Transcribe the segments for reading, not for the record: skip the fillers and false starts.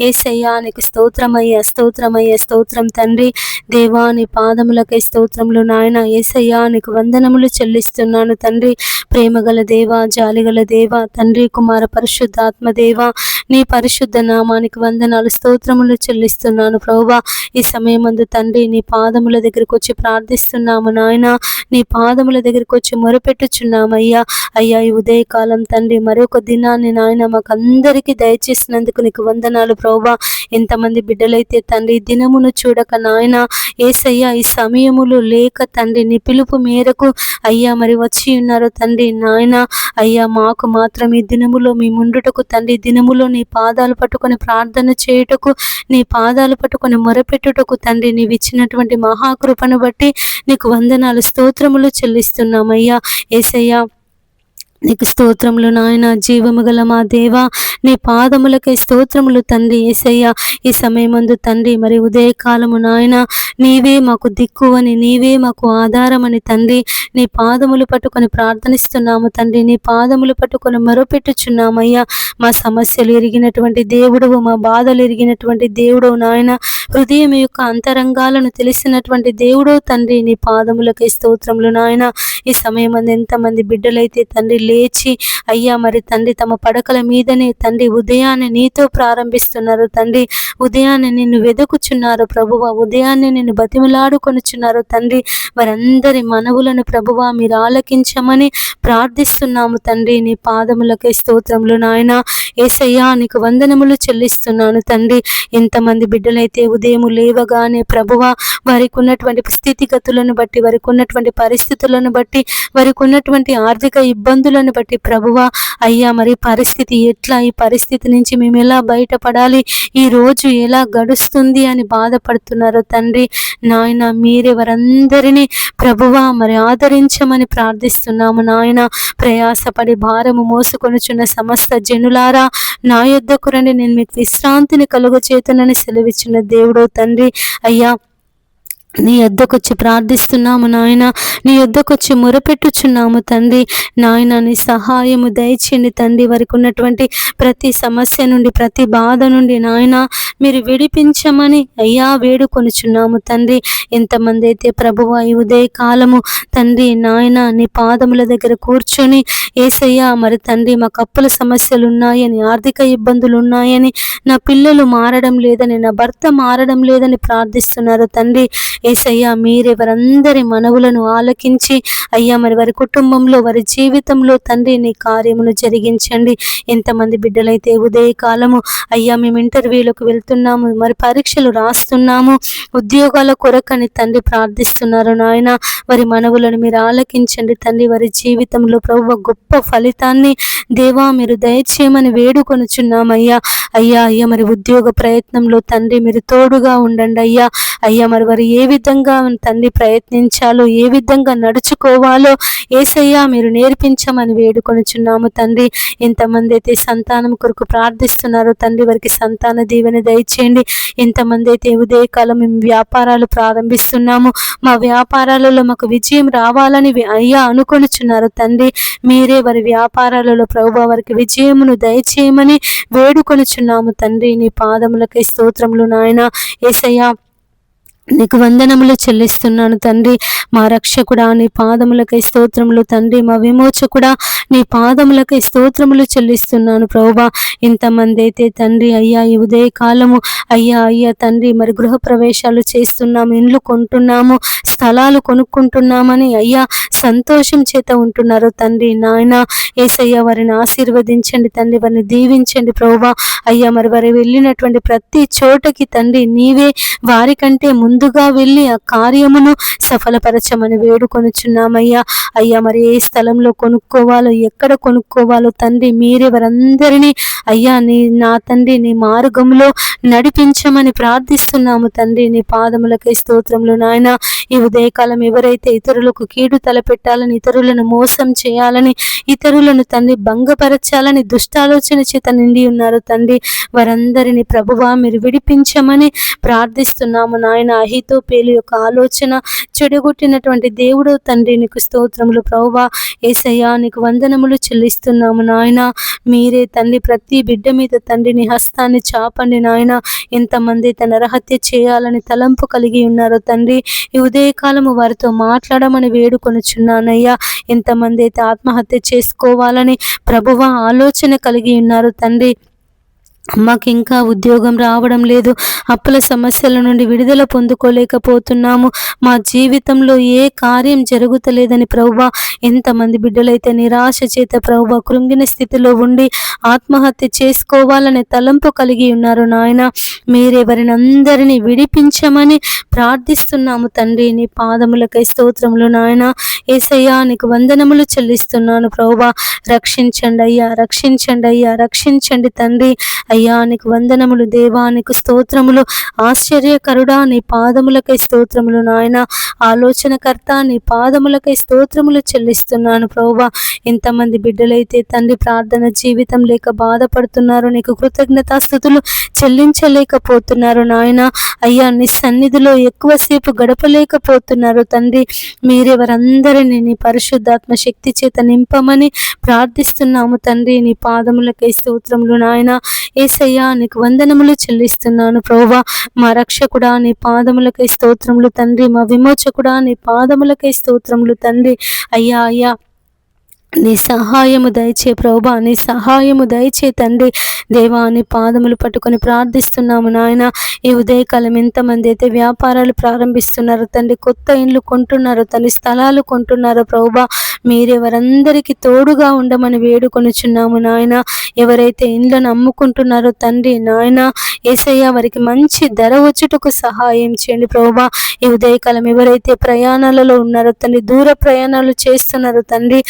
యేసయ్యా నీకు స్తోత్రమయ్యా, స్తోత్రమయ్యా, స్తోత్రం తండ్రి. దేవా నీ పాదములకై స్తోత్రములు నాయన. యేసయ్యా నీకు వందనములు చెల్లిస్తున్నాను తండ్రి. ప్రేమగల దేవా, జాలిగల దేవా, తండ్రి కుమార పరిశుద్ధాత్మ దేవా, నీ పరిశుద్ధ నామానికి వందనాలు, స్తోత్రములు చెల్లిస్తున్నాను ప్రభువా. ఈ సమయమందు తండ్రి నీ పాదముల దగ్గరికి వచ్చి ప్రార్థిస్తున్నాము నాయన. నీ పాదముల దగ్గరికి వచ్చి మొరపెట్టుచున్నామయ్యా. అయ్యా ఈ ఉదయకాలం తండ్రి మరొక దినాన్ని నాయన మాకందరికీ దయచేసినందుకు నీకు వందనాలు ప్రభువా. ఎంతమంది బిడ్డలైతే తండ్రి దినమును చూడక నాయన యేసయ్యా ఈ సమయములు లేక తండ్రి నీ పిలుపు మేరకు అయ్యా మరి వచ్చి ఉన్నారు తండ్రి నాయన. అయ్యా మాకు మాత్రం ఈ దినములో మీ ముందుటకు తండ్రి, దినములో నీ పాదాలు పట్టుకొని ప్రార్థన చేయుటకు, నీ పాదాలు పట్టుకొని మొరపెట్టుటకు తండ్రి నీవు ఇచ్చినటువంటి మహాకృపను బట్టి నీకు వందనాలు, స్తోత్రములు చెల్లిస్తున్నామయ్యా. యేసయ్యా నీకు స్తోత్రములు నాయన. జీవము గల మా దేవా నీ పాదములకై స్తోత్రములు తండ్రి. యేసయ్యా ఈ సమయమందు తండ్రి మరి ఉదయకాలము నాయన నీవే మాకు దిక్కువని, నీవే మాకు ఆధారమని తండ్రి నీ పాదములు పట్టుకొని ప్రార్థనిస్తున్నాము తండ్రి. నీ పాదములు పట్టుకొని మొరపెట్టుచున్నామయ్యా. మా సమస్యలు ఎరిగినటువంటి దేవుడువు, మా బాధలు ఎరిగినటువంటి దేవుడు నాయన. హృదయం యొక్క అంతరంగాలను తెలిసినటువంటి దేవుడు తండ్రి. నీ పాదములకై స్తోత్రములు నాయన. ఈ సమయమందు ఎంతమంది బిడ్డలైతే తండ్రి లేచి అయ్యా మరి తండ్రి తమ పడకల మీదనే తండ్రి ఉదయాన్నే నీతో ప్రారంభిస్తున్నారు తండ్రి. ఉదయాన్నే నిన్ను వెదుకుచున్నారు ప్రభువా, ఉదయాన్నే నిన్ను బతిమలాడుకొనుచున్నారు తండ్రి. వారందరి మనవులను ప్రభువా మీరు ఆలకించమని ప్రార్థిస్తున్నాము తండ్రి. నీ పాదములకై స్తోత్రములు నాయన. యేసయ్యా నీకు వందనములు చెల్లిస్తున్నాను తండ్రి. ఎంతమంది బిడ్డలైతే ఉదయం లేవగానే ప్రభువా వారికి ఉన్నటువంటి స్థితిగతులను బట్టి, వారికి ఉన్నటువంటి పరిస్థితులను బట్టి, వారికి ఉన్నటువంటి ఆర్థిక ఇబ్బందులను బట్టి ప్రభువా అయ్యా మరి పరిస్థితి ఎట్లా, ఈ పరిస్థితి నుంచి మేము ఎలా బయటపడాలి, ఈ రోజు ఎలా గడుస్తుంది అని బాధపడుతున్నారు తండ్రి నాయన. మీరే వారందరినీ ప్రభువా మరి ఆదరించమని ప్రార్థిస్తున్నాము నాయన. ప్రయాసపడి భారము మోసుకొనుచున్న సమస్త జనులారా నా యొద్దకు రండి, నేను మీకు విశ్రాంతిని కలుగచేతునని సెలవిచ్చిన దేవుడు తండ్రి. అయ్యా నీ యొద్దకొచ్చి ప్రార్థిస్తున్నాము నాయన. నీ యొద్దకొచ్చి మొరపెట్టుచున్నాము తండ్రి నాయన. నీ సహాయము దయచేయండి తండ్రి. వారికి ఉన్నటువంటి ప్రతి సమస్య నుండి, ప్రతి బాధ నుండి నాయన మీరు విడిపించమని అయ్యా వేడుకొనుచున్నాము తండ్రి. ఎంతమంది అయితే ప్రభువా ఈ ఉదయకాలము తండ్రి నాయన నీ పాదముల దగ్గర కూర్చొని యేసయ్యా మరి తండ్రి మాకు అప్పుల సమస్యలు ఉన్నాయని, ఆర్థిక ఇబ్బందులు ఉన్నాయని, నా పిల్లలు మారడం లేదని, నా భర్త మారడం లేదని ప్రార్థిస్తున్నారు తండ్రి. యేసయ్యా మీరే వారందరి మనవులను ఆలకించి అయ్యా మరి వారి కుటుంబంలో, వారి జీవితంలో తండ్రి నీ కార్యమును జరిగించండి. ఎంతమంది బిడ్డలైతే ఉదయకాలము అయ్యా మేము ఇంటర్వ్యూలకు వెళ్తున్నాము, మరి పరీక్షలు రాస్తున్నాము, ఉద్యోగాల కొరకని తండ్రి ప్రార్థిస్తున్నారు నాయన. వారి మనవులను మీరు ఆలకించండి తండ్రి. వారి జీవితంలో ప్రభువా గొప్ప ఫలితాన్ని దేవా మీరు దయచేయమని వేడుకొనుచున్నామయ్యా. అయ్యా అయ్యా మరి ఉద్యోగ ప్రయత్నంలో తండ్రి మీరు తోడుగా ఉండండి అయ్యా. అయ్యా మరి వారు ఏ విధంగా తండ్రి ప్రయత్నించాలో, ఏ విధంగా నడుచుకోవాలో యేసయ్యా మీరు నేర్పించమని వేడుకొనుచున్నాము తండ్రి. ఎంతమంది అయితే సంతానం కొరకు ప్రార్థిస్తున్నారో తండ్రి వారికి సంతాన దీవెన దయచేయండి. ఎంతమంది అయితే ఉదయకాలం మేము వ్యాపారాలు ప్రారంభిస్తున్నాము, మా వ్యాపారాలలో మాకు విజయం రావాలని అయ్యా అనుకొనుచున్నారు తండ్రి. మీరే వారి వ్యాపారాలలో ప్రభువా వారికి విజయమును దయచేయమని వేడుకొనుచున్నాము తండ్రి. నీ పాదములకై స్తోత్రములు నాయన. యేసయ్యా నీకు వందనములు చెల్లిస్తున్నాను తండ్రి. మా రక్షకుడా నీ పాదములకై స్తోత్రములు తండ్రి. మా విమోచకుడా నీ పాదములకై స్తోత్రములు చెల్లిస్తున్నాను ప్రభువా. ఇంతమంది అయితే తండ్రి అయ్యా ఈ ఉదయకాలము అయ్యా అయ్యా తండ్రి మరి గృహ ప్రవేశాలు చేస్తున్నాము, ఇండ్లు కొంటున్నాము, స్థలాలు కొనుక్కుంటున్నామని అయ్యా సంతోషం చేత ఉంటున్నారు తండ్రి నాయన. యేసయ్యా వారిని ఆశీర్వదించండి తండ్రి, వారిని దీవించండి ప్రభువా. అయ్యా మరి వారు వెళ్ళినటువంటి ప్రతి చోటకి తండ్రి నీవే వారికంటే ముందుగా వెళ్ళి ఆ కార్యమును సఫలపరచమని వేడుకొనుచున్నామయ్యా. అయ్యా మరి ఏ స్థలంలో కొనుక్కోవాలో, ఎక్కడ కొనుక్కోవాలో తండ్రి మీరే వారందరినీ అయ్యా నా తండ్రి నీ మార్గంలో నడిపించమని ప్రార్థిస్తున్నాము తండ్రి. నీ పాదములకై స్తోత్రములు నాయన. ఈ ఉదయకాలం ఎవరైతే ఇతరులకు కీడు తలపెట్టాలని, ఇతరులను మోసం చేయాలని, ఇతరులను తండ్రి భంగపరచాలని దుష్టాలోచన చేత నిండి ఉన్నారు తండ్రి, వారందరినీ ప్రభువా మీరు విడిపించమని ప్రార్థిస్తున్నాము నాయన. అహీతోపేలు యొక్క ఆలోచన చెడగొట్టినటువంటి దేవుడు తండ్రి నీకు స్తోత్రములు ప్రభువా. యేసయ్యా నీకు వందనములు చెల్లిస్తున్నాము నాయన. మీరే తండ్రి ప్రతి బిడ్డ మీద తండ్రి నీ హస్తాన్ని చాపండి నాయన. ఎంతమంది అయితే నరహత్య చేయాలని తలంపు కలిగి ఉన్నారో తండ్రి, ఈ ఉదయకాలము వారితో మాట్లాడమని వేడుకొనుచున్నానయ్యా. ఎంతమంది అయితే ఆత్మహత్య చేసుకోవాలని ప్రభువా ఆలోచన కలిగి ఉన్నారు తండ్రి, మాకు ఇంకా ఉద్యోగం రావడం లేదు, అప్పుల సమస్యల నుండి విడుదల పొందుకోలేకపోతున్నాము, మా జీవితంలో ఏ కార్యం జరుగుతలేదని ప్రభువా ఎంతమంది బిడ్డలైతే నిరాశ చేత ప్రభువా కృంగిన స్థితిలో ఉండి ఆత్మహత్య చేసుకోవాలనే తలంపు కలిగి ఉన్నారు నాయన. మీరెవరిని అందరినీ విడిపించమని ప్రార్థిస్తున్నాము తండ్రి. నీ పాదములకై స్తోత్రములు నాయన. యేసయ్యా నీకు వందనములు చెల్లిస్తున్నాను ప్రభువా. రక్షించండి అయ్యా, రక్షించండి అయ్యా, రక్షించండి తండ్రి. అయ్యా నీకు వందనములు దేవా, నీకు స్తోత్రములు. ఆశ్చర్యకరుడా నీ పాదములకై స్తోత్రములు నాయన. ఆలోచనకర్త నీ పాదములకై స్తోత్రములు చెల్లిస్తున్నాను ప్రభువా. ఎంతమంది బిడ్డలైతే తండ్రి ప్రార్థన జీవితం లేక బాధపడుతున్నారు, నీకు కృతజ్ఞతాస్తుతులు చెల్లించలేకపోతున్నారు నాయన. అయ్యా నీ సన్నిధిలో ఎక్కువసేపు గడపలేకపోతున్నారు తండ్రి. మీరే వారందరినీ నీ పరిశుద్ధాత్మ శక్తి చేత నింపమని ప్రార్థిస్తున్నాము తండ్రి. నీ పాదములకై స్తోత్రములు నాయన. యేసయ్యా నీకు వందనములు చెల్లిస్తున్నాను ప్రభువా. మా రక్షకుడా నీ పాదములకై స్తోత్రములు తండ్రి. మా విమోచకుడా నీ పాదములకై స్తోత్రములు తండ్రి. అయ్యా అయ్యా నీ సహాయము దయచే ప్రభువా, నీ సహాయము దయచే తండ్రి. దేవా నీ పాదములు పట్టుకొని ప్రార్థిస్తున్నాము నాయన. ఈ ఉదయకాలం ఎంతమంది అయితే వ్యాపారాలు ప్రారంభిస్తున్నారు తండ్రి, కొత్త ఇండ్లు కొంటున్నారు తండ్రి, స్థలాలు కొంటున్నారు ప్రభువా, మీరే వారందరికీ తోడుగా ఉండమని వేడుకొనుచున్నాము నాయన. ఎవరైతే ఇండ్లను అమ్ముకుంటున్నారో తండ్రి నాయన, యేసయ్య వారికి మంచి ధర వచ్చుటకు సహాయం చేయండి ప్రభువా. ఈ ఉదయకాలం ఎవరైతే ప్రయాణాలలో ఉన్నారో తండ్రి, దూర ప్రయాణాలు చేస్తున్నారో తండ్రి,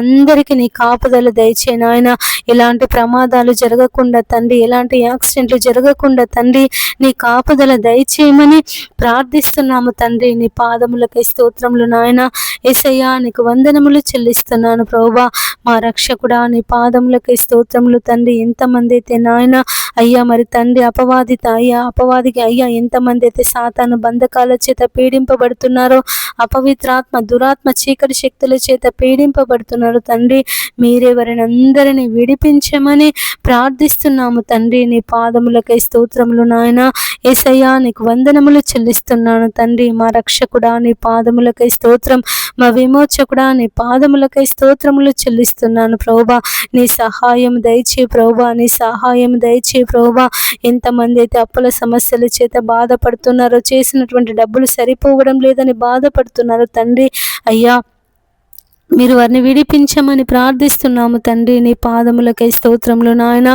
అందరికీ నీ కాపుదల దయచే నాయన. ఎలాంటి ప్రమాదాలు జరగకుండా తండ్రి, ఎలాంటి యాక్సిడెంట్లు జరగకుండా తండ్రి నీ కాపుదల దయచేయమని ప్రార్థిస్తున్నాము తండ్రి. నీ పాదములకై స్తోత్రములు నాయన. యేసయ్యా నీకు వందనములు చెల్లిస్తున్నాను ప్రభువా. మా రక్షకుడా నీ పాదములకై స్తోత్రములు తండ్రి. ఎంతమంది అయితే నాయన అయ్యా మరి తండ్రి అపవాదికి అయ్యా ఎంతమంది అయితే సాతాను బంధకాల చేత పీడింపబడుతున్నారో, అపవిత్రాత్మ దురాత్మ చీకటి శక్తుల చేత పీడింపబడుతున్నారు తండ్రి, మీరే వారిని అందరినీ విడిపించమని ప్రార్థిస్తున్నాము తండ్రి. నీ పాదములకై స్తోత్రములు నాయన. యేసయ్యా నీకు వందనములు చెల్లిస్తున్నాను తండ్రి. మా రక్షకుడా నీ పాదములకై స్తోత్రం. మా విమోచకుడా నీ పాదములకై స్తోత్రములు చెల్లిస్తున్నాను ప్రభువా. నీ సహాయం దయచే ప్రభువా, నీ సహాయం దయచే ప్రభువా. ఎంతమంది అయితే అప్పుల సమస్యల చేత బాధపడుతున్నారో, చేసినటువంటి డబ్బులు సరిపోవడం లేదని బాధపడుతున్నారు తండ్రి, అయ్యా మీరు వారిని విడిపించమని ప్రార్థిస్తున్నాము తండ్రి. నీ పాదములకై స్తోత్రములు నాయన.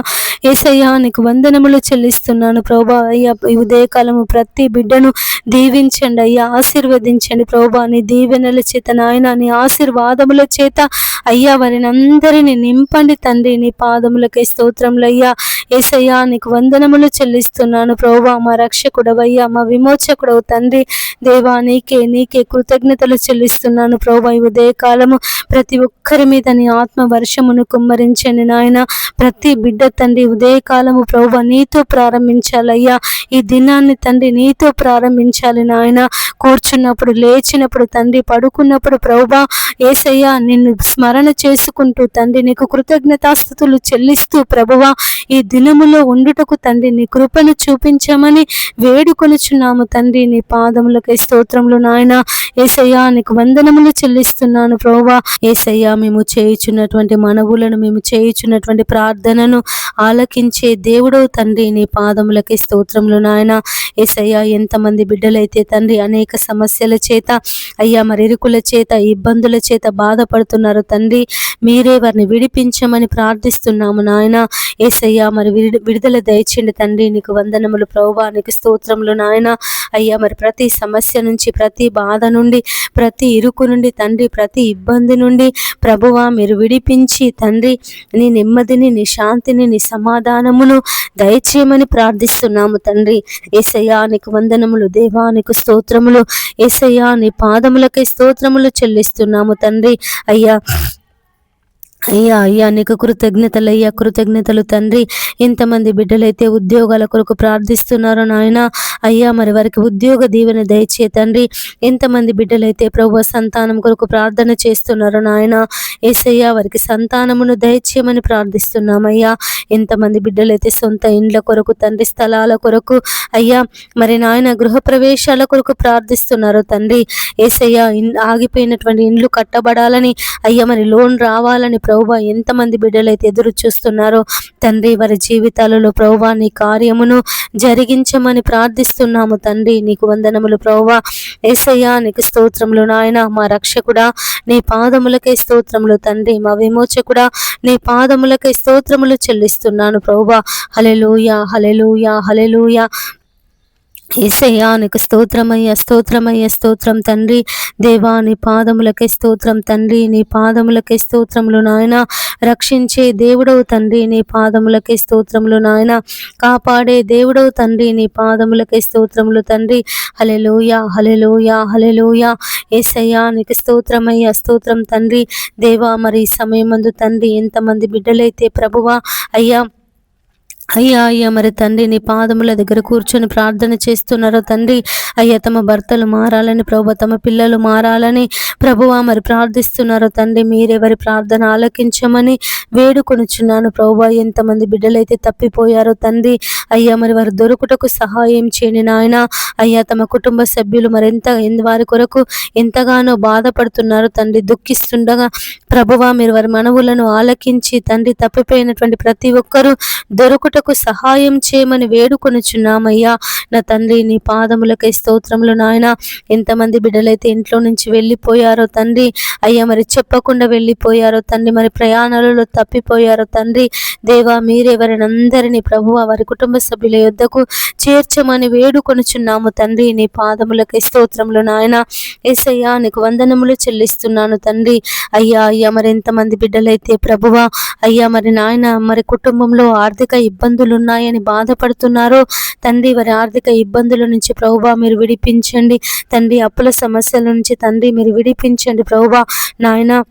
యేసయ్యా నీకు వందనములు చెల్లిస్తున్నాను ప్రభువా. అయ్యా ఈ ఉదయకాలము ప్రతి బిడ్డను దీవించండి అయ్యా, ఆశీర్వదించండి ప్రభువా. నీ దీవెనల చేత నాయన, నీ ఆశీర్వాదముల చేత అయ్యా వారిని అందరినీ నింపండి తండ్రి. నీ పాదములకై స్తోత్రములు అయ్యా. యేసయ్యా నీకు వందనములు చెల్లిస్తున్నాను ప్రభువా. మా రక్షకుడవయ్యా, మా విమోచకుడవు తండ్రి. దేవా నీకే కృతజ్ఞతలు చెల్లిస్తున్నాను ప్రభువా. ఈ ఉదయకాలము ప్రతి ఒక్కరి మీద నీ ఆత్మ వర్షమును కుమ్మరించండి నాయన. ప్రతి బిడ్డ తండ్రి ఉదయకాలము ప్రభువా నీతో ప్రారంభించాలయ్యా. ఈ దినాన్ని తండ్రి నీతో ప్రారంభించాలి నాయన. కూర్చున్నప్పుడు, లేచినప్పుడు తండ్రి, పడుకున్నప్పుడు ప్రభువా యేసయ్యా నిన్ను స్మరణ చేసుకుంటూ తండ్రి నీకు కృతజ్ఞతాస్తుతులు చెల్లిస్తూ ప్రభువా ఈ దినములో ఉండుటకు తండ్రి నీ కృపను చూపించమని వేడుకొనుచున్నాము తండ్రి. నీ పాదములకై స్తోత్రములు నాయన. యేసయ్యా నీకు వందనములు చెల్లిస్తున్నాను ప్రభువా. యేసయ్యా మేము చేయుచున్నటువంటి మనవులను, మేము చేయుచున్నటువంటి ప్రార్థనను ఆలకించే దేవుడవు తండ్రి. నీ పాదములకి స్తోత్రములు నాయన. యేసయ్యా ఎంతమంది బిడ్డలైతే తండ్రి అనేక సమస్యల చేత అయ్యా మరి ఇరుకుల చేత, ఇబ్బందుల చేత బాధపడుతున్నారు తండ్రి, మీరే వారిని విడిపించమని ప్రార్థిస్తున్నాము నాయన. యేసయ్యా మరి విడుదల దయచేయండి తండ్రి. నీకు వందనములు ప్రభువా, నీకు స్తోత్రములు నాయన. అయ్యా మరి ప్రతి సమస్య నుంచి, ప్రతి బాధ నుండి, ప్రతి ఇరుకు నుండి తండ్రి, ప్రతి ఇబ్బంది నుండి ప్రభువా మీరు విడిపించి తండ్రి నీ నెమ్మదిని, నీ శాంతిని, నీ సమాధానమును దయచేయమని ప్రార్థిస్తున్నాము తండ్రి. యేసయ్యా నీకు వందనములు దేవా, నీకు స్తోత్రములు. యేసయ్యా నీ పాదములకై స్తోత్రములు చెల్లిస్తున్నాము తండ్రి. అయ్యా అయ్యా అయ్యా నీకు కృతజ్ఞతలు అయ్యా, కృతజ్ఞతలు తండ్రి. ఇంతమంది బిడ్డలైతే ఉద్యోగాల కొరకు ప్రార్థిస్తున్నారో నాయన, అయ్యా మరి వారికి ఉద్యోగ దీవెన దయచే తండ్రి. ఎంతమంది బిడ్డలైతే ప్రభు సంతానం కొరకు ప్రార్థన చేస్తున్నారో నాయన, యేసయ్యా వారికి సంతానమును దయచేయమని ప్రార్థిస్తున్నామయ్యా. ఎంతమంది బిడ్డలైతే సొంత ఇండ్ల కొరకు తండ్రి, స్థలాల కొరకు అయ్యా మరి నాయన గృహప్రవేశాల కొరకు ప్రార్థిస్తున్నారో తండ్రి. యేసయ్యా ఆగిపోయినటువంటి ఇండ్లు కట్టబడాలని, అయ్యా మరి లోన్ రావాలని ప్రభువా ఎంతమంది బిడ్డలైతే ఎదురు చూస్తున్నారో తండ్రి, వారి జీవితాలలో ప్రభువా నీ కార్యమును జరిగించమని ప్రార్థిస్తున్నాము తండ్రి. నీకు వందనములు ప్రభువా. యేసయ్యా నీకు స్తోత్రములు నాయన. మా రక్షకుడా నీ పాదములకై స్తోత్రములు తండ్రి. మా విమోచకుడా నీ పాదములకై స్తోత్రములు చెల్లిస్తున్నాను ప్రభువా. హల్లెలూయా, హల్లెలూయా, హల్లెలూయా. యేసయ్యా నీకు స్తోత్రమయ్య, స్తోత్రమయ్య, స్తోత్రం తండ్రి. దేవా నీ పాదములకే స్తోత్రం తండ్రి. నీ పాదములకే స్తోత్రములు నాయన. రక్షించే దేవుడవు తండ్రి, నీ పాదములకే స్తోత్రములు నాయన. కాపాడే దేవుడవు తండ్రి, నీ పాదములకే స్తోత్రములు తండ్రి. హల్లెలూయా, హల్లెలూయా, హల్లెలూయా. యేసయ్యా నీకు స్తోత్రమయ్య, స్తోత్రం తండ్రి. దేవా మరి ఈ సమయమందు తండ్రి ఎంతమంది బిడ్డలైతే ప్రభువా అయ్యా అయ్యా అయ్యా మరి తండ్రి నీ పాదముల దగ్గర కూర్చొని ప్రార్థన చేస్తున్నారో తండ్రి, అయ్యా తమ భర్తలు మారాలని ప్రభు, తమ పిల్లలు మారాలని ప్రభువా మరి ప్రార్థిస్తున్నారో తండ్రి. మీరెవరి ప్రార్థన ఆలకించమని వేడుకొనుచున్నాను ప్రభువా. ఎంతమంది బిడ్డలైతే తప్పిపోయారో తండ్రి, అయ్యా మరి వారు దొరుకుటకు సహాయం చేయని నాయన. అయ్యా తమ కుటుంబ సభ్యులు మరింత వారి కొరకు ఎంతగానో బాధపడుతున్నారు తండ్రి, దుఃఖిస్తుండగా ప్రభువా మీరు వారి మనవులను ఆలకించి తండ్రి తప్పిపోయినటువంటి ప్రతి ఒక్కరూ దొరుకుట సహాయం చేయమని వేడుకొనుచున్నామయ్యా. నా తండ్రి నీ పాదములకై స్తోత్రములు నాయన. ఎంతమంది బిడ్డలైతే ఇంట్లో నుంచి వెళ్ళిపోయారో తండ్రి, అయ్యా మరి చెప్పకుండా వెళ్ళిపోయారో తండ్రి, మరి ప్రయాణాలలో తప్పిపోయారో తండ్రి. దేవా మీరే వారిని అందరినీ ప్రభువా వారి కుటుంబ సభ్యుల యొద్దకు చేర్చమని వేడుకొనుచున్నాము తండ్రి. నీ పాదములకై స్తోత్రములు నాయన. యేసయ్యా నీకు వందనములు చెల్లిస్తున్నాను తండ్రి. అయ్యా అయ్యా మరి ఎంతమంది బిడ్డలైతే ప్రభువా అయ్యా మరి నాయన మరి కుటుంబంలో ఆర్థిక ఇబ్బందులు ఉన్నాయని బాధపడుతున్నారో తండ్రి, వారి ఆర్థిక ఇబ్బందుల నుంచి ప్రభువా మీరు విడిపించండి తండ్రి. అప్పుల సమస్యల నుంచి తండ్రి మీరు విడిపించండి ప్రభువా నాయన.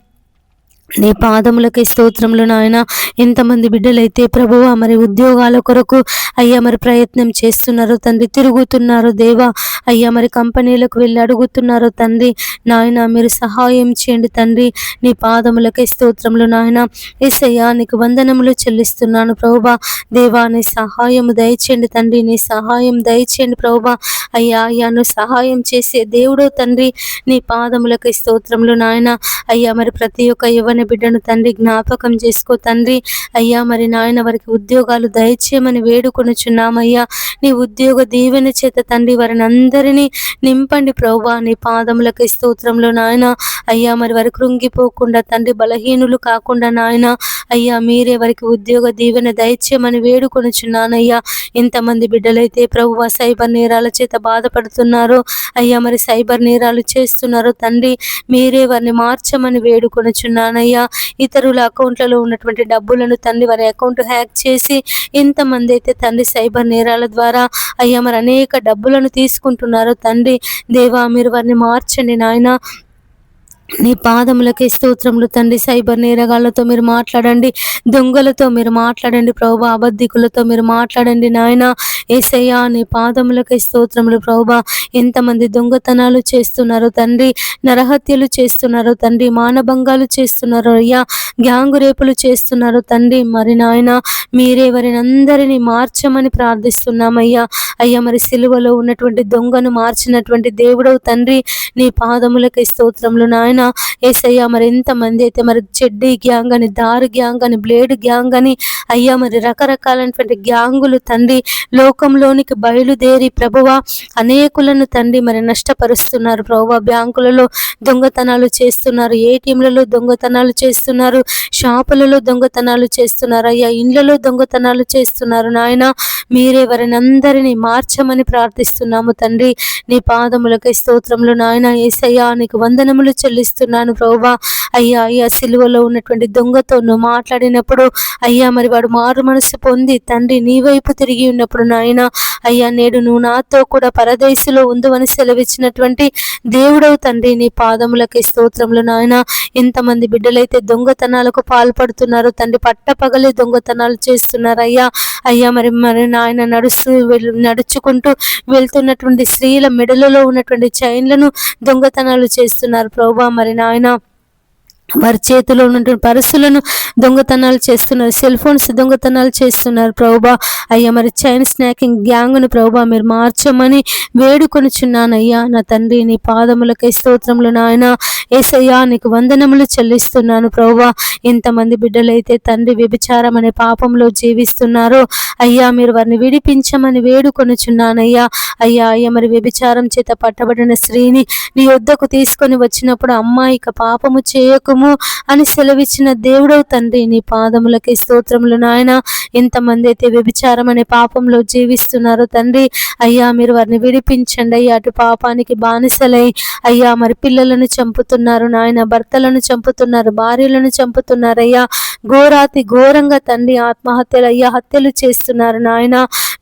నీ పాదములకి స్తోత్రములు నాయన. ఎంతమంది బిడ్డలైతే ప్రభువా మరి ఉద్యోగాల కొరకు అయ్యా మరి ప్రయత్నం చేస్తున్నారు తండ్రి, తిరుగుతున్నారు దేవా. అయ్యా మరి కంపెనీలకు వెళ్ళి అడుగుతున్నారు తండ్రి నాయన, మీరు సహాయం చేయండి తండ్రి. నీ పాదములకి స్తోత్రములు నాయన. యేసయ్యా నీకు వందనములు చెల్లిస్తున్నాను ప్రభువా. దేవా నీ సహాయము దయచేయండి తండ్రి, నీ సహాయం దయచేయండి ప్రభువా. అయ్యా అయ్యా నువ్వు సహాయం చేసే దేవుడు తండ్రి. నీ పాదములకి స్తోత్రములు నాయన. అయ్యా మరి ప్రతి ఒక్క బిడ్డను తండ్రి జ్ఞాపకం చేసుకో తండ్రి. అయ్యా మరి నాయన వారికి ఉద్యోగాలు దయచేయమని వేడుకొనుచున్నామయ్యా. నీ ఉద్యోగ దీవెన చేత తండ్రి వారిని అందరినీ నింపండి ప్రభువా. నీ పాదములకి స్తోత్రంలో నాయన. అయ్యా మరి వారి కృంగిపోకుండా తండ్రి, బలహీనులు కాకుండా నాయన అయ్యా మీరే వారికి ఉద్యోగ దీవెన దయచేయమని వేడుకొనుచున్నానయ్యా. ఎంతమంది బిడ్డలైతే ప్రభువా సైబర్ నేరాల చేత బాధపడుతున్నారో అయ్యా మరి సైబర్ నేరాలు చేస్తున్నారో తండ్రి, మీరే వారిని మార్చమని వేడుకొనుచున్నానయ్యా. ఇతరుల అకౌంట్లలో ఉన్నటువంటి డబ్బులను తండ్రి వారి అకౌంట్ హ్యాక్ చేసి ఎంతమంది అయితే తండ్రి సైబర్ నేరాల ద్వారా అయ్యా మరి అనేక డబ్బులను తీసుకుంటున్నారో తండ్రి, దేవా మీరు వారిని మార్చండి నాయన. నీ పాదములకే స్తోత్రములు తండ్రి. సైబర్ నేరగాళ్లతో మీరు మాట్లాడండి, దొంగలతో మీరు మాట్లాడండి ప్రభువా, అబద్ధికులతో మీరు మాట్లాడండి నాయన. యేసయ్యా నీ పాదములకే స్తోత్రములు ప్రభువా. ఎంతమంది దొంగతనాలు చేస్తున్నారు తండ్రి, నరహత్యలు చేస్తున్నారు తండ్రి, మానభంగాలు చేస్తున్నారు అయ్యా, గ్యాంగు రేపులు చేస్తున్నారు తండ్రి. మరి నాయన మీరే వారిని అందరినీ మార్చమని ప్రార్థిస్తున్నామయ్యా. అయ్యా మరి సిలువలో ఉన్నటువంటి దొంగను మార్చినటువంటి దేవుడవు తండ్రి. నీ పాదములకే స్తోత్రములు నాయన. యేసయ్యా మరి ఎంతమంది అయితే మరి చెడ్డీ గ్యాంగ్ అని, దారు గ్యాంగ్ అని, బ్లేడ్ గ్యాంగ్ అని అయ్యా మరి రకరకాలైనటువంటి గ్యాంగులు తండ్రి లోకంలోనికి బయలుదేరి ప్రభువా అనేకులను తండ్రి మరి నష్టపరుస్తున్నారు ప్రభువా. బ్యాంకులలో దొంగతనాలు చేస్తున్నారు, ఏటీఎంలలో దొంగతనాలు చేస్తున్నారు, షాపులలో దొంగతనాలు చేస్తున్నారు అయ్యా, ఇండ్లలో దొంగతనాలు చేస్తున్నారు నాయన. మీరే వారిని అందరినీ మార్చమని ప్రార్థిస్తున్నాము తండ్రి. నీ పాదములకై స్తోత్రములు నాయన. యేసయ్యా నీకు వందనములు చెల్లిస్తున్నాము చెల్లిస్తున్నాను ప్రభువా. అయ్యా అయ్యా సిలువలో ఉన్నటువంటి దొంగతో నువ్వు మాట్లాడినప్పుడు అయ్యా మరి వాడు మారు మనసు పొంది తండ్రి నీ వైపు తిరిగి ఉన్నప్పుడు నాయన అయ్యా నేడు నువ్వు నాతో కూడా పరదేశులో ఉందని సెలవిచ్చినటువంటి దేవుడవు తండ్రి, నీ పాదములకి స్తోత్రములు నాయన. ఎంతమంది బిడ్డలైతే దొంగతనాలకు పాల్పడుతున్నారు తండ్రి, పట్టపగలే దొంగతనాలు చేస్తున్నారు అయ్యా. అయ్యా మరి మరి నాయన నడుచుకుంటూ వెళ్తున్నటువంటి స్త్రీల మెడలలో ఉన్నటువంటి చైన్లను దొంగతనాలు చేస్తున్నారు ప్రభువా. మరి నాయన వారి చేతిలో ఉన్నటువంటి పర్సులను దొంగతనాలు చేస్తున్నారు, సెల్ ఫోన్స్ దొంగతనాలు చేస్తున్నారు ప్రభువా. అయ్యా మరి చైన్ స్నాకింగ్ గ్యాంగ్ను ప్రభువా మీరు మార్చమని వేడుకొనుచున్నానయ్యా. నా తండ్రి నీ పాదములకై స్తోత్రములు నాయన. యేసయ్యా నీకు వందనములు చెల్లిస్తున్నాను ప్రభువా. ఎంతమంది బిడ్డలైతే తండ్రి వ్యభిచారం అనే పాపంలో జీవిస్తున్నారో అయ్యా మీరు వారిని విడిపించమని వేడుకొనుచున్నానయ్యా. అయ్యా అయ్యా మరి వ్యభిచారం చేత పట్టబడిన స్త్రీని నీ వద్దకు తీసుకొని వచ్చినప్పుడు అమ్మాయి ఇక పాపము చేయకు అని సెలవిచ్చిన దేవుడవు తండ్రి, నీ పాదములకి స్తోత్రములు నాయన. ఎంతమంది అయితే వ్యభిచారం అనే పాపంలో జీవిస్తున్నారో తండ్రి అయ్యా మీరు వారిని విడిపించండి అయ్యా. అటు పాపానికి బానిసలై అయ్యా మరి పిల్లలను చంపుతున్నారు నాయన, భర్తలను చంపుతున్నారు, భార్యలను చంపుతున్నారు అయ్యా. ఘోరాతి ఘోరంగా తండ్రి ఆత్మహత్యలు అయ్యా హత్యలు చేస్తున్నారు నాయన.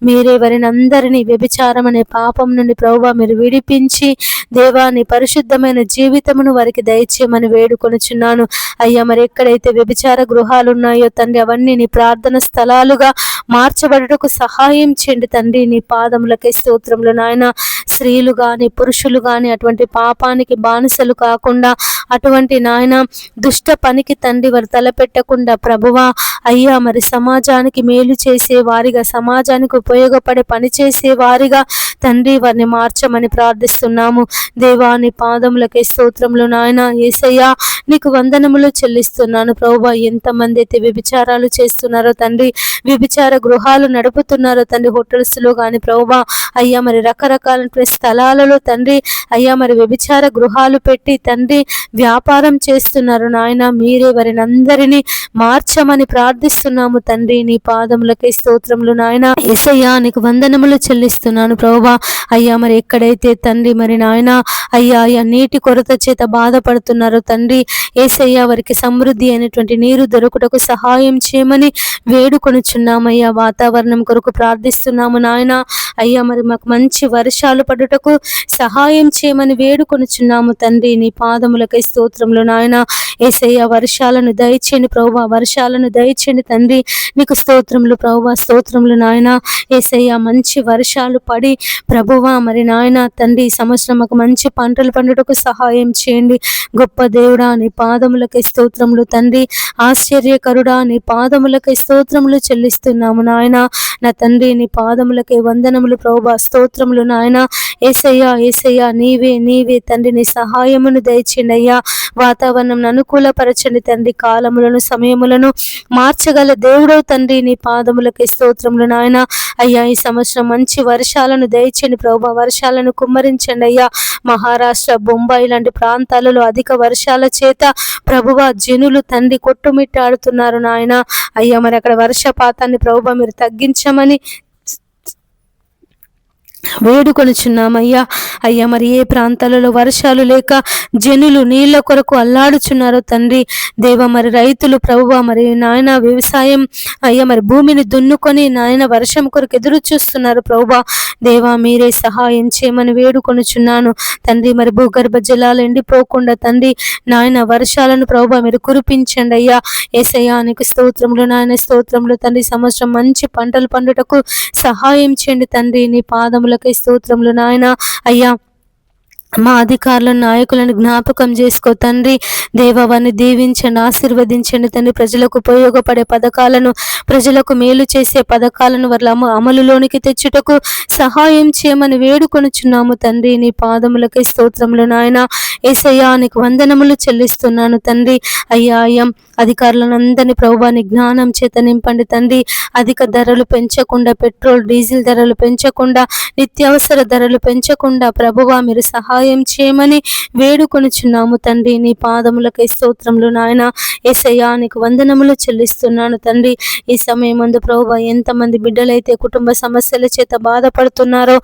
మీరే వారిని అందరినీ వ్యభిచారం అనే పాపం నుండి ప్రభువా మీరు విడిపించి దేవా నీ పరిశుద్ధమైన జీవితమును వారికి దయచేయమని వేడుకొనుచున్నాను అయ్యా. మరి ఎక్కడైతే వ్యభిచార గృహాలు ఉన్నాయో తండ్రి అవన్నీ నీ ప్రార్థన స్థలాలుగా మార్చబడుటకు సహాయం చేయండి తండ్రి. నీ పాదములకే స్తోత్రములు నాయన. స్త్రీలు గాని పురుషులు గాని అటువంటి పాపానికి బానిసలు కాకుండా, అటువంటి నాయన దుష్ట పనికి తండ్రి వారు తలపెట్టకుండా ప్రభువా అయ్యా మరి సమాజానికి మేలు చేసే వారిగా, సమాజానికి ఉపయోగపడే పని చేసే వారిగా తండ్రి వారిని మార్చమని ప్రార్థిస్తున్నాము దేవా. నీ పాదములకే స్తోత్రములు నాయన. యేసయ్యా నీకు వందనములు చెల్లిస్తున్నాను ప్రభువా. ఎంతమంది అయితే వ్యభిచారాలు చేస్తున్నారో తండ్రి, వ్యభిచార గృహాలు నడుపుతున్నారో తండ్రి, హోటల్స్లో కానీ ప్రభువా అయ్యా మరి రకరకాల స్థలాలలో తండ్రి అయ్యా మరి వ్యభిచార గృహాలు పెట్టి తండ్రి వ్యాపారం చేస్తున్నారు నాయన. మీరే వారిని అందరినీ మార్చమని ప్రార్థిస్తున్నాము తండ్రి. నీ పాదములకే స్తోత్రములు నాయన. యేసయ్యా నీకు వందనములు చెల్లిస్తున్నాను ప్రభువా. అయ్యా మరి ఎక్కడైతే తండ్రి మరి నాయన అయ్యా అయ్యా నీటి కొరత చేత బాధపడుతున్నారో తండ్రి యేసయ్యా వారికి సమృద్ధి అయినటువంటి నీరు దొరుకుటకు సహాయం చేయమని వేడుకొనుచున్నామయ్యా. వాతావరణం కొరకు ప్రార్థిస్తున్నాము నాయన. అయ్యా మరి మాకు మంచి వర్షాలు పడుటకు సహాయం చేయమని వేడుకొనుచున్నాము తండ్రి. నీ పాదములకై స్తోత్రములు నాయన. యేసయ్యా వర్షాలను దయచేయండి ప్రభువా, వర్షాలను దయచేయండి తండ్రి. నీకు స్తోత్రములు ప్రభువా, స్తోత్రములు నాయన. యేసయ్యా మంచి వర్షాలు పడి ప్రభువా మరి నాయన తండ్రి సంవత్సరం మాకు మంచి పంటలు పండుటకు సహాయం చేయండి. గొప్ప దేవుడా నీ పాదములకై స్తోత్రములు తండ్రి. ఆశ్చర్యకరుడా నీ పాదములకై స్తోత్రములు చెల్లిస్తున్నాము నాయన. నా తండ్రి నీ పాదములకై వందనములు ప్రభువా, స్తోత్రములు నాయన. యేసయ్యా యేసయ్యా నీవే నీవే తండ్రి. నీ సహాయమును దయచేయండి అయ్యా. వాతావరణం అనుకూలపరచండి తండ్రి. కాలములను సమయములను మార్చగల దేవుడవు తండ్రి. నీ పాదములకై స్తోత్రములు నాయన. అయ్యా ఈ సంవత్సరం మంచి వర్షాలను దయచేయండి ప్రభువా, వర్షాలను కుమ్మరించండి అయ్యా. మహారాష్ట్ర, బొంబాయి లాంటి ప్రాంతాలలో అధిక వర్షాల చేత ప్రభువా జనులు తండ్రి కొట్టుమిట్టాడుతున్నారు నాయన. అయ్యా మరి అక్కడ వర్షపాతాన్ని ప్రభువా మీరు తగ్గించమని వేడుకొనుచున్నామయ్యా. అయ్యా మరి ఏ ప్రాంతాలలో వర్షాలు లేక జనులు నీళ్ల కొరకు అల్లాడుచున్నారో తండ్రి దేవ మరి రైతులు ప్రభువా మరి నాయన వ్యవసాయం అయ్యా మరి భూమిని దున్నుకొని నాయన వర్షం కొరకు ఎదురు చూస్తున్నారు ప్రభువా. దేవా మీరే సహాయం చేయమని వేడుకొనుచున్నాను తండ్రి. మరి భూగర్భ జలాలు ఎండిపోకుండా తండ్రి నాయన వర్షాలను ప్రభువా మీరు కురిపించండి అయ్యా. యేసయ్యా నీకు స్తోత్రములు నాయన, స్తోత్రములు తండ్రి. సంవత్సరం మంచి పంటలు పండుటకు సహాయం చేయండి తండ్రి. నీ పాదములకై స్తోత్రములు నాయన. అయ్యా మా అధికారులను నాయకులను జ్ఞాపకం చేసుకో తండ్రి. దేవాన్ని దీవించండి, ఆశీర్వదించండి తండ్రి. ప్రజలకు ఉపయోగపడే పథకాలను, ప్రజలకు మేలు చేసే పథకాలను వాళ్ళ అమలులోనికి తెచ్చుటకు సహాయం చేయమని వేడుకొనుచున్నాము తండ్రి. నీ పాదములకై స్తోత్రములు నాయన. యేసయ్యా నీకు వందనములు చెల్లిస్తున్నాను తండ్రి. అయ్యా అయ్యా అధికారులను అందరినీ ప్రభువాని జ్ఞానం చేత నింపండి తండ్రి. అధిక ధరలు పెంచకుండా, పెట్రోల్ డీజిల్ ధరలు పెంచకుండా, నిత్యావసర ధరలు పెంచకుండా ప్రభువా మీరు సహాయం సహాయం చేయమని వేడుకొనుచున్నాము తండ్రి. నీ పాదములకై స్తోత్రములు నాయన. యేసయ్యా నీకు వందనములు చెల్లిస్తున్నాను తండ్రి. ఈ సమయమందు ప్రభువా ఎంతమంది బిడ్డలైతే కుటుంబ సమస్యల చేత బాధపడుతున్నారో,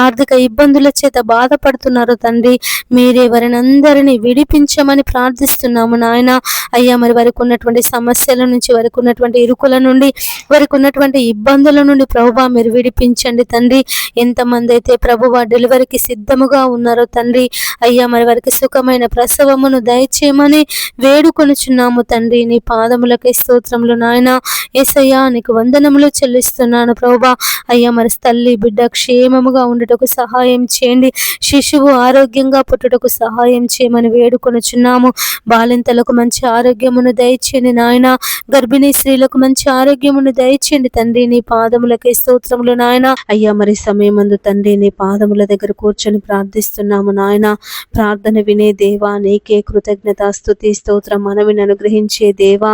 ఆర్థిక ఇబ్బందుల చేత బాధపడుతున్నారో తండ్రి, మీరే వారిని అందరినీ విడిపించమని ప్రార్థిస్తున్నాము నాయన. అయ్యా మరి వారికి ఉన్నటువంటి సమస్యల నుంచి, వారికి ఉన్నటువంటి ఇరుకుల నుండి, వారికి ఉన్నటువంటి ఇబ్బందుల నుండి ప్రభువా మీరు విడిపించండి తండ్రి. ఎంతమంది అయితే ప్రభువా డెలివరీకి సిద్ధముగా ఉన్నారో తండ్రి, అయ్యా మరి వారికి సుఖమైన ప్రసవమును దయచేయమని వేడుకొనుచున్నాము తండ్రి. నీ పాదములకై స్తోత్రములు నాయన. యేసయ్యా నీకు వందనములు చెల్లిస్తున్నాను ప్రభువా. అయ్యా మరి తల్లి బిడ్డ క్షేమముగా ఉండుటకు సహాయం చేయండి. శిశువు ఆరోగ్యంగా పుట్టుటకు సహాయం చేయమని వేడుకొనుచున్నాము. బాలింతలకు మంచి ఆరోగ్యమును దయచేయండి నాయన. గర్భిణీ స్త్రీలకు మంచి ఆరోగ్యమును దయచేయండి తండ్రి. నీ పాదములకై స్తోత్రములు నాయన. అయ్యా మరి సమయమందు తండ్రి నీ పాదముల దగ్గర కూర్చొని ప్రార్థిస్తున్నాము నాయన. ప్రార్థన వినే దేవా, నీకే కృతజ్ఞత స్తుతి స్తోత్రం. మనవిని అనుగ్రహించే దేవా,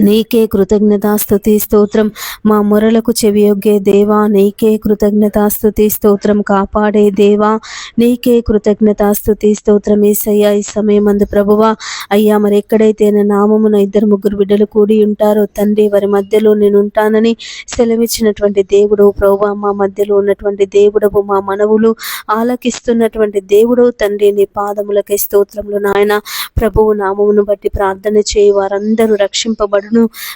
నీకే కృతజ్ఞతాస్తుతి స్తోత్రం. మా మొరలకు చెవియొగ్గే దేవా, నీకే కృతజ్ఞతాస్తుతి స్తోత్రం. కాపాడే దేవా, నీకే కృతజ్ఞతాస్తుతి స్తోత్రం. యేసయ్యా ఈ సమయమందు ప్రభువా అయ్యా మరి ఎక్కడైతే నా నామమున 2-3 బిడ్డలు కూడి ఉంటారో తండ్రి, వారి మధ్యలో నేను ఉంటానని సెలవిచ్చినటువంటి దేవుడు ప్రభువా, మా మధ్యలో ఉన్నటువంటి దేవుడవు, మా మనవులు ఆలకిస్తున్నటువంటి దేవుడు తండ్రి. నీ పాదములకై స్తోత్రములు నాయన. ప్రభువు నామమును బట్టి ప్రార్థన చేయి వారందరూ రక్షింపబడు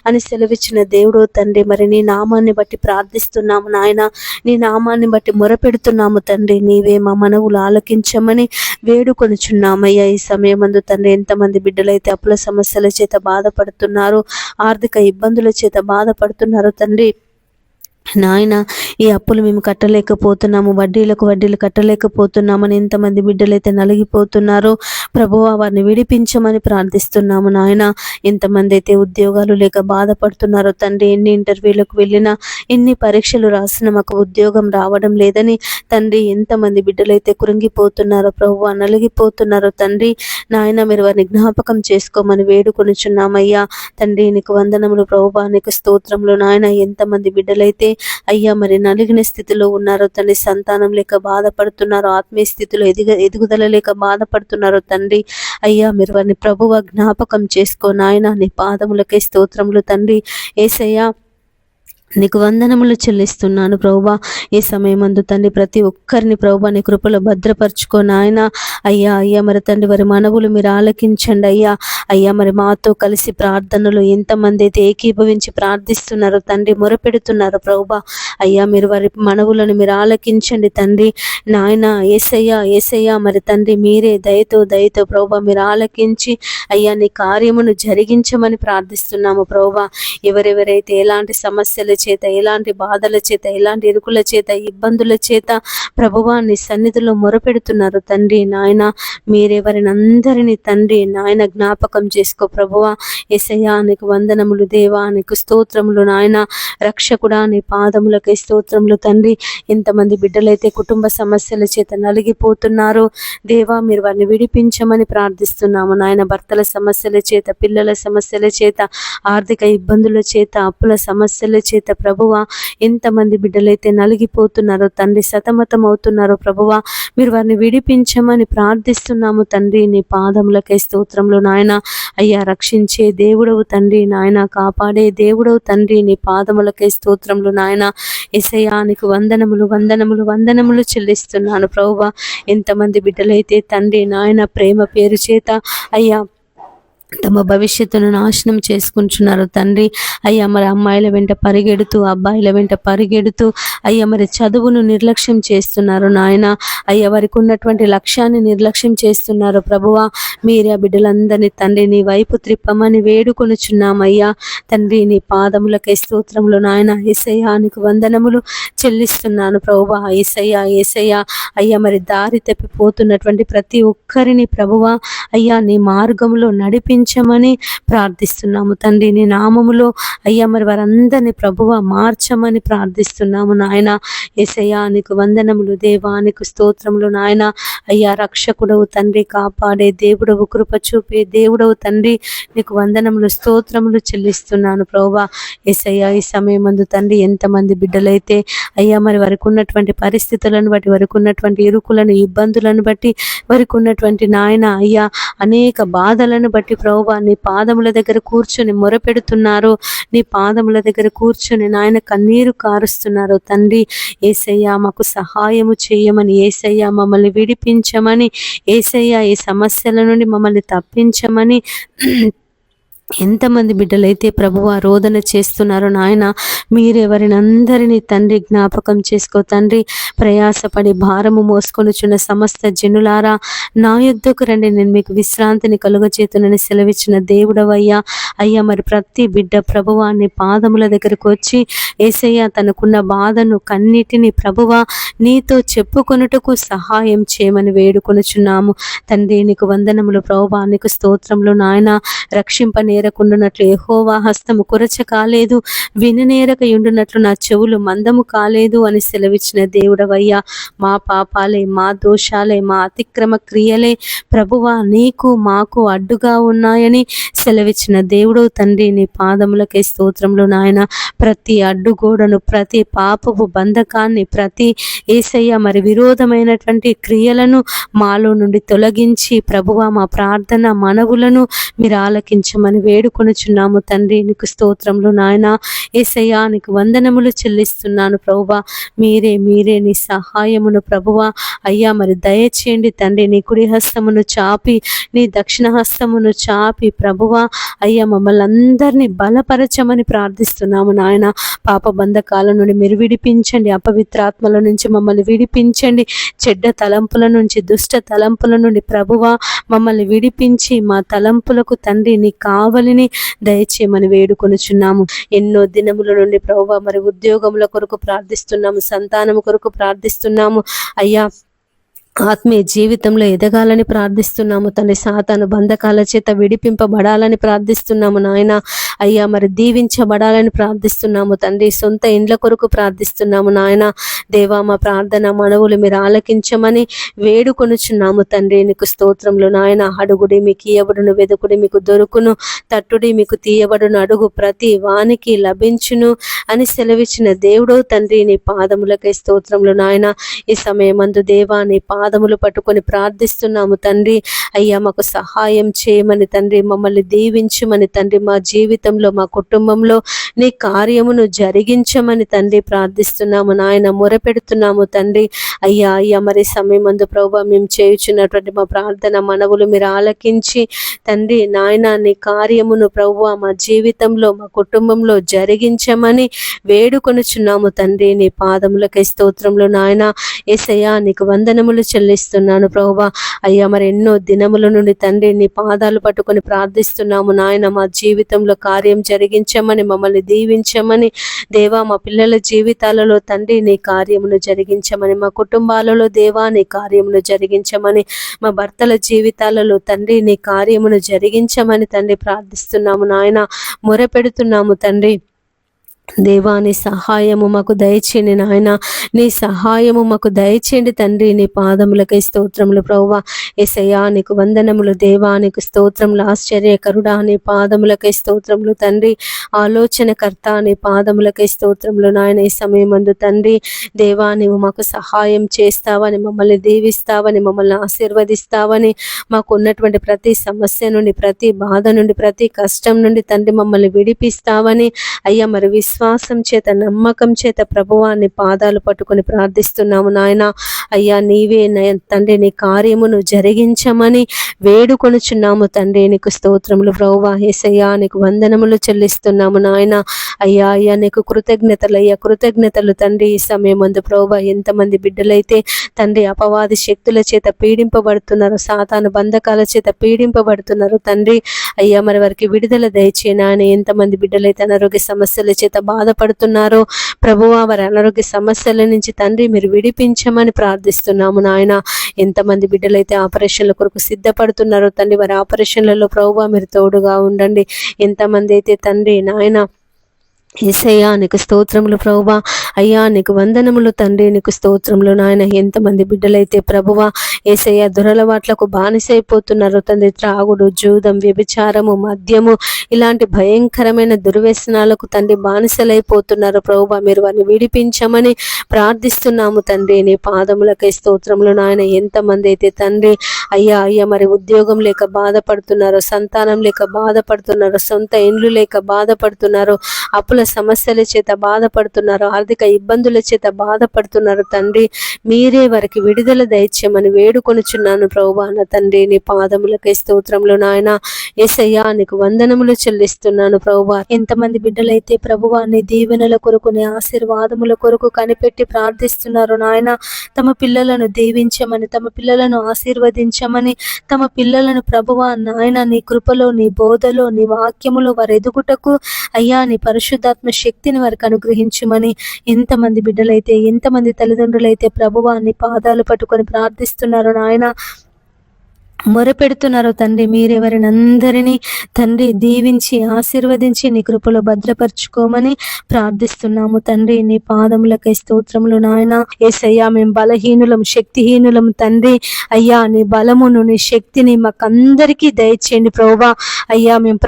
అని సెలవిచ్చిన దేవుడు తండ్రి. మరి నీ నామాన్ని బట్టి ప్రార్థిస్తున్నాము నాయన. నీ నామాన్ని బట్టి మొరపెడుతున్నాము తండ్రి. నీవే మా మనవులు ఆలకించమని వేడుకొనుచున్నామయ్యా. ఈ సమయమందు తండ్రి ఎంతమంది బిడ్డలైతే అప్పుల సమస్యల చేత బాధపడుతున్నారు, ఆర్థిక ఇబ్బందుల చేత బాధపడుతున్నారు తండ్రి నాయన, ఈ అప్పులు మేము కట్టలేకపోతున్నాము, వడ్డీలు కట్టలేకపోతున్నామని ఎంతమంది బిడ్డలైతే నలిగిపోతున్నారో ప్రభువా వారిని విడిపించమని ప్రార్థిస్తున్నాము నాయన. ఎంతమంది అయితే ఉద్యోగాలు లేక బాధపడుతున్నారో తండ్రి, ఎన్ని ఇంటర్వ్యూలకు వెళ్ళినా, ఎన్ని పరీక్షలు రాసినా మాకు ఉద్యోగం రావడం లేదని తండ్రి ఎంతమంది బిడ్డలైతే కృంగిపోతున్నారో ప్రభువా, నలిగిపోతున్నారో తండ్రి నాయన, మీరు వారిని జ్ఞాపకం చేసుకోమని వేడుకొనుచున్నామయ్యా. తండ్రి నీకు వందనములు ప్రభువా, నీకు స్తోత్రములు నాయన. ఎంతమంది బిడ్డలైతే అయ్యా మరి నలిగిన స్థితిలో ఉన్నారో తండ్రి, సంతానం లేక బాధపడుతున్నారు, ఆత్మీయ స్థితిలో ఎదుగుదల లేక బాధపడుతున్నారు తండ్రి, అయ్యా మీరు వారిని ప్రభువా జ్ఞాపకం చేసుకో నాయన. నీ పాదములకే స్తోత్రములు తండ్రి. యేసయ్యా నీకు వందనములు చెల్లిస్తున్నాను ప్రభువా. ఈ సమయమందు తండ్రి ప్రతి ఒక్కరిని ప్రభువా నీ కృపలో భద్రపరచుకో నాయన. అయ్యా మరి తండ్రి వారి మనవులు మీరు ఆలకించండి అయ్యా మరి మాతో కలిసి ప్రార్థనలు ఎంతమంది అయితే ఏకీభవించి ప్రార్థిస్తున్నారో తండ్రి, మొరపెడుతున్నారు ప్రభువా, అయ్యా మీరు వారి మనవులను మీరు ఆలకించండి తండ్రి నాయన. యేసయ్యా మరి తండ్రి మీరే దయతో ప్రభువా మీరు ఆలకించి అయ్యా నీ కార్యమును జరిగించమని ప్రార్థిస్తున్నాము ప్రభువా. ఎవరెవరైతే ఎలాంటి సమస్యల చేత, ఎలాంటి బాధల చేత, ఎలాంటి ఇరుకుల చేత, ఇబ్బందుల చేత ప్రభువా నీ సన్నిధిలో మొరపెడుతున్నారు తండ్రి నాయన, మీరెవరిని అందరినీ తండ్రి నాయన జ్ఞాపకం చేసుకో ప్రభువా. యేసయ్యా నీకు వందనములు దేవా, నీకు స్తోత్రములు నాయన. రక్షకుడా నీ పాదములకై స్తోత్రములు తండ్రి. ఎంతమంది బిడ్డలైతే కుటుంబ సమస్యల చేత నలిగిపోతున్నారో దేవా, మీరు వారిని విడిపించమని ప్రార్థిస్తున్నాము నాయన. భర్తల సమస్యల చేత, పిల్లల సమస్యల చేత, ఆర్థిక ఇబ్బందుల చేత, అప్పుల సమస్యల చేత ప్రభువా ఎంతమంది బిడ్డలైతే నలిగిపోతున్నారో తండ్రి, సతమతం అవుతున్నారో ప్రభువా, మీరు వారిని విడిపించమని ప్రార్థిస్తున్నాము తండ్రి. నీ పాదములకై స్తోత్రములు నాయన. అయ్యా రక్షించే దేవుడవు తండ్రి నాయన, కాపాడే దేవుడవు తండ్రి. నీ పాదములకై స్తోత్రములు నాయన. యేసయ్యా నీకు వందనములు చెల్లిస్తున్నాను ప్రభువా. ఎంతమంది బిడ్డలైతే తండ్రి నాయన ప్రేమ పేరు చేత అయ్యా తమ భవిష్యత్తును నాశనం చేసుకుంటున్నారు తండ్రి. అయ్యా మరి అమ్మాయిల వెంట పరిగెడుతూ, అబ్బాయిల వెంట పరిగెడుతూ అయ్యా మరి చదువును నిర్లక్ష్యం చేస్తున్నారు నాయన. అయ్యా వారికి ఉన్నటువంటి లక్ష్యాన్ని నిర్లక్ష్యం చేస్తున్నారు ప్రభువా. మీరే ఆ బిడ్డలందరినీ తండ్రి నీ వైపు త్రిప్పమని వేడుకొనుచున్నామయ్యా తండ్రి. నీ పాదములకై స్తోత్రములు నాయన. యేసయ్యా నీకు వందనములు చెల్లిస్తున్నాను ప్రభువా. యేసయ్యా అయ్యా మరి దారి తప్పిపోతున్నటువంటి ప్రతి ఒక్కరిని ప్రభువా అయ్యా నీ మార్గంలో నడిపించి విడిపించమని ప్రార్థిస్తున్నాము తండ్రి. నీ నామములో అయ్యా మరి వారందరినీ ప్రభువా మార్చమని ప్రార్థిస్తున్నాము నాయన. యేసయ్యా నీకు వందనములు దేవా, నీకు స్తోత్రములు నాయన. అయ్యా రక్షకుడవు తండ్రి, కాపాడే దేవుడవు, కృప చూపే దేవుడవు తండ్రి, నీకు వందనములు స్తోత్రములు చెల్లిస్తున్నాను ప్రభువా. యేసయ్యా ఈ సమయమందు తండ్రి ఎంతమంది బిడ్డలైతే అయ్యా మరి వారికి ఉన్నటువంటి పరిస్థితులను బట్టి, వారికి ఉన్నటువంటి ఇరుకులను, ఇబ్బందులను బట్టి, వారికి ఉన్నటువంటి నాయన అయ్యా అనేక బాధలను బట్టి ప్రభువా నీ పాదముల దగ్గర కూర్చొని మొరపెడుతున్నారు. నీ పాదముల దగ్గర కూర్చొని నాయన కన్నీరు కారుస్తున్నారు తండ్రి. యేసయ్యా మాకు సహాయము చేయమని, యేసయ్యా మమ్మల్ని విడిపించమని, యేసయ్యా ఈ సమస్యల నుండి మమ్మల్ని తప్పించమని ఎంతమంది బిడ్డలైతే ప్రభువా రోదన చేస్తున్నారు నాయన. మీరెవరిని అందరినీ తండ్రి జ్ఞాపకం చేసుకో తండ్రి. ప్రయాసపడి భారము మోసుకొనుచున్న సమస్త జనులారా నా యొద్దకు రండి, నేను మీకు విశ్రాంతిని కలుగచేతునని సెలవిచ్చిన దేవుడవయ్యా. అయ్యా మరి ప్రతి బిడ్డ ప్రభువా నీ పాదముల దగ్గరకు వచ్చి యేసయ్యా తనకున్న బాధను కన్నిటిని ప్రభువా నీతో చెప్పుకొనుటకు సహాయం చేయమని వేడుకొనుచున్నాము తండ్రి. నీకు వందనములు ప్రభువా, నీకు స్తోత్రములు నాయన. రక్షింపనేరకుండునట్లు యెహోవా హస్తము కొరచ కాలేదు, విననేరక యుండునట్లు నా చెవులు మందము కాలేదు అని సెలవిచ్చిన దేవుడవయ్యా. మా పాపాలే, మా దోషాలే, మా అతిక్రమ క్రియలే ప్రభువా నీకు మాకు అడ్డుగా ఉన్నాయని సెలవిచ్చిన దేవుడు తండ్రి. నీ పాదములకే స్తోత్రములు నాయన. ప్రతి అడ్డుగోడను, ప్రతి పాపపు బంధకాన్ని, ప్రతి యేసయ్య మరి విరోధమైనటువంటి క్రియలను మాలో నుండి తొలగించి ప్రభువా మా ప్రార్థన మనవులను మీరు ఆలకించమని వేడుకొనుచున్నాము తండ్రి. నీకు స్తోత్రములు నాయన. యేసయ్యా నీకు వందనములు చెల్లిస్తున్నాను ప్రభువా. మీరే నీ సహాయమును ప్రభువా అయ్యా మరి దయచేయండి తండ్రి. నీ కుడి హస్తమును చాపి, నీ దక్షిణ హస్తమును చాపి ప్రభువా అయ్యా మమ్మల్ని అందరినీ బలపరచమని ప్రార్థిస్తున్నాము నాయన. పాప బంధకాల నుండి మీరు విడిపించండి, అపవిత్రాత్మల నుంచి మమ్మల్ని విడిపించండి, చెడ్డ తలంపుల నుంచి, దుష్ట తలంపుల నుండి ప్రభువా మమ్మల్ని విడిపించి మా తలంపులకు తండ్రి నీ కావలిని దయచేయమని వేడుకొనుచున్నాము. ఎన్నో దినముల నుండి ప్రభువా మరి ఉద్యోగముల కొరకు ప్రార్థిస్తున్నాము, సంతానము కొరకు ప్రార్థిస్తున్నాము అయ్యా. ఆత్మీయ జీవితంలో ఎదగాలని ప్రార్థిస్తున్నాము తండ్రి. సాతాను బంధకాల చేత విడిపింపబడాలని ప్రార్థిస్తున్నాము నాయన. అయ్యా మరి దీవించబడాలని ప్రార్థిస్తున్నాము తండ్రి. సొంత ఇండ్ల కొరకు ప్రార్థిస్తున్నాము నాయన. దేవా మా ప్రార్థన మనవులు మీరు ఆలకించమని వేడుకొనుచున్నాము తండ్రి. నీకు స్తోత్రములు నాయన. అడుగుడి మీకు ఇయ్యబడును, వెదుకుడి మీకు దొరుకును, తట్టుడి మీకు తీయబడును, అడుగు ప్రతి వానికి లభించును అని సెలవిచ్చిన దేవుడు తండ్రి. నీ పాదములకై స్తోత్రములు నాయన. ఈ సమయమందు దేవా నీ పాదములు పట్టుకొని ప్రార్థిస్తున్నాము తండ్రి. అయ్యా మాకు సహాయం చేయమని తండ్రి, మమ్మల్ని దీవించమని తండ్రి, మా జీవితంలో మా కుటుంబంలో నీ కార్యమును జరిగించమని తండ్రి ప్రార్థిస్తున్నాము నాయన. మొరపెడుతున్నాము తండ్రి. అయ్యా మరి సమయమందు ప్రభువా మేము చేయుచున్నటువంటి మా ప్రార్థన మనవులు మీరు ఆలకించి తండ్రి నాయన నీ కార్యమును ప్రభువా మా జీవితంలో మా కుటుంబంలో జరిగించమని వేడుకొనుచున్నాము తండ్రి. నీ పాదములకై స్తోత్రములు నాయన. యేసయ్యా నీకు వందనములు చెల్లిస్తున్నాను ప్రభువా. అయ్యా మరి ఎన్నో దినముల నుండి తండ్రి నీ పాదాలు పట్టుకొని ప్రార్థిస్తున్నాము నాయన. మా జీవితంలో కార్యం జరిగించమని, మమ్మల్ని దీవించమని దేవా. మా పిల్లల జీవితాలలో తండ్రి నీ కార్యమును జరిగించమని, మా కుటుంబాలలో దేవా నీ కార్యమును జరిగించమని, మా భర్తల జీవితాలలో తండ్రి నీ కార్యమును జరిగించమని తండ్రి ప్రార్థిస్తున్నాము నాయన. మొరపెడుతున్నాము తండ్రి. దేవా నీ సహాయము మాకు దయచేయండి నాయన. నీ సహాయము మాకు దయచేయండి తండ్రి. నీ పాదములకై స్తోత్రములు ప్రభువా. యేసయ్యా నీకు వందనములు దేవా. నీకు స్తోత్రములు ఆశ్చర్యకరుడా. నీ పాదములకై స్తోత్రములు తండ్రి. ఆలోచనకర్త నీ పాదములకై స్తోత్రములు నాయన. ఈ సమయమందు తండ్రి దేవా నీవు మాకు సహాయం చేస్తావని, మమ్మల్ని దీవిస్తావని, మమ్మల్ని ఆశీర్వదిస్తావని, మాకు ఉన్నటువంటి ప్రతి సమస్య నుండి, ప్రతి బాధ నుండి, ప్రతి కష్టం నుండి తండ్రి మమ్మల్ని విడిపిస్తావని అయ్యా మరి విశ్వాసం చేత, నమ్మకం చేత ప్రభువాన్ని పాదాలు పట్టుకొని ప్రార్థిస్తున్నాము నాయన. అయ్యా నీవే తండ్రి నీ కార్యమును జరిగించమని వేడుకొనుచున్నాము తండ్రి. నీకు స్తోత్రములు ప్రభువా. యేసయ్యా నీకు వందనములు చెల్లిస్తున్నాము నాయన. అయ్యా నీకు కృతజ్ఞతలు తండ్రి. ఈ సమయమందు ప్రభువా ఎంతమంది బిడ్డలైతే తండ్రి అపవాది శక్తుల చేత పీడింపబడుతున్నారు, సాతాను బంధకాల చేత పీడింపబడుతున్నారు తండ్రి. అయ్యా మరి వారికి విడుదల దయచేయనా అని ఎంతమంది బిడ్డలైతే అనారోగ్య సమస్యల చేత బాధపడుతున్నారో ప్రభువా, వారి అనారోగ్య సమస్యల నుంచి తండ్రి మీరు విడిపించమని ప్రార్థిస్తున్నాము నాయన. ఎంతమంది బిడ్డలైతే ఆపరేషన్ల కొరకు సిద్ధపడుతున్నారో తండ్రి, వారి ఆపరేషన్లలో ప్రభువా మీరు తోడుగా ఉండండి. ఎంతమంది అయితే తండ్రి నాయన యేసయ్యా నీకు స్తోత్రములు ప్రభువా, అయ్యా నీకు వందనములు తండ్రి, నీకు స్తోత్రములు నాయన. ఎంతమంది బిడ్డలైతే ప్రభువా యేసయ్యా దురలవాట్లకు బానిసైపోతున్నారు తండ్రి, త్రాగుడు, జూదం, వ్యభిచారము, మద్యము ఇలాంటి భయంకరమైన దుర్వ్యసనాలకు తండ్రి బానిసలైపోతున్నారు ప్రభువా, మీరు వారిని విడిపించమని ప్రార్థిస్తున్నాము తండ్రి. నీ పాదములకై స్తోత్రములు నాయన. ఎంతమంది అయితే తండ్రి అయ్యా మరి ఉద్యోగం లేక బాధపడుతున్నారు, సంతానం లేక బాధపడుతున్నారు, సొంత ఇండ్లు లేక బాధపడుతున్నారు, అప్పుల సమస్యల చేత బాధపడుతున్నారు, ఆర్థిక ఇబ్బందుల చేత బాధపడుతున్నారు తండ్రి, మీరే వారికి విడుదల దయచేయమని వేడుకొనుచున్నాను ప్రభువా నా తండ్రి. నీ పాదములకై స్తోత్రములు నాయన. యేసయ్యా నీకు వందనములు చెల్లిస్తున్నాను ప్రభువా. ఎంతమంది బిడ్డలైతే ప్రభువా నీ దీవెనల కొరకు, నీ ఆశీర్వాదముల కొరకు కనిపెట్టి ప్రార్థిస్తున్నారు నాయన. తమ పిల్లలను దీవించమని, తమ పిల్లలను ఆశీర్వదించమని, తమ పిల్లలను ప్రభువా నాయన నీ కృపలో, నీ బోధలో, నీ వాక్యములో వారు ఎదుగుటకు అయ్యా నీ పరిశుద్ధాత్మ శక్తిని వారికి అనుగ్రహించమని ఎంతమంది బిడ్డలైతే, ఎంతమంది తల్లిదండ్రులైతే ప్రభువా నీ పాదాలు పట్టుకొని ప్రార్థిస్తున్నారు నాయన, మొరపెడుతున్నారు తండ్రి. మీరెవరిని అందరినీ తండ్రి దీవించి ఆశీర్వదించి నీ కృపలో భద్రపరచుకోమని ప్రార్థిస్తున్నాము తండ్రి. నీ పాదములకై స్తోత్రములు నాయన. యేసయ్యా మేము బలహీనులం, శక్తిహీనులం తండ్రి. అయ్యా నీ బలమును, నీ శక్తిని మాకందరికీ దయచేయండి ప్రభువా. అయ్యా మేము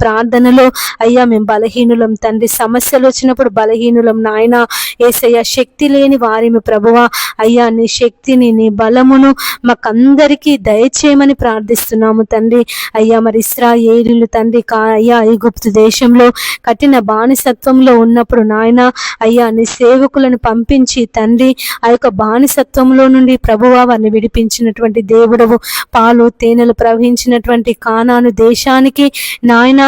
ప్రార్థనలో అయ్యా మేము బలహీనులం తండ్రి, సమస్యలు వచ్చినప్పుడు బలహీనులం నాయన. యేసయ్యా శక్తి లేని వారిమి ప్రభువా. అయ్యా నీ శక్తిని, నీ బలమును మాకందరికీ దయచేయమని ప్రార్థిస్తున్నాము తండ్రి. అయ్యా మరి ఇశ్రాయేలీయులు తండ్రి అయ్యా ఐగుప్తు దేశంలో కఠిన బానిసత్వంలో ఉన్నప్పుడు నాయన అయ్యా నీ సేవకులను పంపించి తండ్రి ఆ యొక్క బానిసత్వంలో నుండి ప్రభువా వారిని విడిపించినటువంటి దేవుడవు, పాలు తేనెలు ప్రవహించినటువంటి కానాను దేశానికి నాయన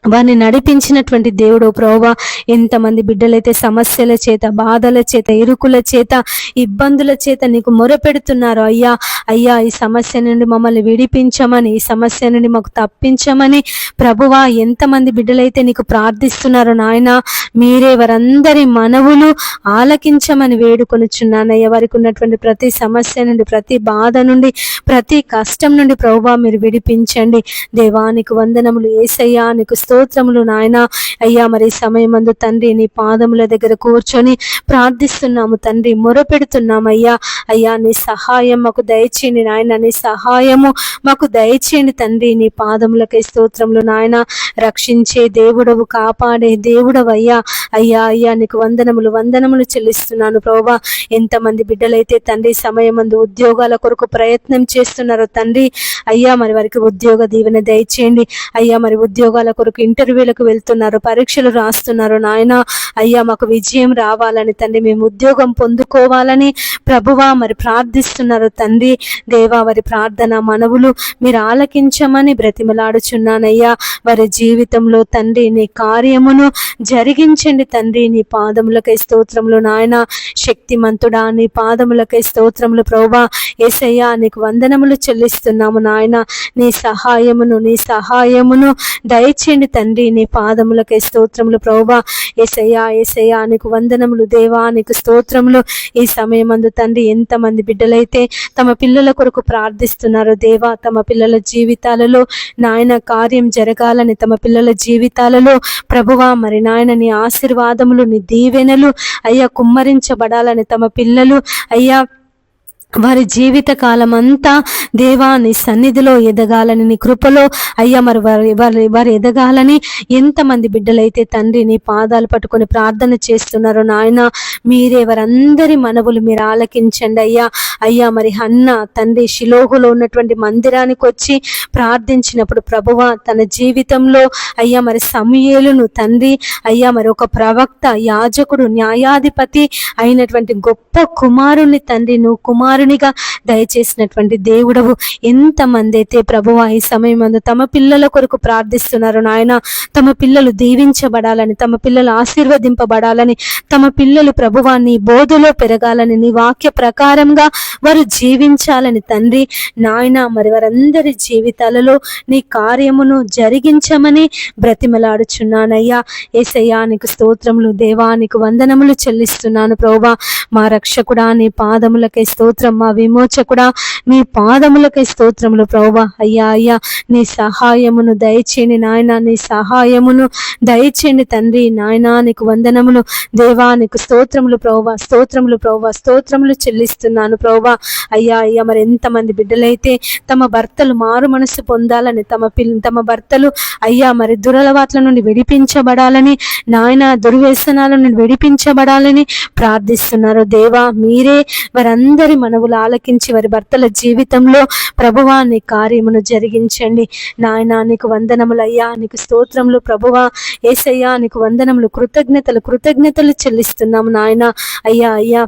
వారిని నడిపించినటువంటి దేవుడు ప్రభువా. ఎంతమంది బిడ్డలైతే సమస్యల చేత, బాధల చేత, ఇరుకుల చేత, ఇబ్బందుల చేత నీకు మొరపెడుతున్నారు అయ్యా ఈ సమస్య నుండి మమ్మల్ని విడిపించమని, ఈ సమస్య నుండి మాకు తప్పించమని ప్రభువా ఎంతమంది బిడ్డలైతే నీకు ప్రార్థిస్తున్నారు నాయన. మీరే వారందరి మనవులు ఆలకించమని వేడుకొనుచున్నానయ్యా. వారికి ఉన్నటువంటి ప్రతి సమస్య నుండి, ప్రతి బాధ నుండి, ప్రతి కష్టం నుండి ప్రభువా మీరు విడిపించండి. దేవానికి వందనములు యేసయ్యా, నీకు స్తోత్రములు నాయన. అయ్యా మరి సమయమందు తండ్రి నీ పాదముల దగ్గర కూర్చొని ప్రార్థిస్తున్నాము తండ్రి, మొరపెడుతున్నామయ్యా. అయ్యా నీ సహాయం మాకు దయచేయండి నాయన, నీ సహాయము మాకు దయచేయండి తండ్రి. నీ పాదములకై స్తోత్రములు నాయన. రక్షించే దేవుడవు, కాపాడే దేవుడవు అయ్యా నీకు వందనములు చెల్లిస్తున్నాను ప్రభువా. ఎంతమంది బిడ్డలైతే తండ్రి సమయమందు ఉద్యోగాల కొరకు ప్రయత్నం చేస్తున్నారో తండ్రి, అయ్యా మరి వారికి ఉద్యోగ దీవెన దయచేయండి. అయ్యా మరి ఉద్యోగాల కొరకు ఇంటర్వ్యూలకు వెళ్తున్నారు, పరీక్షలు రాస్తున్నారు నాయన. అయ్యా మాకు విజయం రావాలని తండ్రి, మేము ఉద్యోగం పొందుకోవాలని ప్రభువా మరి ప్రార్థిస్తున్నారు తండ్రి. దేవా వారి ప్రార్థన మనవులు మీరు ఆలకించమని బ్రతిమలాడుచున్నానయ్యా. వారి జీవితంలో తండ్రి నీ కార్యమును జరిగించండి తండ్రి. నీ పాదములకై స్తోత్రములు నాయన. శక్తిమంతుడా నీ పాదములకై స్తోత్రములు ప్రభువా. యేసయ్యా నీకు వందనములు చెల్లిస్తున్నాము నాయన. నీ సహాయమును దయచేయండి తండ్రి. నీ పాదములకై స్తోత్రములు ప్రభువా. యేసయ్యా నీకు వందనములు దేవా, నీకు స్తోత్రములు. ఈ సమయమందు తండ్రి ఎంతమంది బిడ్డలైతే తమ పిల్లల కొరకు ప్రార్థిస్తున్నారు దేవా, తమ పిల్లల జీవితాలలో నాయన కార్యం జరగాలని, తమ పిల్లల జీవితాలలో ప్రభువా మరి నాయన నీ ఆశీర్వాదములు, నీ దీవెనలు అయ్యా కుమ్మరించబడాలని, తమ పిల్లలు అయ్యా వారి జీవిత కాలం అంతా దేవా నీ సన్నిధిలో ఎదగాలని, నీ కృపలో అయ్యా మరి వారు ఎదగాలని ఎంతమంది బిడ్డలైతే తండ్రి నీ పాదాలు పట్టుకొని ప్రార్థన చేస్తున్నారు నాయన. మీరే వారందరి మనవులు మీరు ఆలకించండి అయ్యా మరి హన్న తండ్రి షిలోహులో ఉన్నటువంటి మందిరానికి వచ్చి ప్రార్థించినప్పుడు ప్రభువా తన జీవితంలో అయ్యా మరి సమూయేలును తండ్రి అయ్యా మరి ఒక ప్రవక్త, యాజకుడు, న్యాయాధిపతి అయినటువంటి గొప్ప కుమారుని తండ్రి నువ్వు కుమారునిగా దయచేసినటువంటి దేవుడవు. ఎంతమంది అయితే ప్రభువా ఈ సమయం అందు తమ పిల్లల కొరకు ప్రార్థిస్తున్నారు నాయన, తమ పిల్లలు దీవించబడాలని, తమ పిల్లలు ఆశీర్వదింపబడాలని, తమ పిల్లలు ప్రభువా నీ బోధలో పెరగాలని, నీ వాక్య ప్రకారంగా వారు జీవించాలని తండ్రి నాయన, మరి వారందరి జీవితాలలో నీ కార్యమును జరిగించమని బ్రతిమలాడుచున్నానయ్యా. యేసయ్యా నీకు స్తోత్రములు దేవా, నీకు వందనములు చెల్లిస్తున్నాను ప్రభువా. మా రక్షకుడా నీ పాదములకై స్తోత్రం, మా విమోచకుడా నీ పాదములకై స్తోత్రములు ప్రభువా. అయ్యా అయ్యా నీ సహాయమును దయచేయండి నాయన, నీ సహాయమును దయచేయండి తండ్రి నాయన. నీకు వందనములు దేవా, నీకు స్తోత్రములు ప్రభువా, స్తోత్రములు ప్రభువా, స్తోత్రములు చెల్లిస్తున్నాను ప్రభువా. అయ్యా అయ్యా మరి ఎంతమంది బిడ్డలైతే తమ భర్తలు మారు మనసు పొందాలని, తమ భర్తలు అయ్యా మరి దురలవాట్ల నుండి విడిపించబడాలని నాయన, దుర్వ్యసనాల నుండి విడిపించబడాలని ప్రార్థిస్తున్నారు దేవా. మీరే వారందరి మనవులు ఆలకించి వారి భర్తల జీవితంలో ప్రభువా నీ కార్యమును జరిగించండి నాయన. నీకు వందనములయ్యా, నీకు స్తోత్రములు ప్రభువా. యేసయ్యా నీకు వందనములు, కృతజ్ఞతలు చెల్లిస్తున్నాము నాయన. అయ్యా అయ్యా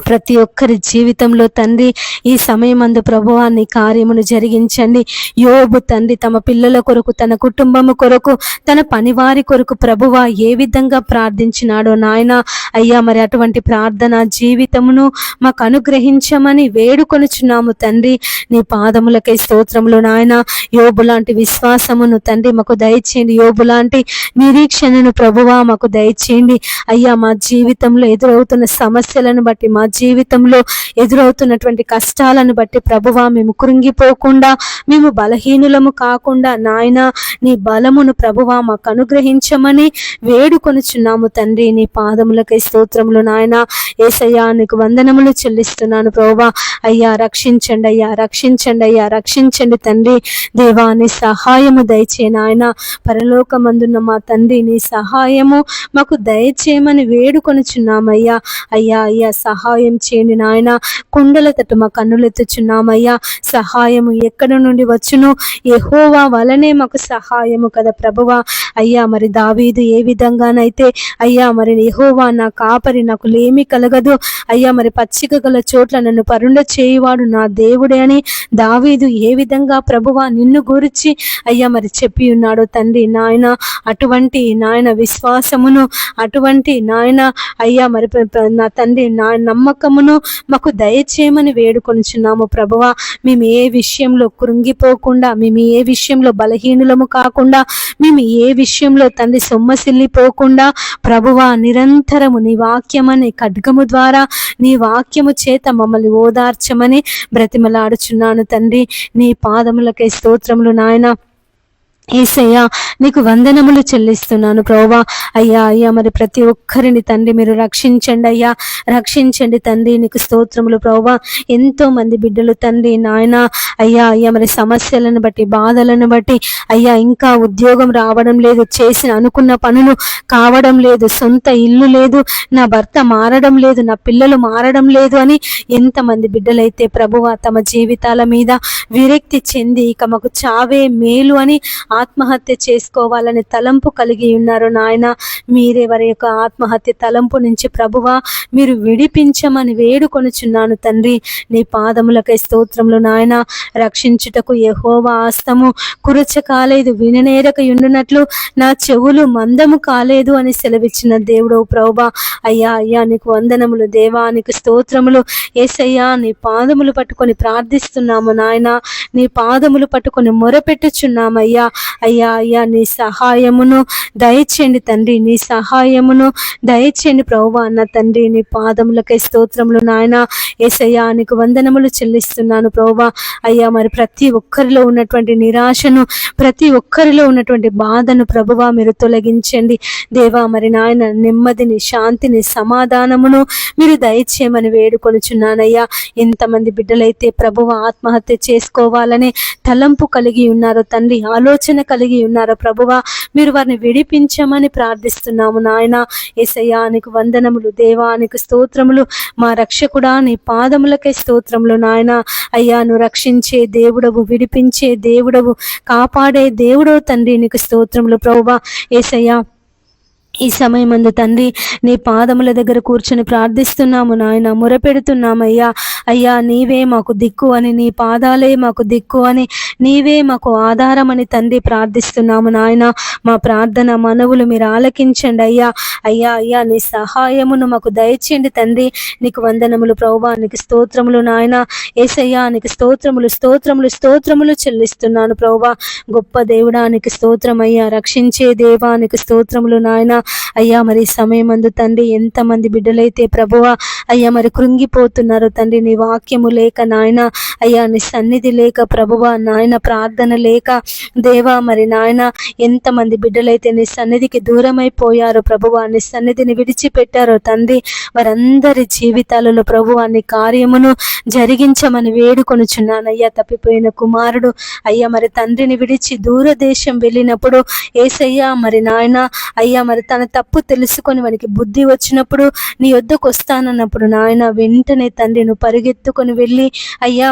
ప్రతి ఒక్కరి జీవితంలో తండ్రి ఈ సమయమందు ప్రభువా నీ కార్యమును జరిగించండి. యోబు తండ్రి తమ పిల్లల కొరకు, తన కుటుంబము కొరకు, తన పనివారి కొరకు ప్రభువా ఏ విధంగా ప్రార్థించినాడో నాయన. అయ్యా మరి అటువంటి ప్రార్థన జీవితమును మాకు అనుగ్రహించమని వేడుకొనుచున్నాము తండ్రి. నీ పాదములకై స్తోత్రములు నాయన. యోబు లాంటి విశ్వాసమును తండ్రి మాకు దయచేయండి, యోబు లాంటి నిరీక్షణను ప్రభువా మాకు దయచేయండి. అయ్యా మా జీవితంలో ఎదురవుతున్న సమస్యలను బట్టి, మా జీవితంలో ఎదురవుతున్నటువంటి కష్టాలను బట్టి ప్రభువా మేము కృంగిపోకుండా, మేము బలహీనులము కాకుండా నాయన నీ బలమును ప్రభువా మాకు అనుగ్రహించమని వేడుకొనుచున్నాము తండ్రి. నీ పాదములకై స్తోత్రములు నాయన. యేసయ్యా నీకు వందనములు చెల్లిస్తున్నాను ప్రభువా. అయ్యా రక్షించండి, అయ్యా రక్షించండి, అయ్యా రక్షించండి తండ్రి దేవా. నీ సహాయము దయచే నాయన. పరలోకమందున్న మా తండ్రి నీ సహాయము మాకు దయచేయమని వేడుకొనుచున్నామయ్యా. అయ్యా అయ్యా సహాయం చేయండి నాయన. కుండల తట్టు మా కన్నులెత్తుచున్నామయ్యా. సహాయము ఎక్కడి నుండి వచ్చును? యెహోవా వలనే మాకు సహాయము కదా ప్రభువా. అయ్యా మరి దావీదు ఏ విధంగానైతే అయ్యా మరి యెహోవా నా కాపరి, నాకు లేమి కలగదు, అయ్యా మరి పచ్చిక గల చోట్ల నన్ను పరుండ చేయువాడు నా దేవుడే అని దావీదు ఏ విధంగా ప్రభువా నిన్ను గురించి అయ్యా మరి చెప్పి ఉన్నాడో తండ్రి నాయన, అటువంటి నాయన విశ్వాసమును, అటువంటి నాయన అయ్యా మరి నా తండ్రి నా నమ్మకమును మాకు దయచేయమని వేడుకొనుచున్నాము ప్రభువా. మేము ఏ విషయంలో కృంగిపోకుండా, మేము ఏ విషయంలో బలహీనులము కాకుండా, మేము ఏ విషయంలో తండ్రి సొమ్మసిల్లిపోకుండా ప్రభువా నిరంతరము నీ వాక్యమనే ఖడ్గము ద్వారా, నీ వాక్యము చేత మమ్మల్ని ఓదార్చమని బ్రతిమలాడుచున్నాను తండ్రి. నీ పాదములకై స్తోత్రములు నాయన. యేసయ్యా నీకు వందనములు చెల్లిస్తున్నాను ప్రభువా. అయ్యా అయ్యా మరి ప్రతి ఒక్కరిని తండ్రి మీరు రక్షించండి అయ్యా, రక్షించండి తండ్రి. నీకు స్తోత్రములు ప్రభువా. ఎంతో మంది బిడ్డలు తండ్రి నాయన అయ్యా అయ్యా మరి సమస్యలను బట్టి, బాధలను బట్టి అయ్యా ఇంకా ఉద్యోగం రావడం లేదు, చేసిన అనుకున్న పనులు కావడం లేదు, సొంత ఇల్లు లేదు, నా భర్త మారడం లేదు, నా పిల్లలు మారడం లేదు అని ఎంతమంది బిడ్డలైతే ప్రభువా తమ జీవితాల మీద విరక్తి చెంది ఇక మాకు చావే మేలు అని ఆత్మహత్య చేసుకోవాలని తలంపు కలిగి ఉన్నారు నాయన. మీరే వారి యొక్క ఆత్మహత్య తలంపు నుంచి ప్రభువా మీరు విడిపించమని వేడుకొనుచున్నాను తండ్రి. నీ పాదములకై స్తోత్రములు నాయన. రక్షించుటకు యెహోవా హస్తము కురచ కాలేదు, విననేరక ఉండునట్లు నా చెవులు మందము కాలేదు అని సెలవిచ్చిన దేవుడు ప్రభువా. అయ్యా అయ్యా నీకు వందనములు దేవా, నీకు స్తోత్రములు. యేసయ్యా నీ పాదములు పట్టుకొని ప్రార్థిస్తున్నాము నాయన. నీ పాదములు పట్టుకొని మొరపెట్టుచున్నామయ్యా. అయ్యా అయ్యా నీ సహాయమును దయచేయండి తండ్రి, నీ సహాయమును దయచేయండి ప్రభువా అన్న తండ్రి. నీ పాదములకై స్తోత్రములు నాయన. యేసయ్యా నీకు వందనములు చెల్లిస్తున్నాను ప్రభువా. అయ్యా మరి ప్రతి ఒక్కరిలో ఉన్నటువంటి నిరాశను, ప్రతి ఒక్కరిలో ఉన్నటువంటి బాధను ప్రభువా మీరు తొలగించండి దేవా. మరి నాయన నెమ్మదిని, శాంతిని, సమాధానమును మీరు దయచేయమని వేడుకొనుచున్నానయ్యా. ఎంతమంది బిడ్డలైతే ప్రభువా ఆత్మహత్య చేసుకోవాలని తలంపు కలిగి ఉన్నారో తండ్రి, ఆలోచన కలిగి ఉన్నారో ప్రభువా మీరు వారిని విడిపించమని ప్రార్థిస్తున్నాము నాయన. యేసయ్యా నీకు వందనములు దేవా, నీకు స్తోత్రములు. మా రక్షకుడా నీ పాదములకై స్తోత్రములు నాయన. అయ్యా నువ్వు రక్షించే దేవుడవు, విడిపించే దేవుడవు, కాపాడే దేవుడవు తండ్రి. నీకు స్తోత్రములు ప్రభువా. యేసయ్యా ఈ సమయమందు తండ్రి నీ పాదముల దగ్గర కూర్చొని ప్రార్థిస్తున్నాము నాయన, మొరపెడుతున్నామయ్యా. అయ్యా నీవే మాకు దిక్కు అని, నీ పాదాలే మాకు దిక్కు అని, నీవే మాకు ఆధారం అని తండ్రి ప్రార్థిస్తున్నాము నాయన. మా ప్రార్థన మనవులు మీరు ఆలకించండి అయ్యా. అయ్యా అయ్యా నీ సహాయమును మాకు దయచేయండి తండ్రి. నీకు వందనములు ప్రభువా, నీకు స్తోత్రములు నాయన. యేసయ్యా నీకు స్తోత్రములు స్తోత్రములు స్తోత్రములు చెల్లిస్తున్నాను ప్రభువా. గొప్ప దేవుడానికి స్తోత్రమయ్యా, రక్షించే దేవానికి స్తోత్రములు నాయన. అయ్యా మరి సమయమందు తండ్రి ఎంతమంది బిడ్డలైతే ప్రభువా అయ్యా మరి కృంగిపోతున్నారు తండ్రి, నీ వాక్యము లేక నాయన, అయ్యా నీ సన్నిధి లేక ప్రభువా నాయన, ప్రార్థన లేక దేవా మరి నాయన, ఎంతమంది బిడ్డలైతే నీ సన్నిధికి దూరమైపోయారో ప్రభువా, నీ సన్నిధిని విడిచిపెట్టారో తండ్రి, వారందరి జీవితాలలో ప్రభువా నీ కార్యమును జరిగించమని వేడుకొనుచున్నానయ్యా. తప్పిపోయిన కుమారుడు అయ్యా మరి తండ్రిని విడిచి దూరదేశం వెళ్ళినప్పుడు యేసయ్యా మరి నాయన, అయ్యా మరి తన తప్పు తెలుసుకొని వానికి బుద్ధి వచ్చినప్పుడు నీ యొద్దకు వస్తానన్నప్పుడు నాయన, వెంటనే తండ్రి నువ్వు పరిగెత్తుకొని వెళ్ళి అయ్యా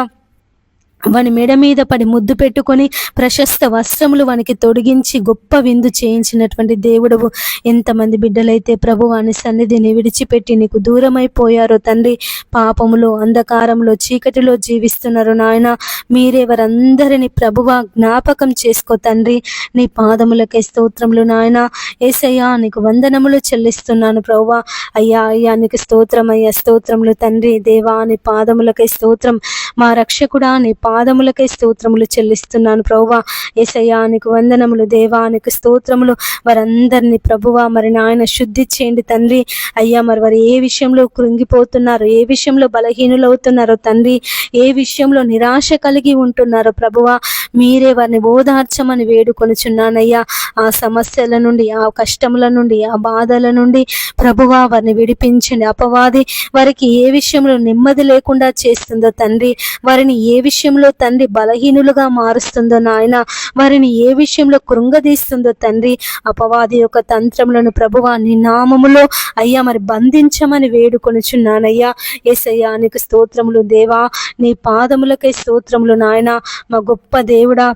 వాని మెడ మీద పడి ముద్దు పెట్టుకొని ప్రశస్త వస్త్రములు వానికి తొడిగించి గొప్ప విందు చేయించినటువంటి దేవుడవు. ఎంతమంది బిడ్డలైతే ప్రభు వాని సన్నిధిని విడిచిపెట్టి నీకు దూరమైపోయారో తండ్రి, పాపములో అంధకారంలో చీకటిలో జీవిస్తున్నారు నాయన. మీరే వారందరినీ ప్రభువా జ్ఞాపకం చేసుకో తండ్రి. నీ పాదములకే స్తోత్రములు నాయన. యేసయ్యా నీకు వందనములు చెల్లిస్తున్నాను ప్రభువా. అయ్యా అయ్యా నీకు స్తోత్రం అయ్యా, స్తోత్రములు తండ్రి. దేవా నీ పాదములకే స్తోత్రం. మా రక్షకుడా నీ పాదములకై స్తోత్రములు చెల్లిస్తున్నాను ప్రభువా. యేసయ్యా నీకు వందనములు. దేవా నీకు స్తోత్రములు. వారందరినీ ప్రభువా మరి నాయన శుద్ధి చేయండి తండ్రి. అయ్యా మరి వారు ఏ విషయంలో కృంగిపోతున్నారో, ఏ విషయంలో బలహీనులవుతున్నారో తండ్రి, ఏ విషయంలో నిరాశ కలిగి ఉంటున్నారో ప్రభువా, మీరే వారిని ఓదార్చమని వేడుకొనుచున్నానయ్యా. ఆ సమస్యల నుండి, ఆ కష్టముల నుండి, ఆ బాధల నుండి ప్రభువా వారిని విడిపించండి. అపవాది వారికి ఏ విషయంలో నెమ్మది లేకుండా చేస్తుందో తండ్రి, వారిని ఏ విషయంలో తండ్రి బలహీనులుగా మారుస్తుందో నాయన, వారిని ఏ విషయంలో కృంగదీస్తుందో తండ్రి, అపవాది యొక్క తంత్రములను ప్రభువా నీ నామములో అయ్యా మరి బంధించమని వేడుకొనుచున్నానయ్యా. యేసయ్యా నీకు స్తోత్రములు. దేవా నీ పాదములకై స్తోత్రములు నాయన. మా గొప్ప దేవుడా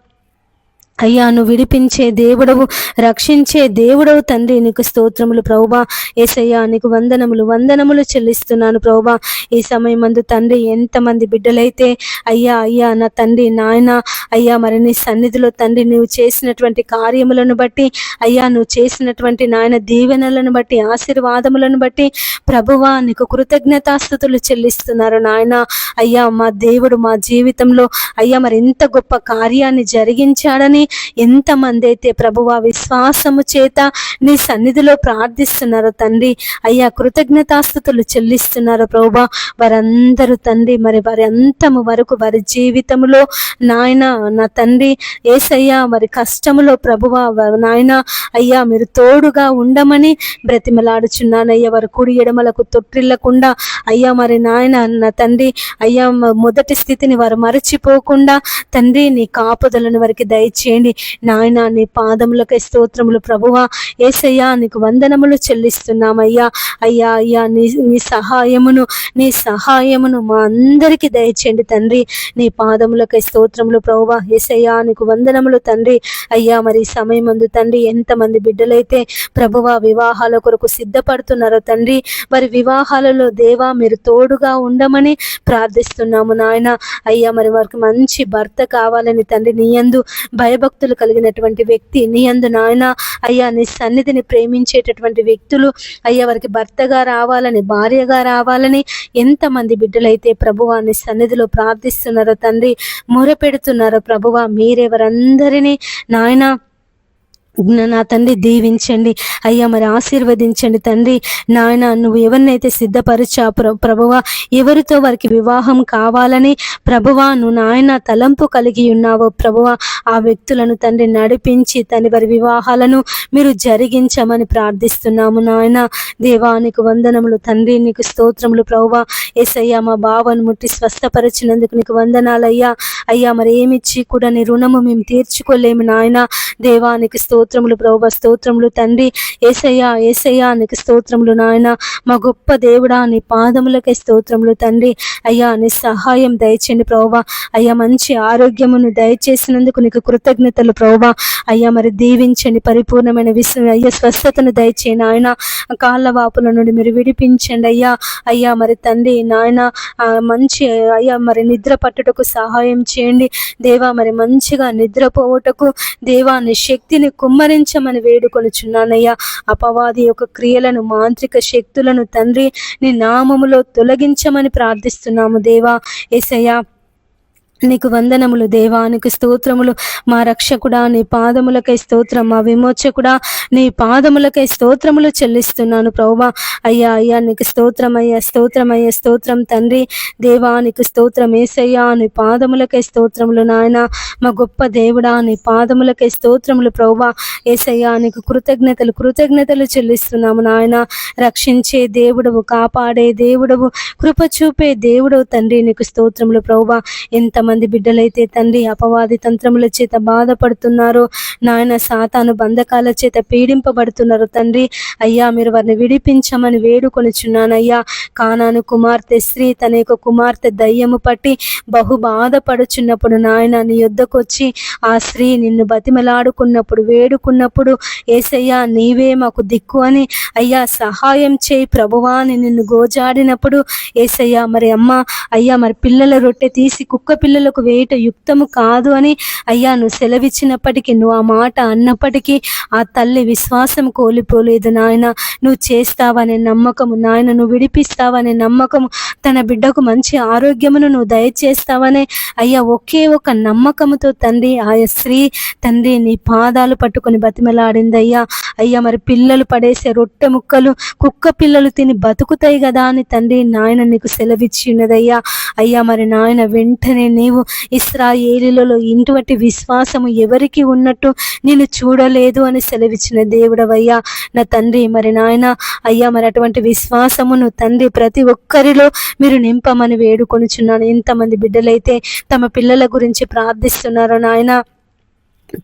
అయ్యా, నువ్వు విడిపించే దేవుడవు, రక్షించే దేవుడవు తండ్రి. నీకు స్తోత్రములు ప్రభువా. యేసయ్యా నీకు వందనములు వందనములు చెల్లిస్తున్నాను ప్రభువా. ఈ సమయమందు తండ్రి ఎంతమంది బిడ్డలైతే అయ్యా అయ్యా నా తండ్రి నాయన, అయ్యా మరి నీ సన్నిధిలో తండ్రి నువ్వు చేసినటువంటి కార్యములను బట్టి, అయ్యా నువ్వు చేసినటువంటి నాయన దీవెనలను బట్టి, ఆశీర్వాదములను బట్టి ప్రభువా నీకు కృతజ్ఞతాస్తుతులు చెల్లిస్తున్నారు నాయన. అయ్యా మా దేవుడు మా జీవితంలో అయ్యా మరి ఎంత గొప్ప కార్యాన్ని జరిగించాడని ఎంతమంది అయితే ప్రభువా విశ్వాసము చేత నీ సన్నిధిలో ప్రార్థిస్తున్నారు తండ్రి, అయ్యా కృతజ్ఞతాస్తుతులు చెల్లిస్తున్నారు ప్రభువా. వారందరూ తండ్రి మరి వారి అంతము వరకు వారి జీవితంలో నాయన నా తండ్రి యేసయ్యా వారి కష్టములో ప్రభువా నాయన అయ్యా మీరు తోడుగా ఉండమని బ్రతిమలాడుచున్నానయ్యా. వారి కుడి ఎడమలకు తొట్టిల్లకుండా అయ్యా మరి నాయన నా తండ్రి అయ్యా మొదటి స్థితిని వారు మరచిపోకుండా తండ్రి నీ కాపుదలను వారికి దయచేయండి నాయన. నీ పాదములకై స్తోత్రములు ప్రభువా. యేసయ్యా నీకు వందనములు చెల్లిస్తున్నామయ్యా. అయ్యా అయ్యా నీ సహాయమును మా అందరికీ దయచేయండి తండ్రి. నీ పాదములకై స్తోత్రములు ప్రభువా. యేసయ్యా నీకు వందనములు తండ్రి. అయ్యా మరి సమయమందు తండ్రి ఎంతమంది బిడ్డలైతే ప్రభువా వివాహాల కొరకు సిద్ధపడుతున్నారో తండ్రి, వారి వివాహాలలో దేవా మీరు తోడుగా ఉండమని ప్రార్థిస్తున్నాము నాయన. అయ్యా మరి వారికి మంచి భర్త కావాలని తండ్రి, నీ యందు భయభక్తులు కలిగినటువంటి వ్యక్తి, నీ యందు నాయన అయ్యా నీ సన్నిధిని ప్రేమించేటటువంటి వ్యక్తులు అయ్యా వారికి భర్తగా రావాలని, భార్యగా రావాలని ఎంతమంది బిడ్డలైతే ప్రభువా నీ సన్నిధిలో ప్రార్థిస్తున్నారో తండ్రి, మొరపెడుతున్నారో ప్రభువా, మీరే వారందరినీ నాయన నా తండ్రి దీవించండి అయ్యా మరి ఆశీర్వదించండి తండ్రి. నాయన నువ్వు ఎవరినైతే సిద్ధపరిచా ప్రభువా, ఎవరితో వారికి వివాహం కావాలని ప్రభువా నువ్వు నాయన తలంపు కలిగి ఉన్నావో ప్రభువా, ఆ వ్యక్తులను తండ్రి నడిపించి తండ్రి వారి వివాహాలను మీరు జరిగించమని ప్రార్థిస్తున్నాము నాయన. దేవానికి వందనములు తండ్రి, నీకు స్తోత్రములు ప్రభువా. యేసయ్యా మా బావను ముట్టి స్వస్థపరిచినందుకు నీకు వందనాలయ్యా. అయ్యా మరి ఏమిచ్చి కూడా నీ రుణము మేము తీర్చుకోలేము నాయన. దేవానికి స్తోత్రం స్తోత్రములు ప్రభు, స్తోత్రములు తండ్రి. యేసయ్యా యేసయ్యా నీకు స్తోత్రములు నాయన. మా గొప్ప దేవుడా నీ పాదములకే స్తోత్రములు తండ్రి. అయ్యా నీ సహాయం దయచేయండి ప్రభు. అయ్యా మంచి ఆరోగ్యమును దయచేసినందుకు నీకు కృతజ్ఞతలు ప్రభు. అయ్యా మరి దీవించండి, పరిపూర్ణమైన అయ్యా స్వస్థతను దయచేయండి ఆయన. కాళ్ళ వాపుల నుండి మీరు విడిపించండి అయ్యా. అయ్యా మరి తండ్రి నాయన మంచి అయ్యా మరి నిద్ర పట్టుటకు సహాయం చేయండి దేవా. మరి మంచిగా నిద్రపోవటకు దేవా నీ శక్తిని కుమ్మరించమని వేడుకొనుచున్నానయ్యా. అపవాది యొక్క క్రియలను, మాంత్రిక శక్తులను తండ్రి నీ నామములో తొలగించమని ప్రార్థిస్తున్నాము దేవా. యేసయ్యా నీకు వందనములు దేవా, నీకు స్తోత్రములు. మా రక్షకుడా నీ పాదములకై స్తోత్రం, మా విమోచకుడా నీ పాదములకై స్తోత్రములు చెల్లిస్తున్నాను ప్రభువా. అయ్యా అయ్యా నీకు స్తోత్రం అయ్యా, స్తోత్రం అయ్యా, స్తోత్రం తండ్రి. దేవా నీకు స్తోత్రం. యేసయ్యా నీ పాదములకై స్తోత్రములు నాయన. మా గొప్ప దేవుడా నీ పాదములకై స్తోత్రములు ప్రభువా. యేసయ్యా నీకు కృతజ్ఞతలు చెల్లిస్తున్నాము నాయన. రక్షించే దేవుడవు, కాపాడే దేవుడవు, కృప చూపే దేవుడవు తండ్రి నీకు స్తోత్రములు ప్రభువా. ఎంతమంది బిడ్డలైతే తండ్రి అపవాది తంత్రముల చేత బాధపడుతున్నారు నాయన, సాతాను బంధకాల చేత పీడింపబడుతున్నారు తండ్రి. అయ్యా మీరు వారిని విడిపించమని వేడుకొనిచున్నానయ్యా. కానాను కుమార్తె స్త్రీ తన యొక్క కుమార్తె దయ్యము పట్టి బహు బాధపడుచున్నప్పుడు నాయన నీ యొద్దకు వచ్చి ఆ స్త్రీ నిన్ను బతిమలాడుకున్నప్పుడు, వేడుకున్నప్పుడు యేసయ్యా నీవే మాకు దిక్కు అని అయ్యా సహాయం చేయి ప్రభువా అని నిన్ను గోజాడినప్పుడు యేసయ్యా మరి అమ్మ అయ్యా మరి పిల్లల రొట్టె తీసి కుక్క పిల్లలకు వేయట యుక్తము కాదు అని అయ్యా నువ్వు సెలవిచ్చినప్పటికీ, నువ్వు ఆ మాట అన్నప్పటికీ ఆ తల్లి విశ్వాసం కోల్పోలేదు నాయన. నువ్వు చేస్తావనే నమ్మకము నాయన, నువ్వు విడిపిస్తావనే నమ్మకము, తన బిడ్డకు మంచి ఆరోగ్యమును నువ్వు దయచేస్తావనే అయ్యా ఒకే ఒక నమ్మకముతో తండ్రి ఆ స్త్రీ తండ్రి నీ పాదాలు పట్టుకొని బతిమలాడిందయ్యా. అయ్యా మరి పిల్లలు పడేసే రొట్టె ముక్కలు కుక్క పిల్లలు తిని బతుకుతాయి కదా అని తండ్రి నాయన నీకు సెలవిచ్చినదయ్యా. అయ్యా మరి నాయన వెంటనే నీవు ఇశ్రాయేలీయులలో ఇటువంటి విశ్వాసము ఎవరికి ఉన్నట్టు నేను చూడలేదు అని సెలవిచ్చిన దేవుడవయ్యా నా తండ్రి. మరి నాయన అయ్యా మరి అటువంటి విశ్వాసమును తండ్రి ప్రతి ఒక్కరిలో మీరు నింపమని వేడుకొనుచున్నాను. ఎంతమంది బిడ్డలైతే తమ పిల్లల గురించి ప్రార్థిస్తున్నారో నాయన,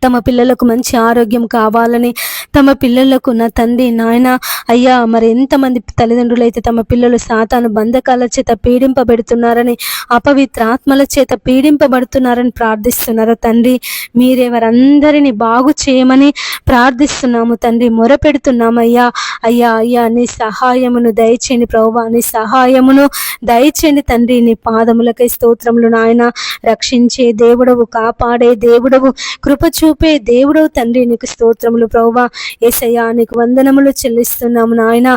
తమ పిల్లలకు మంచి ఆరోగ్యం కావాలని, తమ పిల్లలకు నా తండ్రి నాయన అయ్యా మరి ఎంతమంది తల్లిదండ్రులు అయితే తమ పిల్లలు సాతాను బంధకాల చేత పీడింపబడుతున్నారని, అపవిత్ర ఆత్మల చేత పీడింపబడుతున్నారని ప్రార్థిస్తున్నారో తండ్రి, మీరే వారందరినీ బాగు చేయమని ప్రార్థిస్తున్నాము తండ్రి, మొరపెడుతున్నామయ్యా. అయ్యా అయ్యా నీ సహాయమును దయచేయండి ప్రభువా, నీ సహాయమును దయచేయండి తండ్రి. నీ పాదములకై స్తోత్రములు నాయన. రక్షించే దేవుడవు, కాపాడే దేవుడవు, కృప చూపే దేవుడవు తండ్రి నీకు స్తోత్రములు ప్రభువా. యేసయ్యా నీకు వందనములు చెల్లిస్తున్నాము నాయన.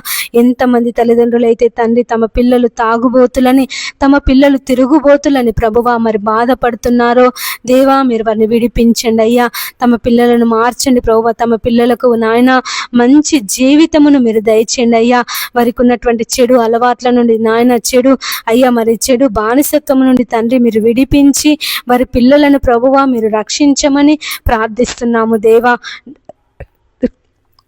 ఎంతమంది తల్లిదండ్రులు అయితే తండ్రి తమ పిల్లలు తాగుబోతులని, తమ పిల్లలు తిరుగుబోతులని ప్రభువా మరి బాధపడుతున్నారో దేవా మీరు వారిని విడిపించండి అయ్యా. తమ పిల్లలను మార్చండి ప్రభువా. తమ పిల్లలకు నాయన మంచి జీవితమును మీరు దయచేయండి అయ్యా. వారికి ఉన్నటువంటి చెడు అలవాట్ల నుండి నాయన, చెడు అయ్యా మరి చెడు బానిసత్వం నుండి తండ్రి మీరు విడిపించి వారి పిల్లలను ప్రభువా మీరు రక్షించమని ప్రార్థిస్తున్నాము దేవా.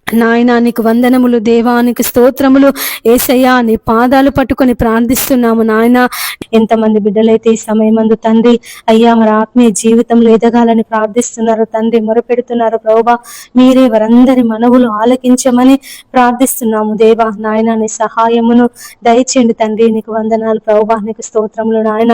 నాయనా నీకు వందనములు దేవా, నీకు స్తోత్రములు యేసయ్యా. నీ పాదాలు పట్టుకొని ప్రార్థిస్తున్నాము నాయన. ఎంతమంది బిడ్డలైతే ఈ సమయమందు తండ్రి అయ్యా మరి ఆత్మీయ జీవితంలో ఎదగాలని ప్రార్థిస్తున్నారు తండ్రి, మొరపెడుతున్నారు ప్రభువా. మీరే వారందరి మనవులు ఆలకించమని ప్రార్థిస్తున్నాము దేవా. నాయన నీ సహాయమును దయచేయండి తండ్రి. నీకు వందనాలు ప్రభువా, నీకు స్తోత్రములు నాయన.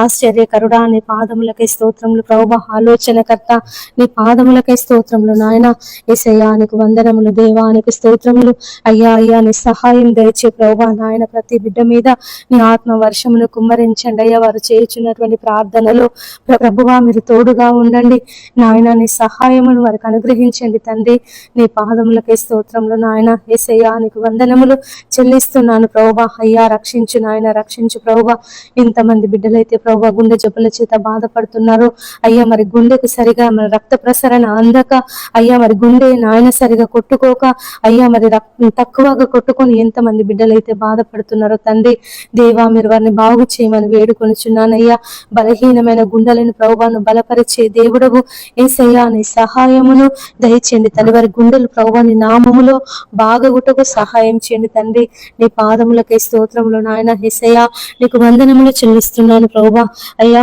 ఆశ్చర్యకరుడా నీ పాదములకై స్తోత్రములు ప్రభువా. ఆలోచనకర్త నీ పాదములకై స్తోత్రములు నాయన. యేసయ్యా నీకు వందనములు దేవానికి స్తోత్రములు అయ్యా. అయ్యా నీ సహాయం దయచే ప్రభువా నాయన. ప్రతి బిడ్డ మీద నీ ఆత్మ వర్షమును కుమ్మరించండి అయ్యా. వారు చేయుచున్నటువంటి ప్రార్థనలు ప్రభువా మీరు తోడుగా ఉండండి నాయన. నీ సహాయమును వారికి అనుగ్రహించండి తండ్రి. నీ పాదములకే స్తోత్రములు నాయన. యేసయ్యా నీకు వందనములు చెల్లిస్తున్నాను ప్రభువా. అయ్యా రక్షించు నాయన, రక్షించు ప్రభువా. ఇంతమంది బిడ్డలైతే ప్రభువా గుండె జబ్బుల చేత బాధపడుతున్నారు అయ్యా. మరి గుండెకు సరిగా మరి రక్త ప్రసరణ అందక అయ్యా మరి గుండె నాయన సరిగా కొట్టుకోక అయ్యా మరి తక్కువగా కొట్టుకొని ఎంతమంది బిడ్డలైతే బాధపడుతున్నారో తండ్రి దేవా మీరు వారిని బాగు చేయమని వేడుకొనిచున్నానయ్యా. బలహీనమైన గుండెలను ప్రభువాను బలపరిచే దేవుడవు యేసయ్యా. నీ సహాయమును దయచేయండి తండ్రి. వారి గుండెలు ప్రభువా నీ నామములో బాగగుటకు సహాయం చేయండి తండ్రి. నీ పాదములకై స్తోత్రములు నాయన. యేసయ్యా నీకు వందనములు చెల్లిస్తున్నాను ప్రభువా. అయ్యా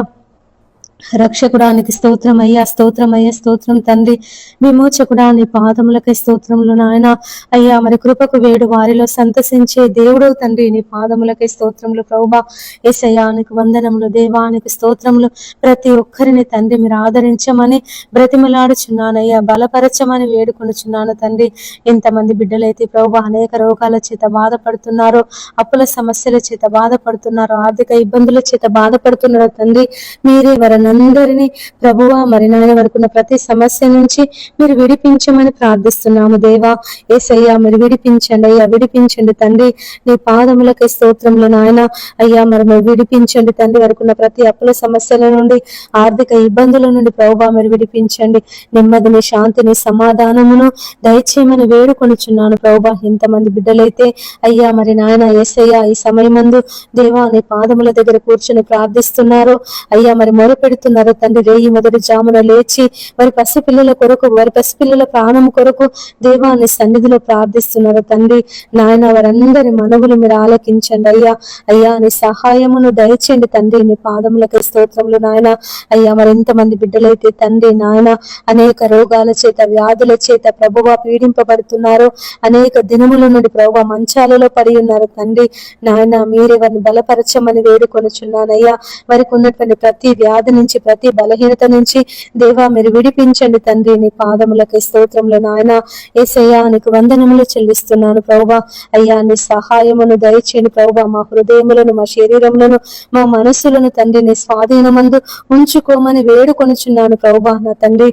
రక్షకుడానికి స్తోత్రం అయ్యా, స్తోత్రం అయ్యా, స్తోత్రం తండ్రి. విమోచకుడా నీ పాదములకి స్తోత్రములు నాయన. అయ్యా మరి కృపకు వేడు వారిలో సంతసించే దేవుడు తండ్రి, నీ పాదములకి స్తోత్రములు ప్రభువా. యేసయ్యా నీకు వందనములు, దేవానికి స్తోత్రములు. ప్రతి ఒక్కరిని తండ్రి మీరు ఆదరించమని బ్రతిమలాడుచున్నానయ్యా, బలపరచమని వేడుకొనుచున్నాను తండ్రి. ఇంతమంది బిడ్డలైతే ప్రభువా అనేక రోగాల చేత బాధపడుతున్నారో, అప్పుల సమస్యల చేత బాధపడుతున్నారో, ఆర్థిక ఇబ్బందుల చేత బాధపడుతున్నారో తండ్రి, మీరే అందరినీ ప్రభువా మరి నాయన వరకున్న ప్రతి సమస్య నుంచి మీరు విడిపించమని ప్రార్థిస్తున్నాము దేవా. యేసయ్యా మీరు విడిపించండి అయ్యా, విడిపించండి తండ్రి. నీ పాదములకి స్తోత్రములు నాయన. అయ్యా మరి విడిపించండి తండ్రి, వరకున్న ప్రతి అప్పుల సమస్యల నుండి, ఆర్థిక ఇబ్బందుల నుండి ప్రభువా మీరు విడిపించండి. నెమ్మదిని, శాంతిని, సమాధానమును దయచేయమని వేడుకొనుచున్నాను ప్రభువా. ఇంతమంది బిడ్డలైతే అయ్యా మరి నాయన యేసయ్యా ఈ సమయమందు దేవా నీ పాదముల దగ్గర కూర్చొని ప్రార్థిస్తున్నారు అయ్యా, మరి మొరపెడుతున్నారు తండ్రి. రేయి మొదటి జామున లేచి వారి పసిపిల్లల కొరకు, వారి పసిపిల్లల ప్రాణం కొరకు దేవాన్ని సన్నిధిలో ప్రార్థిస్తున్నారు తండ్రి. నాయన వారందరి మనవులు మీరు ఆలకించండి అయ్యా. అయ్యా నీ సహాయమును దయచేయండి తండ్రి. నీ పాదములకి స్తోత్రములు నాయన. అయ్యా మరి ఎంతమంది బిడ్డలైతే తండ్రి నాయన అనేక రోగాల చేత, వ్యాధుల చేత ప్రభువా పీడింపబడుతున్నారు, అనేక దినముల నుండి ప్రభువా మంచాలలో పడి ఉన్నారు తండ్రి. నాయన మీరే వారిని బలపరచమని వేడుకొనుచున్నానయ్యా. వారికి ఉన్నటువంటి ప్రతి వ్యాధి నుంచి, ప్రతి బలహీనత నుంచి దేవా మీరు విడిపించండి తండ్రి. నీ పాదములకి స్తోత్రములు నాయన. యేసయ్యా నీకు వందనములు చెల్లిస్తున్నాను ప్రభువా. అయ్యా నీ సహాయమును దయచేయండి ప్రభువా. మా హృదయములను, మా శరీరములను, మా మనస్సులను తండ్రి నీ స్వాధీనమందు ఉంచుకోమని వేడుకొనుచున్నాను ప్రభువా నా తండ్రి.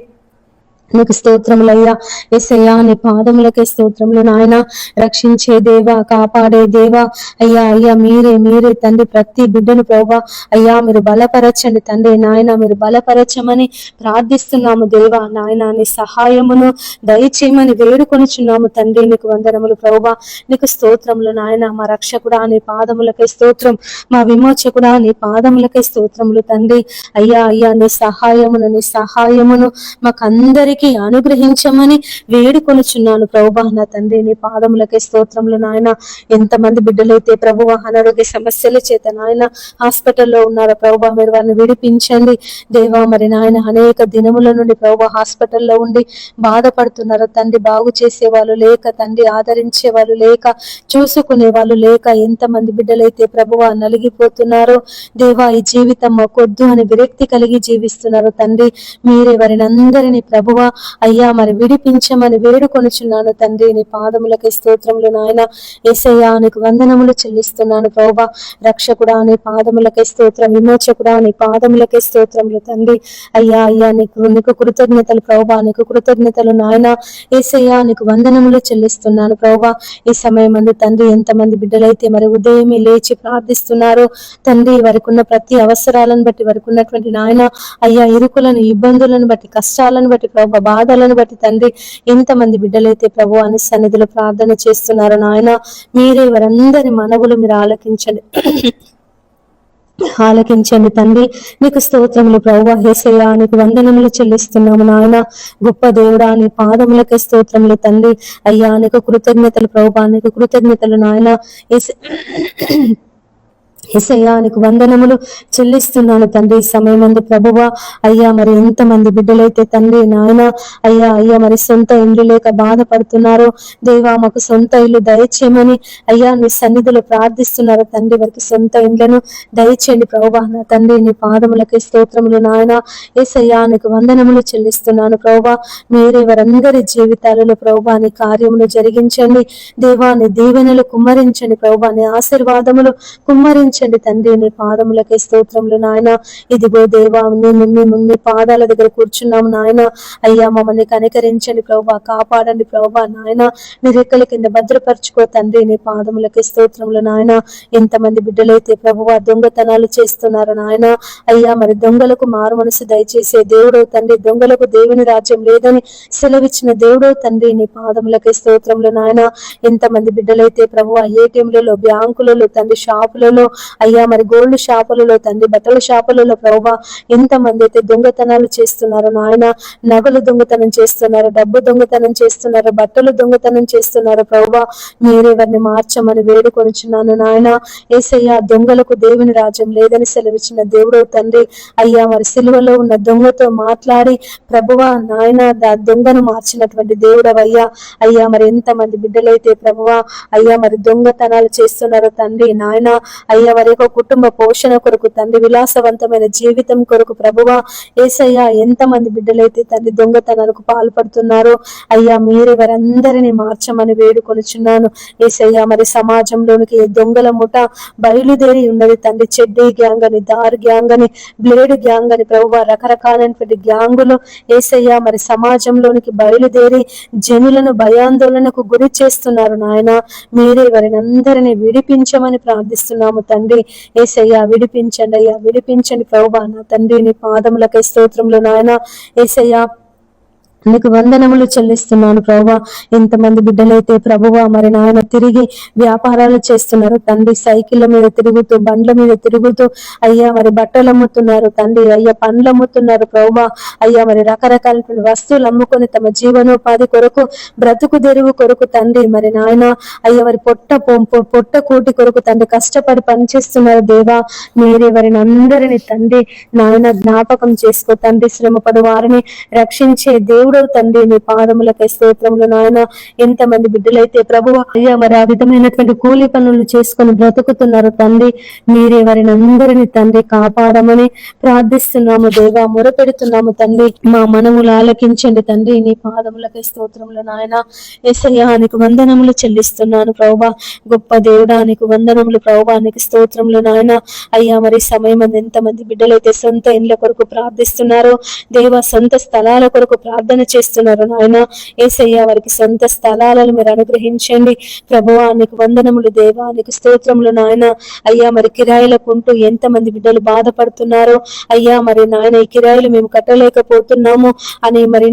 నీకు స్తోత్రములయ్యా. యేసయ్యా నీ పాదములకే స్తోత్రములు నాయన. రక్షించే దేవా, కాపాడే దేవా అయ్యా. అయ్యా మీరే తండ్రి ప్రతి బిడ్డను ప్రభువా అయ్యా మీరు బలపరచండి తండ్రి. నాయన మీరు బలపరచమని ప్రార్థిస్తున్నాము దేవా. నాయన నీ సహాయమును దయచేయమని వేడుకొనుచున్నాము తండ్రి. నీకు వందనములు ప్రభువా. నీకు స్తోత్రములు నాయన. మా రక్షకుడా నీ పాదములకే స్తోత్రం, మా విమోచకుడా నీ పాదములకే స్తోత్రములు తండ్రి. అయ్యా నీ సహాయమును మాకందరికి అనుగ్రహించమని వేడుకొనుచున్నాను ప్రభువా నా తండ్రి. నీ పాదములకే స్తోత్రములు నాయన. ఎంతమంది బిడ్డలైతే ప్రభువా అనారోగ్య సమస్యల చేత నాయన హాస్పిటల్లో ఉన్నారో ప్రభువా మీరు వారిని విడిపించండి దేవా. మరి నాయన అనేక దినముల నుండి ప్రభువా హాస్పిటల్లో ఉండి బాధపడుతున్నారు తండ్రి. బాగు చేసే వాళ్ళు లేక తండ్రి, ఆదరించే వాళ్ళు లేక, చూసుకునే వాళ్ళు లేక ఎంతమంది బిడ్డలైతే ప్రభువా నలిగిపోతున్నారో దేవా. ఈ జీవితం మాకొద్దు అని విరక్తి కలిగి జీవిస్తున్నారు తండ్రి. మీరే వారిని అందరినీ ప్రభువా అయ్యా మరి విడిపించమని వేడుకొనుచున్నాను తండ్రి. నీ పాదములకి స్తోత్రములు నాయన. యేసయ్యా నీకు వందనములు చెల్లిస్తున్నాను ప్రభువా. రక్షకుడా నీ పాదములకి స్తోత్రం, విమోచకుడా నీ పాదములకి స్తోత్రములు తండ్రి. అయ్యా నీకు కృతజ్ఞతలు ప్రభువా, నీకు కృతజ్ఞతలు నాయన. యేసయ్యా నీకు వందనములు చెల్లిస్తున్నాను ప్రభువా. ఈ సమయం అందు తండ్రి ఎంతమంది బిడ్డలైతే మరి ఉదయమే లేచి ప్రార్థిస్తున్నారు తండ్రి. వారికి ఉన్న ప్రతి అవసరాలను బట్టి, వారికి ఉన్నటువంటి నాయన అయ్యా ఇరుకులను, ఇబ్బందులను బట్టి, కష్టాలను బట్టి ప్రభు, బాధలను బట్టి తండ్రి ఎంతమంది బిడ్డలైతే ప్రభు అని సన్నిధిలో ప్రార్థన చేస్తున్నారు నాయన. మీరే వారందరి మనవులు మీరు ఆలకించండి తండ్రి. నీకు స్తోత్రములు ప్రభువా. యేసయ్యా నీకు వందనములు చెల్లిస్తున్నాము నాయన. గొప్ప దేవుడా నీ పాదములకే స్తోత్రములు తండ్రి. అయ్యా నీకు కృతజ్ఞతలు ప్రభువా, నీకు కృతజ్ఞతలు నాయన. యేసయ్యా నీకు వందనములు చెల్లిస్తున్నాను తండ్రి. ఈ సమయమందు ప్రభువా అయ్యా మరి ఎంతమంది బిడ్డలైతే తండ్రి నాయన అయ్యా మరి సొంత ఇల్లు లేక బాధపడుతున్నారో దేవా, మాకు సొంత ఇల్లు దయచేయమని అయ్యా నీ సన్నిధిలో ప్రార్థిస్తున్నారు తండ్రి. వారికి సొంత ఇళ్లను దయచేయండి ప్రభువా నా తండ్రి. నీ పాదములకి స్తోత్రములు నాయన. యేసయ్యా నీకు వందనములు చెల్లిస్తున్నాను ప్రభువా. మీరే వారందరి జీవితాలలో ప్రభువా నీ కార్యమును జరిగించండి దేవా. నీ దీవెనలు కుమ్మరించండి ప్రభువా, నీ ఆశీర్వాదములు కుమ్మరించండి తండ్రి. నీ పాదములకే స్తోత్రములు నాయన. ఇదిగో దేవా మీ పాదాల దగ్గర కూర్చున్నాము నాయన. అయ్యా మమ్మల్ని కనికరించండి ప్రభువా, కాపాడండి ప్రభువా నాయన. నీ రెక్కల కింద భద్రపరచుకో తండ్రి. నీ పాదములకే స్తోత్రములు నాయన. ఎంతమంది బిడ్డలైతే ప్రభువా దొంగతనాలు చేస్తున్నారు నాయన. అయ్యా మరి దొంగలకు మారు మనసు దయచేసే దేవుడో తండ్రి. దొంగలకు దేవుని రాజ్యం లేదని సెలవిచ్చిన దేవుడో తండ్రి. నీ పాదములకే స్తోత్రములు నాయన. ఎంతమంది బిడ్డలైతే ప్రభువా ఏటీఎంలలో, బ్యాంకులలో తండ్రి, షాపులలో అయ్యా మరి గోల్డ్ షాపులలో తండ్రి, బట్టల షాపులలో ప్రభా ఎంతమంది అయితే దొంగతనాలు చేస్తున్నారు నాయన, నగలు దొంగతనం చేస్తున్నారు, డబ్బు దొంగతనం చేస్తున్నారు, బట్టలు దొంగతనం చేస్తున్నారు ప్రభా, మీరే వారిని మార్చమని వేడుకొనిచున్నాను నాయన. యేసయ్యా దొంగలకు దేవుని రాజ్యం లేదని సెలవిచ్చిన దేవుడు తండ్రి, అయ్యా మరి సిలువలో ఉన్న దొంగతో మాట్లాడి ప్రభువా నాయన దొంగను మార్చినటువంటి దేవుడవయ్యా. అయ్యా మరి ఎంతమంది బిడ్డలైతే ప్రభువా అయ్యా మరి దొంగతనాలు చేస్తున్నారు తండ్రి నాయన, అయ్యా వారి యొక్క కుటుంబ పోషణ కొరకు తండ్రి, విలాసవంతమైన జీవితం కొరకు ప్రభువా యేసయ్యా ఎంతమంది బిడ్డలైతే తండ్రి దొంగతనాలకు పాల్పడుతున్నారు అయ్యా, మీరే వారందరినీ మార్చమని వేడుకొనిచున్నాను యేసయ్యా. మరి సమాజంలోనికి దొంగల ముఠ బయలుదేరి ఉన్నది తండ్రి, చెడ్డీ గ్యాంగ్ అని, దార్ గ్యాంగ్ అని, బ్లేడ్ గ్యాంగ్ అని ప్రభువా రకరకాలైనటువంటి గ్యాంగులు యేసయ్యా మరి సమాజంలోనికి బయలుదేరి జనులను భయాందోళనకు గురి చేస్తున్నారు నాయన, మీరే వారిని అందరినీ విడిపించమని ప్రార్థిస్తున్నాము తండ్రి. యేసయ్యా విడిపించండి అయ్యా, విడిపించండి ప్రభువా నా తండ్రి, నీ పాదములకై స్తోత్రములు నాయన. యేసయ్యా నీకు వందనములు చెల్లిస్తున్నాను ప్రభువా. ఎంతమంది బిడ్డలైతే ప్రభువా మరి నాయన తిరిగి వ్యాపారాలు చేస్తున్నారు తండ్రి, సైకిళ్ళ మీద తిరుగుతూ, బండ్ల మీద తిరుగుతూ అయ్యా మరి బట్టలు అమ్ముతున్నారు తండ్రి, అయ్యా పండ్లు అమ్ముతున్నారు ప్రభువా, అయ్యా మరి రకరకాల వస్తువులు అమ్ముకొని తమ జీవనోపాధి కొరకు, బ్రతుకు తెరువు కొరకు తండ్రి మరి నాయన అయ్యా మరి పొట్ట కూటి కొరకు తండ్రి కష్టపడి పనిచేస్తున్నారు దేవా. మీరే వారిని అందరినీ తండ్రి నాయన జ్ఞాపకం చేసుకో తండ్రి, శ్రమపడు వారిని రక్షించే దేవుడు తండ్రి, నీ పాదములకై స్తోత్రములు నాయన. ఎంతమంది బిడ్డలైతే ప్రభువా అయ్యా మరి ఆ విధమైనటువంటి కూలి పనులు చేసుకొని బ్రతుకుతున్నారు తండ్రి, మీరే వారిని అందరినీ తండ్రి కాపాడమని ప్రార్థిస్తున్నాము దేవా, మొరపెడుతున్నాము తండ్రి. మా మనములు ఆలకించండి తండ్రి, నీ పాదములకై స్తోత్రములు నాయన. యేసయ్యా నీకు వందనములు చెల్లిస్తున్నాను ప్రభువా, గొప్ప దేవుడా నీకు వందనములు ప్రభువా, నీకు స్తోత్రములు నాయన. అయ్యా మరి సమయం ఎంతమంది బిడ్డలైతే సొంత ఇండ్ల కొరకు ప్రార్థిస్తున్నారో దేవా, సొంత స్థలాల కొరకు ప్రార్థన చేస్తున్నారు నాయన. యేసయ్యా వారికి సొంత స్థలాలను మీరు అనుగ్రహించండి ప్రభువా, నీకు వందనములు దేవా, నీకు స్తోత్రములు నాయన. అయ్యా మరి కిరాయిలకు ఉంటూ ఎంతమంది బిడ్డలు బాధపడుతున్నారో అయ్యా మరి నాయన, ఈ కిరాయిలు మేము కట్టలేకపోతున్నాము అని మరి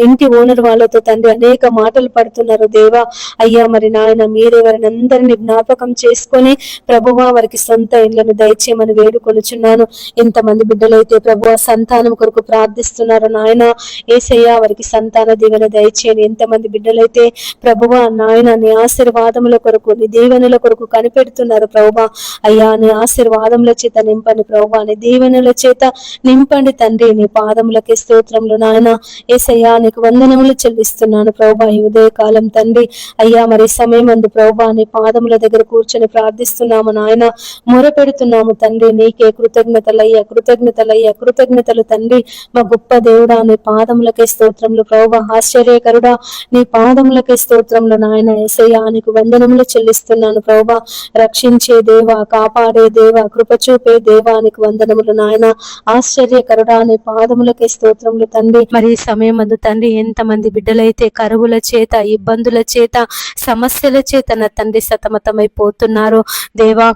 ఇంటి ఓనర్ వాళ్ళతో తండ్రి అనేక మాటలు పడుతున్నారు దేవా. అయ్యా మరి నాయన మీరే వారిని అందరినీ జ్ఞాపకం చేసుకొని ప్రభువా వారికి సొంత ఇళ్లను దయచేయమని వేడుకొనుచున్నాను. ఎంతమంది బిడ్డలైతే ప్రభువా సంతానం కొరకు ప్రార్థిస్తున్నారు నాయన, యేసయ్యా వారికి సంతాన దీవెన దయచేయండి. ఎంతమంది బిడ్డలైతే ప్రభువా నాయన నీ ఆశీర్వాదముల కొరకు, నీ దీవెనల కొరకు కనిపెడుతున్నారు ప్రభువా, అయ్యా నీ ఆశీర్వాదముల చేత నింపండి ప్రభువా, నీ దీవెనల చేత నింపండి తండ్రి, నీ పాదములకే స్తోత్రములు నాయన. యేసయ్యా నీకు వందనములు చెల్లిస్తున్నాను ప్రభువా ఈ ఉదయకాలం తండ్రి. అయ్యా మరి సమయం అందు ప్రభువా నీ పాదముల దగ్గర కూర్చొని ప్రార్థిస్తున్నాము నాయన, మొరపెడుతున్నాము తండ్రి. నీకే కృతజ్ఞతలయ్యా, కృతజ్ఞతలయ్యా, కృతజ్ఞతలు తండ్రి. మా గొప్ప దేవుడా నీ పాదములకే స్తోత్రములు ప్రభువా, ఆశ్చర్యకరుడా నీ పాదములకే స్తోత్రములు నాయన. యేసయ్యా నీకు వందనములు చెల్లిస్తున్నాను ప్రభువా, రక్షించే దేవా, కాపాడే దేవా, కృప చూపే దేవా నీకు వందనములు నాయన. ఆశ్చర్యకరుడా నీ పాదములకే స్తోత్రములు తండ్రి. మరి ఈ సమయం అందు తండ్రి ఎంతమంది బిడ్డలైతే కరువుల చేత, ఇబ్బందుల చేత, సమస్యల చేత నా తండ్రి సతమతమైపోతున్నారు దేవా,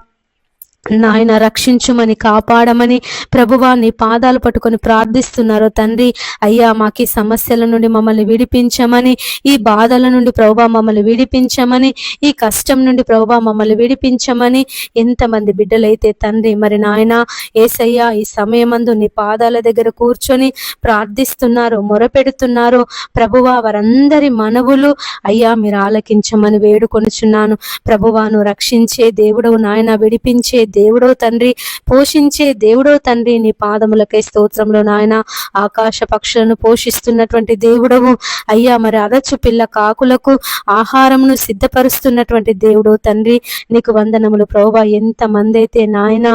నాయన రక్షించుమని, కాపాడమని ప్రభువా నీ పాదాలు పట్టుకొని ప్రార్థిస్తున్నారు తండ్రి. అయ్యా మాకు ఈ సమస్యల నుండి మమ్మల్ని విడిపించమని, ఈ బాధల నుండి ప్రభువా మమ్మల్ని విడిపించమని, ఈ కష్టం నుండి ప్రభువా మమ్మల్ని విడిపించమని ఎంతమంది బిడ్డలైతే తండ్రి మరి నాయన యేసయ్యా ఈ సమయమందు నీ పాదాల దగ్గర కూర్చొని ప్రార్థిస్తున్నారు, మొరపెడుతున్నారు ప్రభువా, వారందరి మనవులు అయ్యా మీరు ఆలకించమని వేడుకొనుచున్నాను ప్రభువా. నువ్వు రక్షించే దేవుడవు నాయన, విడిపించే దేవుడో తండ్రి, పోషించే దేవుడో తండ్రి, నీ పాదములకై స్తోత్రములు నాయన. ఆకాశ పక్షులను పోషిస్తున్నటువంటి దేవుడవు అయ్యా, మరి అరచు పిల్ల కాకులకు ఆహారమును సిద్ధపరుస్తున్నటువంటి దేవుడో తండ్రి, నీకు వందనములు ప్రభువా. ఎంతమంది అయితే నాయన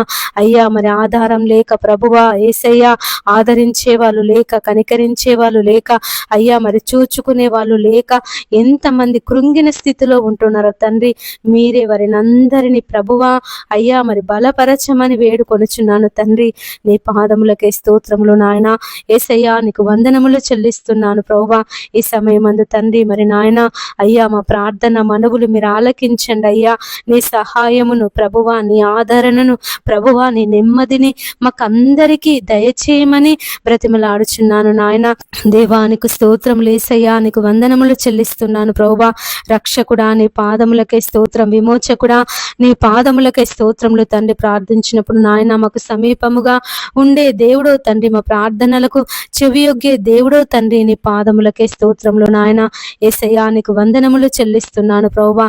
అయ్యా మరి ఆధారం లేక ప్రభువా యేసయ్యా ఆదరించే వాళ్ళు లేక, కనికరించే వాళ్ళు లేక, అయ్యా మరి చూచుకునే వాళ్ళు లేక ఎంతమంది కృంగిన స్థితిలో ఉంటున్నారో తండ్రి, మీరే వారిని అందరినీ ప్రభువా అయ్యా మరి బలపరచమని వేడుకొనుచున్నాను తండ్రి. నీ పాదములకే స్తోత్రములు నాయన. యేసయ్యా నీకు వందనములు చెల్లిస్తున్నాను ప్రభువా. ఈ సమయమందు తండ్రి మరి నాయన అయ్యా మా ప్రార్థన మనవులు మీరు ఆలకించండి అయ్యా. నీ సహాయమును ప్రభువా, నీ ఆదరణను ప్రభువా, నీ నెమ్మదిని మాకందరికీ దయచేయమని బ్రతిమలాడుచున్నాను నాయన. దేవానికి స్తోత్రములు యేసయ్యా, నీకు వందనములు చెల్లిస్తున్నాను ప్రభువా. రక్షకుడా నీ పాదములకే స్తోత్రం, విమోచకుడా నీ పాదములకే స్తోత్రములు తండ్రి. ప్రార్థించినప్పుడు నాయన మాకు సమీపముగా ఉండే దేవుడో తండ్రి, మా ప్రార్థనలకు చెవియొగ్గే దేవుడో తండ్రి, నీ పాదములకే స్తోత్రములు నాయన. యేసయ్యా నీకు వందనములు చెల్లిస్తున్నాను ప్రభువా.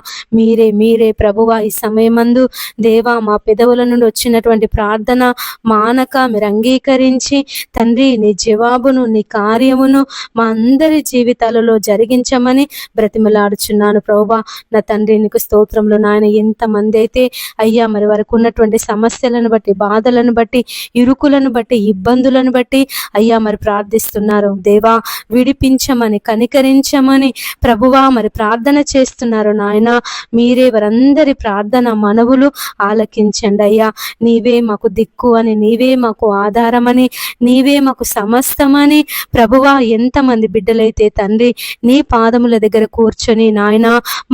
మీరే ప్రభువా ఈ సమయమందు దేవా మా పెదవుల నుండి వచ్చినటువంటి ప్రార్థన మానక మీరు అంగీకరించి తండ్రి నీ జవాబును, నీ కార్యమును మా అందరి జీవితాలలో జరిగించమని బ్రతిమలాడుచున్నాను ప్రభువా. నా తండ్రి నీకు స్తోత్రములు నాయన. ఎంతమంది అయితే అయ్యా మరి వరకు ఉన్నటువంటి సమస్యలను బట్టి, బాధలను బట్టి, ఇరుకులను బట్టి, ఇబ్బందులను బట్టి అయ్యా మరి ప్రార్థిస్తున్నారు దేవా, విడిపించమని, కనికరించమని ప్రభువా మరి ప్రార్థన చేస్తున్నారు నాయన. మీరే వారందరి ప్రార్థన మనవులు ఆలకించండి అయ్యా. నీవే మాకు దిక్కు అని, నీవే మాకు ఆధారమని, నీవే మాకు సమస్తమని ప్రభువా ఎంతమంది బిడ్డలైతే తండ్రి నీ పాదముల దగ్గర కూర్చొని నాయన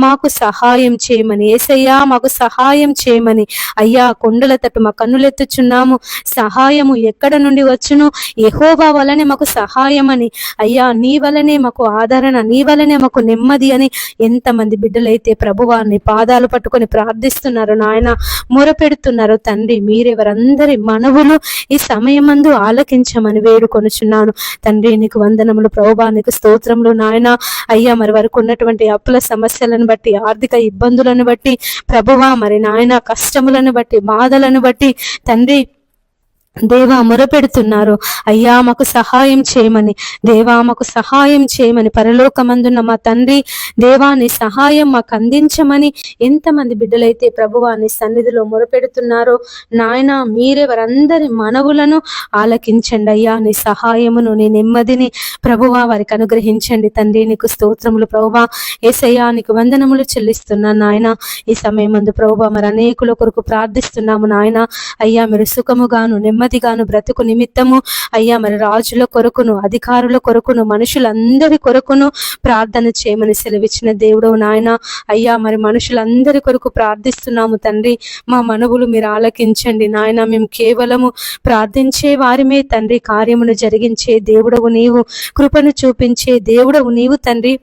మాకు సహాయం చేయమని, యేసయ్యా మాకు సహాయం చేయమని అయ్యా కొండల తట్టు మా కన్నులెత్తుచున్నాము. సహాయము ఎక్కడ నుండి వచ్చును? యెహోవా వలనే మాకు సహాయం అని అయ్యా, నీ వలనే మాకు ఆదరణ, నీ వలనే మాకు నెమ్మది అని ఎంతమంది బిడ్డలైతే ప్రభువా నీ పాదాలు పట్టుకొని ప్రార్థిస్తున్నారు నాయన, మొరపెడుతున్నారు తండ్రి. మీరెవరందరి మనవులు ఈ సమయమందు ఆలకించమని వేడుకొనుచున్నాను తండ్రి. నీకు వందనములు ప్రభువా, నీకు స్తోత్రములు నాయన. అయ్యా మరి వరకు ఉన్నటువంటి అప్పుల సమస్యలను బట్టి, ఆర్థిక ఇబ్బందులను బట్టి ప్రభువా మరి నాయన కష్టములను బట్టి, బాధలను బట్టి తండ్రి దేవా మొరపెడుతున్నారు అయ్యా మాకు సహాయం చేయమని, దేవా మాకు సహాయం చేయమని. పరలోకమందున్న మా తండ్రి దేవా నీ సహాయం మాకు అందించమని ఎంతమంది బిడ్డలైతే ప్రభువా నీ సన్నిధిలో మొరపెడుతున్నారో నాయన, మీరే వారందరి మనవులను ఆలకించండి అయ్యా. నీ సహాయమును, నీ నెమ్మదిని ప్రభువా వారికి అనుగ్రహించండి తండ్రి. నీకు స్తోత్రములు ప్రభువా. యేసయ్యా నీకు వందనములు చెల్లిస్తున్నాను నాయన. ఈ సమయమందు ప్రభువా మరి అనేకుల కొరకు ప్రార్థిస్తున్నాము నాయన. అయ్యా మీరు సుఖముగాను, నెమ్మదిగాను బ్రతుకు నిమిత్తము అయ్యా మరి రాజుల కొరకును, అధికారుల కొరకును, మనుషులందరి కొరకును ప్రార్థన చేయమని సెలవిచ్చిన దేవుడవు నాయన. అయ్యా మరి మనుషులందరి కొరకు ప్రార్థిస్తున్నాము తండ్రి. మా మనవులు మీరు ఆలకించండి నాయన. మేము కేవలము ప్రార్థించే వారిమే తండ్రి. కార్యమును జరిగించే దేవుడవు నీవు, కృపను చూపించే దేవుడవు నీవు తండ్రి.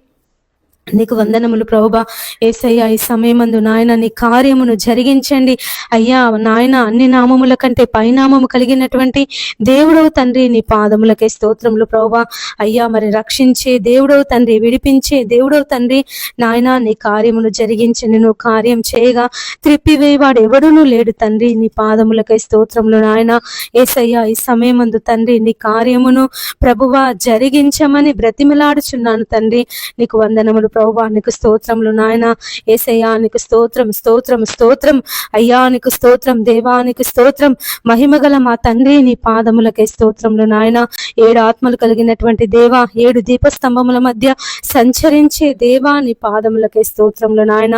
నీకు వందనములు ప్రభువా. యేసయ్యా ఈ సమయమందు నాయన నీ కార్యమును జరిగించండి అయ్యా నాయన. అన్ని నామముల కంటే పైనామము కలిగినటువంటి దేవుడవు తండ్రి, నీ పాదములకే స్తోత్రములు ప్రభువా. అయ్యా మరి రక్షించే దేవుడవు తండ్రి, విడిపించే దేవుడవు తండ్రి నాయన. నీ కార్యమును జరిగించండి. నువ్వు కార్యం చేయగా త్రిప్పివేవాడు ఎవడునూ లేడు తండ్రి. నీ పాదములకై స్తోత్రములు నాయన. యేసయ్యా ఈ సమయమందు తండ్రి నీ కార్యమును ప్రభువా జరిగించమని బ్రతిమలాడుచున్నాను తండ్రి. నీకు వందనములు ప్రభువా. నీకు స్తోత్రములు నాయన. యేసయ్యా నీకు స్తోత్రం, స్తోత్రం, స్తోత్రం అయ్యా. నీకు స్తోత్రం దేవా, నీకు స్తోత్రం. మహిమగల మా తండ్రి నీ పాదములకై స్తోత్రములు నాయన. 7 ఆత్మలు కలిగినటువంటి దేవా, 7 దీపస్తంభముల మధ్య సంచరించే దేవా నీ పాదములకై స్తోత్రములు నాయన.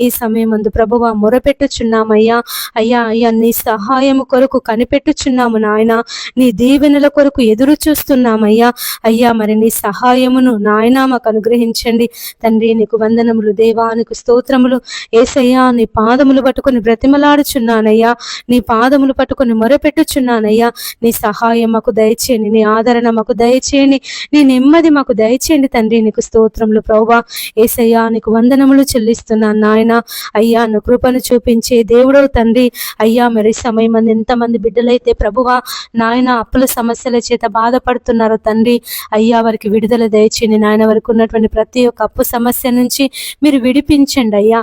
ఈ సమయమందు ప్రభువా మొరపెట్టుచున్నామయ్యా. అయ్యా అయ్యా నీ సహాయము కొరకు కనిపెట్టుచున్నాము నాయన. నీ దీవెనల కొరకు ఎదురు చూస్తున్నామయ్యా. అయ్యా మరి నీ సహాయమును నాయన మాకు అనుగ్రహించండి తండ్రి. నీకు వందనములు దేవా, నీకు స్తోత్రములు యేసయ్యా. నీ పాదములు పట్టుకొని బ్రతిమలాడుచున్నానయ్యా. నీ పాదములు పట్టుకొని మొరపెట్టుచున్నానయ్యా. నీ సహాయం మాకు దయచేయండి, నీ ఆదరణ మాకు దయచేయండి, నీ నెమ్మది మాకు దయచేయండి తండ్రి. నీకు స్తోత్రములు ప్రభువా. యేసయ్యా నీకు వందనములు చెల్లిస్తున్నాను నాయన. అయ్యా నువ్వు కృపను చూపించే దేవుడవు తండ్రి. అయ్యా మరి సమయం ఎంతమంది బిడ్డలైతే ప్రభువా నాయన అప్పుల సమస్యల చేత బాధపడుతున్నారో తండ్రి, అయ్యా వారికి విడుదల దయచేయండి నాయన. వారికి ఉన్నటువంటి ప్రతి ఒక్క అప్పు సమస్య నుంచి మీరు విడిపించండి అయ్యా.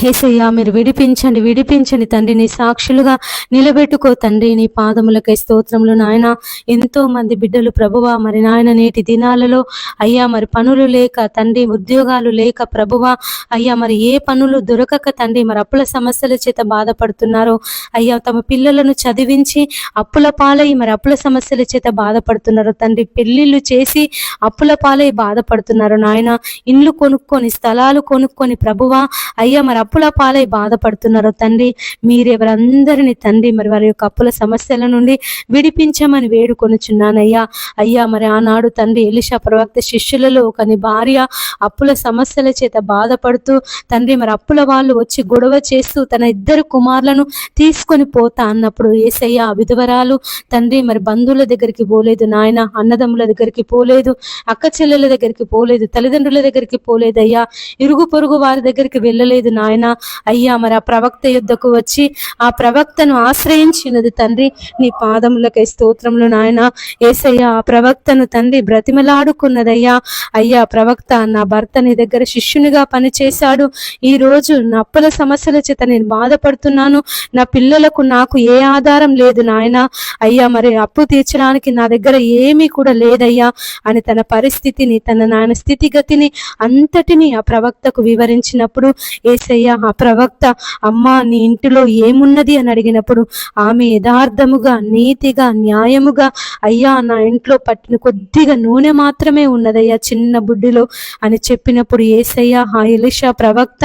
యేసయ్యా మీరు విడిపించండి, విడిపించండి తండ్రి. నీ సాక్షులుగా నిలబెట్టుకో తండ్రి. నీ పాదములకై స్తోత్రములు నాయన. ఎంతో మంది బిడ్డలు ప్రభువా మరి నాయన నేటి దినాలలో అయ్యా మరి పనులు లేక తండ్రి, ఉద్యోగాలు లేక ప్రభువా అయ్యా మరి ఏ పనులు దొరకక తండ్రి మరి అప్పుల సమస్యల చేత బాధపడుతున్నారో అయ్యా. తమ పిల్లలను చదివించి అప్పుల పాలై మరి అప్పుల సమస్యల చేత బాధపడుతున్నారు తండ్రి. పెళ్లిళ్ళు చేసి అప్పుల పాలై బాధపడుతున్నారు నాయన. ఇండ్లు కొనుక్కొని, స్థలాలు కొనుక్కొని ప్రభువా అయ్యా మరి అప్పుల పాలై బాధపడుతున్నారో తండ్రి, మీరెవరందరినీ తండ్రి మరి వారి యొక్క అప్పుల సమస్యల నుండి విడిపించమని వేడుకొనుచున్నానయ్యా. అయ్యా మరి ఆనాడు తండ్రి ఎలీషా ప్రవక్త శిష్యులలో ఒకని భార్య అప్పుల సమస్యల చేత బాధపడుతూ తండ్రి మరి అప్పుల వాళ్ళు వచ్చి గొడవ చేస్తూ తన 2 కుమారులను తీసుకొని పోతా అన్నప్పుడు యేసయ్య విధవరాలు తండ్రి మరి బంధువుల దగ్గరికి పోలేదు నాయన, అన్నదమ్ముల దగ్గరికి పోలేదు, అక్క చెల్లెల దగ్గరికి పోలేదు, తల్లిదండ్రుల దగ్గరికి పోలేదు అయ్యా, ఇరుగు పొరుగు వారి దగ్గరికి వెళ్ళలేదు నాయన. అయ్యా మరి ఆ ప్రవక్త యుద్ధకు వచ్చి ఆ ప్రవక్తను ఆశ్రయించినది తండ్రి, నీ పాదములకై స్తోత్రములు నాయన. యేసయ్య ఆ ప్రవక్తను తండ్రి బ్రతిమలాడుకున్నదయ్యా. అయ్యా ప్రవక్త నా భర్త నీ దగ్గర శిష్యునిగా పనిచేశాడు, ఈ రోజు నా అప్పుల సమస్యల చేత నేను బాధపడుతున్నాను, నా పిల్లలకు నాకు ఏ ఆధారం లేదు నాయన. అయ్యా మరి అప్పు తీర్చడానికి నా దగ్గర ఏమీ కూడా లేదయ్యా అని తన పరిస్థితిని తన నాయన స్థితిగతిని అంతటిని ఆ ప్రవక్తకు వివరించినప్పుడు యేసయ్య ఆ ప్రవక్త అమ్మా నీ ఇంటిలో ఏమున్నది అని అడిగినప్పుడు ఆమె యథార్థముగా నీతిగా న్యాయముగా అయ్యా నా ఇంట్లో పట్టిన కొద్దిగా నూనె మాత్రమే ఉన్నదయ్యా చిన్న బుడ్డిలో అని చెప్పినప్పుడు యేసయ్య ఆ ఎలీషా ప్రవక్త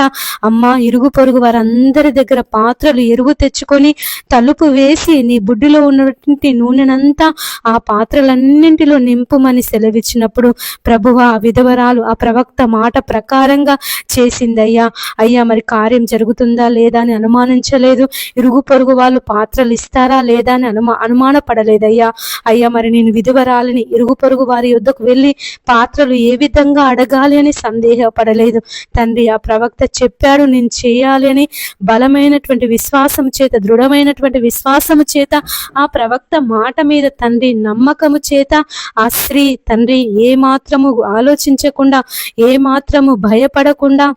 అమ్మా ఇరుగు పొరుగు వారందరి దగ్గర పాత్రలు ఎరువు తెచ్చుకొని తలుపు వేసి నీ బుడ్డిలో ఉన్నటువంటి నూనెనంతా ఆ పాత్రలన్నింటిలో నింపుమని సెలవిచ్చినప్పుడు ప్రభువా ఆ విధవరాలు ఆ ప్రవక్త మాట ప్రకారంగా చేసిందయ్యా. అయ్యా మరి కార్యం జరుగుతుందా లేదా అని అనుమానించలేదు, ఇరుగు పొరుగు వాళ్ళు పాత్రలు ఇస్తారా లేదా అని అనుమానపడలేదయ్యా. అయ్యా మరి నేను విధవరాలిని ఇరుగు పొరుగు వారి యొద్దకు వెళ్ళి పాత్రలు ఏ విధంగా అడగాలి అని సందేహపడలేదు తండ్రి. ఆ ప్రవక్త చెప్పాడు నేను చేయాలి అని బలమైనటువంటి విశ్వాసం చేత దృఢమైనటువంటి విశ్వాసము చేత ఆ ప్రవక్త మాట మీద తండ్రి నమ్మకము చేత ఆ స్త్రీ తండ్రి ఏ మాత్రము ఆలోచించకుండా ఏ మాత్రము భయపడకుండా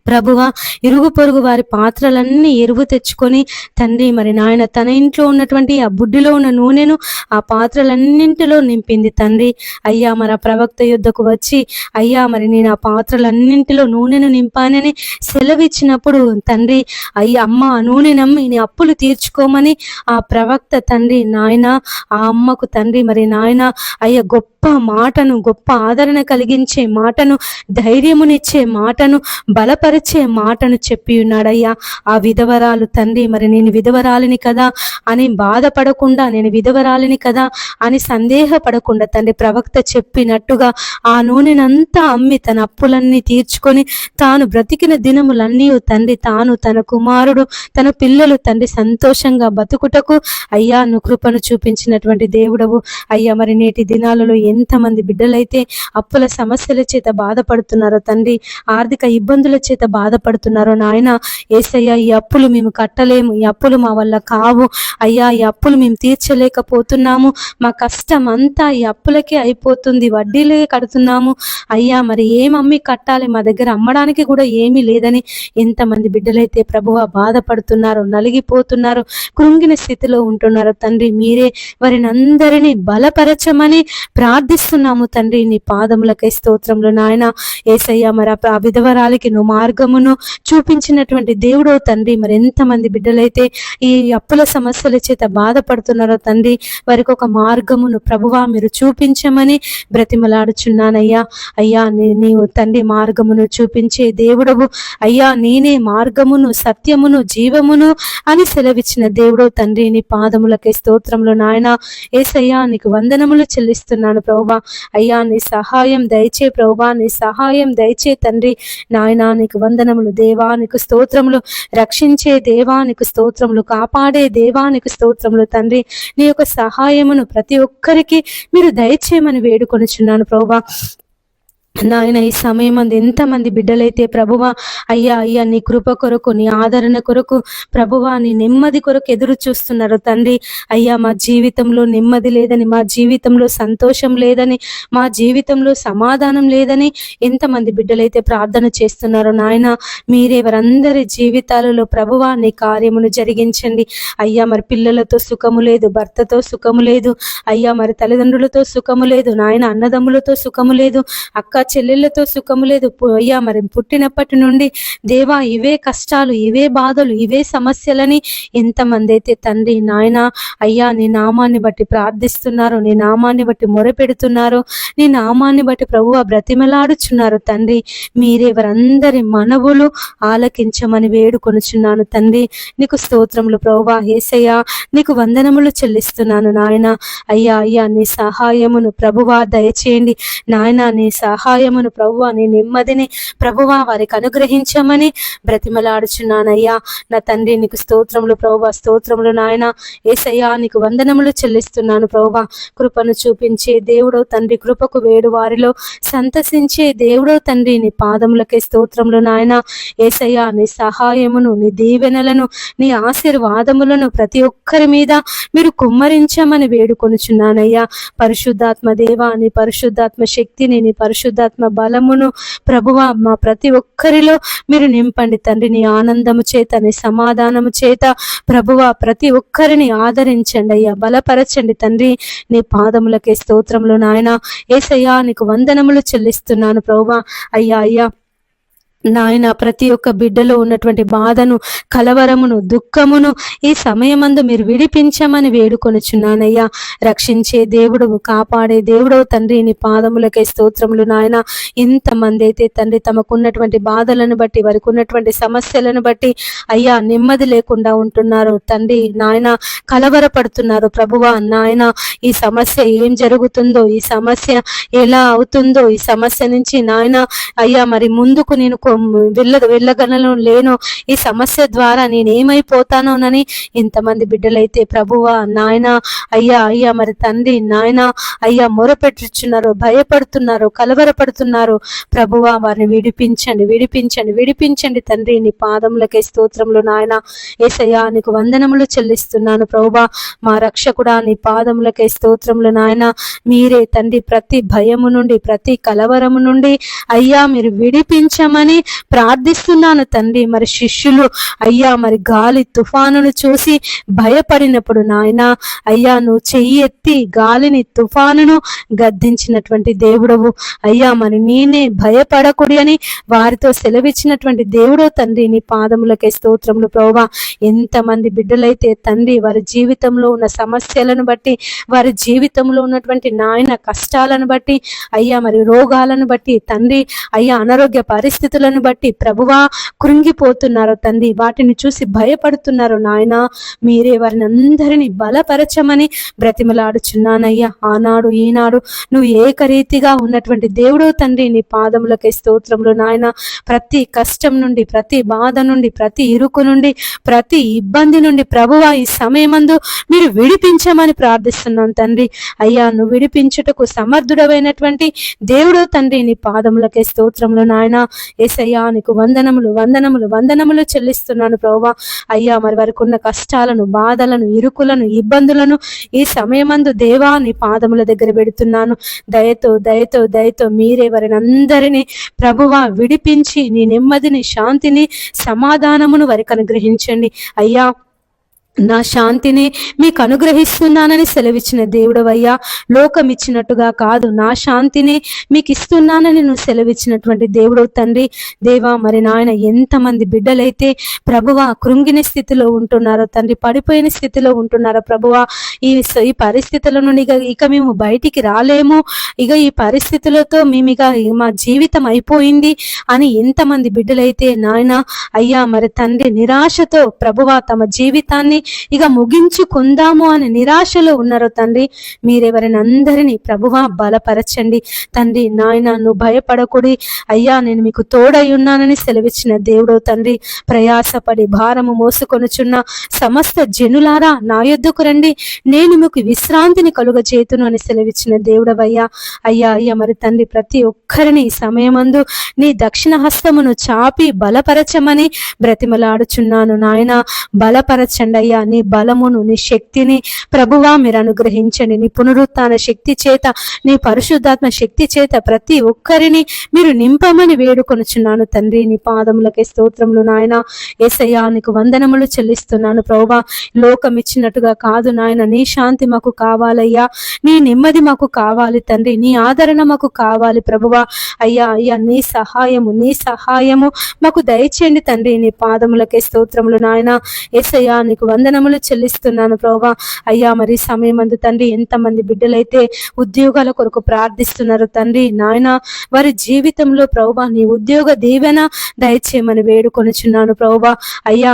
ప్రభువా ఇరుగు పొరుగు వారి పాత్రలన్నీ ఎరువు తెచ్చుకొని తండ్రి మరి నాయన తన ఇంట్లో ఉన్నటువంటి ఆ బుడ్డిలో ఉన్న నూనెను ఆ పాత్రలన్నింటిలో నింపింది తండ్రి. అయ్యా మరి ఆ ప్రవక్త యుద్ధకు వచ్చి అయ్యా మరి నేను ఆ పాత్రలన్నింటిలో నూనెను నింపానని సెలవిచ్చినప్పుడు తండ్రి అయ్యా అమ్మ ఆ నూనె నమ్మి నీ అప్పులు తీర్చుకోమని ఆ ప్రవక్త తండ్రి నాయన ఆ అమ్మకు తండ్రి మరి నాయన అయ్యా గొప్ప మాటను గొప్ప ఆదరణ కలిగించే మాటను ధైర్యమునిచ్చే మాటను బలపరిచే మాటను చెప్పి ఉన్నాడయ్యా. ఆ విధవరాలు తండ్రి మరి నేను విధవరాలిని కదా అని బాధపడకుండా నేను విధవరాలిని కదా అని సందేహపడకుండా తండ్రి ప్రవక్త చెప్పినట్టుగా ఆ నూనెనంతా అమ్మి తన అప్పులన్నీ తీర్చుకొని తాను బ్రతికిన దినములన్నీ తండ్రి తాను తన కుమారుడు తన పిల్లలు తండ్రి సంతోషంగా బతుకుటకు అయ్యా నువ్వు కృపను చూపించినటువంటి దేవుడవు. అయ్యా మరి నేటి దినాలలో ఎంతమంది బిడ్డలైతే అప్పుల సమస్యల చేత బాధపడుతున్నారో తండ్రి, ఆర్థిక ఇబ్బందుల చేత బాధపడుతున్నారో నాయన. యేసయ్య ఈ అప్పులు మేము కట్టలేము, ఈ అప్పులు మా వల్ల కావు అయ్యా, ఈ అప్పులు మేము తీర్చలేకపోతున్నాము, మా కష్టం అంతా ఈ అప్పులకే అయిపోతుంది, వడ్డీలే కడుతున్నాము అయ్యా మరి ఏమమ్మి కట్టాలి, మా దగ్గర అమ్మడానికి కూడా ఏమీ లేదని ఎంతమంది బిడ్డలైతే ప్రభువా బాధపడుతున్నారు, నలిగిపోతున్నారు, కృంగిన స్థితిలో ఉంటున్నారు తండ్రి. మీరే వారిని అందరినీ బలపరచమని ప్రార్థిస్తున్నాము తండ్రి. నీ పాదములకై స్తోత్రములు నాయన. యేసయ్య మరి ఆ విధవరాలికి నువ్వు మార్గమును చూపించినటువంటి దేవుడో తండ్రి. మరి ఎంతమంది బిడ్డలైతే ఈ అప్పుల సమస్యల చేత బాధపడుతున్నారో తండ్రి, వారికి ఒక మార్గమును ప్రభువా మీరు చూపించమని బ్రతిమలాడుచున్నానయ్యా. అయ్యా నీవు తండ్రి మార్గమును చూపించే దేవుడవు అయ్యా, నేనే మార్గమును సత్యమును జీవమును అని సెలవిచ్చిన దేవుడో తండ్రి. నీ పాదములకే స్తోత్రములు నాయన. యేసయ్యా నీకు వందనములు చెల్లిస్తున్నాను ప్రభువా. అయ్యా నీ సహాయం దయచే ప్రభువా, నీ సహాయం దయచే తండ్రి నాయన. నీకు వందనములు దేవా, నీకు స్తోత్రములు. రక్షించే దేవా నీకు స్తోత్రములు, కాపాడే దేవా నీకు స్తోత్రములు తండ్రి. నీ యొక్క సహాయమును ప్రతి ఒక్కరికి మీరు దయచేయమని వేడుకొనుచున్నాను ప్రభువా. నాయన ఈ సమయం అందు ఎంతమంది బిడ్డలైతే ప్రభువా అయ్యా అయ్యా నీ కృప కొరకు నీ ఆదరణ కొరకు ప్రభువా నీ నెమ్మది కొరకు ఎదురు చూస్తున్నారు తండ్రి. అయ్యా మా జీవితంలో నెమ్మది లేదని, మా జీవితంలో సంతోషం లేదని, మా జీవితంలో సమాధానం లేదని ఎంతమంది బిడ్డలైతే ప్రార్థన చేస్తున్నారో నాయన, మీరే వారందరి జీవితాలలో ప్రభువా నీ కార్యమును జరిగించండి అయ్యా. మరి పిల్లలతో సుఖము లేదు, భర్తతో సుఖము లేదు అయ్యా, మరి తల్లిదండ్రులతో సుఖము లేదు నాయన, అన్నదమ్ములతో సుఖము లేదు, అక్క చెల్లెళ్ళతో సుఖము లేదు అయ్యా, మరి పుట్టినప్పటి నుండి దేవా ఇవే కష్టాలు, ఇవే బాధలు, ఇవే సమస్యలని ఎంతమంది అయితే తండ్రి నాయన అయ్యా నీ నామాన్ని బట్టి ప్రార్థిస్తున్నారు, నీ నామాన్ని బట్టి మొరపెడుతున్నారు, నీ నామాన్ని బట్టి ప్రభువా బ్రతిమలాడుచున్నారు తండ్రి. మీరే వారందరి మనవులు ఆలకించమని వేడుకొనుచున్నాను తండ్రి. నీకు స్తోత్రములు ప్రభువా. యేసయ్యా నీకు వందనములు చెల్లిస్తున్నాను నాయన. అయ్యా అయ్యా నీ సహాయమును ప్రభువా దయచేయండి నాయన. నీ సహాయమును ప్రభువా, నీ నెమ్మదిని ప్రభువా వారికి అనుగ్రహించమని బ్రతిమలాడుచున్నానయ్యా. నా తండ్రి నీకు స్తోత్రములు ప్రభువా, స్తోత్రములు నాయన. యేసయ్యా నీకు వందనములు చెల్లిస్తున్నాను ప్రభువా. కృపను చూపించే దేవుడో తండ్రి, కృపకు వేడు వారిలో సంతసించే దేవుడో తండ్రి, నీ పాదములకే స్తోత్రములు నాయన. యేసయ్యా నీ సహాయమును, నీ దీవెనలను, నీ ఆశీర్వాదములను ప్రతి ఒక్కరి మీద మీరు కుమ్మరించమని వేడుకొనుచున్నానయ్యా. పరిశుద్ధాత్మ దేవా నీ పరిశుద్ధాత్మ శక్తిని, నీ పరిశుద్ధాత్మ బలమును ప్రభువా మా ప్రతి ఒక్కరిలో మీరు నింపండి తండ్రి. నీ ఆనందము చేత, నీ సమాధానము చేత ప్రభువా ప్రతి ఒక్కరిని ఆదరించండి అయ్యా, బలపరచండి తండ్రి. నీ పాదములకే స్తోత్రములు నాయన. యేసయ్యా నీకు వందనములు చెల్లిస్తున్నాను ప్రభువా. అయ్యా అయ్యా నాయన ప్రతి ఒక్క బిడ్డలో ఉన్నటువంటి బాధను, కలవరమును, దుఃఖమును ఈ సమయమందు మీరు విడిపించమని వేడుకొనుచున్నానయ్యా. రక్షించే దేవుడు, కాపాడే దేవుడు తండ్రి, నీ పాదములకే స్తోత్రములు నాయన. ఎంతమంది అయితే తండ్రి తమకున్నటువంటి బాధలను బట్టి, వారికి ఉన్నటువంటి సమస్యలను బట్టి అయ్యా నెమ్మది లేకుండా ఉంటున్నారు తండ్రి నాయన, కలవరపడుతున్నారు ప్రభువా నాయన. ఈ సమస్య ఏం జరుగుతుందో, ఈ సమస్య ఎలా అవుతుందో, ఈ సమస్య నుంచి నాయన అయ్యా మరి ముందుకు నేను వెళ్ళగలను లేను, ఈ సమస్య ద్వారా నేనేమైపోతానోనని ఎంతమంది బిడ్డలైతే ప్రభువా నాయన అయ్యా అయ్యా మరి తండ్రి నాయన అయ్యా మొరపెట్టుచున్నారు, భయపడుతున్నారు, కలవరపడుతున్నారు ప్రభువా. వారిని విడిపించండి, విడిపించండి, విడిపించండి తండ్రి. నీ పాదములకే స్తోత్రములు నాయన. యేసయ్యా నీకు వందనములు చెల్లిస్తున్నాను ప్రభువా. మా రక్షకుడా నీ పాదములకే స్తోత్రములు నాయన. మీరే తండ్రి ప్రతి భయము నుండి, ప్రతి కలవరము నుండి అయ్యా మీరు విడిపించమని ప్రార్థిస్తున్నాను తండ్రి. మరి శిష్యులు అయ్యా మరి గాలి తుఫానును చూసి భయపడినప్పుడు నాయన అయ్యా నువ్వు చెయ్యి ఎత్తి గాలిని తుఫానును గద్దించినటువంటి దేవుడవు అయ్యా. మరి నేనే భయపడకూడి అని వారితో సెలవిచ్చినటువంటి దేవుడో తండ్రి. నీ పాదములకే స్తోత్రములు ప్రభువా. ఎంతమంది బిడ్డలైతే తండ్రి వారి జీవితంలో ఉన్న సమస్యలను బట్టి, వారి జీవితంలో ఉన్నటువంటి నాయన కష్టాలను బట్టి అయ్యా మరి రోగాలను బట్టి తండ్రి అయ్యా అనారోగ్య పరిస్థితులను బట్టి ప్రభువా కృంగిపోతున్నారు తండ్రి. వాటిని చూసి భయపడుతున్నారు నాయన. మీరే వారిని అందరినీ బలపరచమని బ్రతిమలాడుచున్నానయ్యా. ఆనాడు ఈనాడు నువ్వు ఏకరీతిగా ఉన్నటువంటి దేవుడో తండ్రి. నీ పాదములకే స్తోత్రములు నాయన. ప్రతి కష్టం నుండి, ప్రతి బాధ నుండి, ప్రతి ఇరుకు నుండి, ప్రతి ఇబ్బంది నుండి ప్రభువా ఈ సమయమందు మీరు విడిపించమని ప్రార్థిస్తున్నాను తండ్రి. అయ్యా నువ్వు విడిపించుటకు సమర్థుడమైనటువంటి దేవుడో తండ్రి. నీ పాదములకే స్తోత్రములు నాయన. యేసయ్యా నీకు వందనములు, వందనములు, వందనములు చెల్లిస్తున్నాను ప్రభువా. అయ్యా మరి వారికి ఉన్న కష్టాలను, బాధలను, ఇరుకులను, ఇబ్బందులను ఈ సమయమందు దేవా నీ పాదముల దగ్గర పెడుతున్నాను. దయతో దయతో దయతో మీరే వారిని అందరినీ ప్రభువా విడిపించి నీ నెమ్మదిని, శాంతిని, సమాధానమును వారికి అనుగ్రహించండి అయ్యా. నా శాంతిని మీకు అనుగ్రహిస్తున్నానని సెలవిచ్చిన దేవుడవయ్యా. లోకం ఇచ్చినట్టుగా కాదు, నా శాంతిని మీకు ఇస్తున్నానని నువ్వు సెలవిచ్చినటువంటి దేవుడవు తండ్రి. దేవా మరి నాయన ఎంతమంది బిడ్డలైతే ప్రభువా కృంగిన స్థితిలో ఉంటున్నారో తండ్రి, పడిపోయిన స్థితిలో ఉంటున్నారో ప్రభువా. ఈ పరిస్థితుల నుండి ఇక మేము బయటికి రాలేము, ఇక ఈ పరిస్థితులతో మేము మా జీవితం అయిపోయింది అని ఎంతమంది బిడ్డలైతే నాయన అయ్యా మరి తండ్రి నిరాశతో ప్రభువా తమ జీవితాన్ని ఇక ముగించుకుందాము అనే నిరాశలో ఉన్నారో తండ్రి. మీరెవరిని అందరినీ ప్రభువా బలపరచండి తండ్రి. నాయన నువ్వు భయపడకూడి అయ్యా నేను మీకు తోడై ఉన్నానని సెలవిచ్చిన దేవుడో తండ్రి. ప్రయాసపడి భారము మోసుకొనుచున్న సమస్త జనులారా నా యొద్దకు రండి, నేను మీకు విశ్రాంతిని కలుగజేతును అని సెలవిచ్చిన దేవుడవయ్యా. అయ్యా అయ్యా మరి తండ్రి ప్రతి ఒక్కరిని ఈ సమయమందు నీ దక్షిణ హస్తమును చాపి బలపరచమని బ్రతిమలాడుచున్నాను నాయన. బలపరచండి అయ్యా. అయ్యా నీ బలమును నీ శక్తిని ప్రభువా మీరు అనుగ్రహించండి. నీ పునరుత్థాన శక్తి చేత నీ పరిశుద్ధాత్మ శక్తి చేత ప్రతి ఒక్కరిని మీరు నింపమని వేడుకొనుచున్నాను తండ్రి. నీ పాదములకే స్తోత్రములు నాయన. యేసయ్యా నీకు వందనములు చెల్లిస్తున్నాను ప్రభువా. లోకం ఇచ్చినట్టుగా కాదు నాయన, నీ శాంతి మాకు కావాలయ్యా, నీ నెమ్మది మాకు కావాలి తండ్రి, నీ ఆదరణ మాకు కావాలి ప్రభువా. అయ్యా అయ్యా నీ సహాయము మాకు దయచేయండి తండ్రి. నీ పాదములకే స్తోత్రములు నాయన. యేసయ్యా నీకు వందనములు చెల్లిస్తున్నాను ప్రభువా. అయ్యా మరి సమయం అందు తండ్రి ఎంతమంది బిడ్డలైతే ఉద్యోగాల కొరకు ప్రార్థిస్తున్నారు తండ్రి నాయన, వారి జీవితంలో ప్రభువా నీ ఉద్యోగ దీవెన దయచేయమని వేడుకొనుచున్నాను ప్రభువా. అయ్యా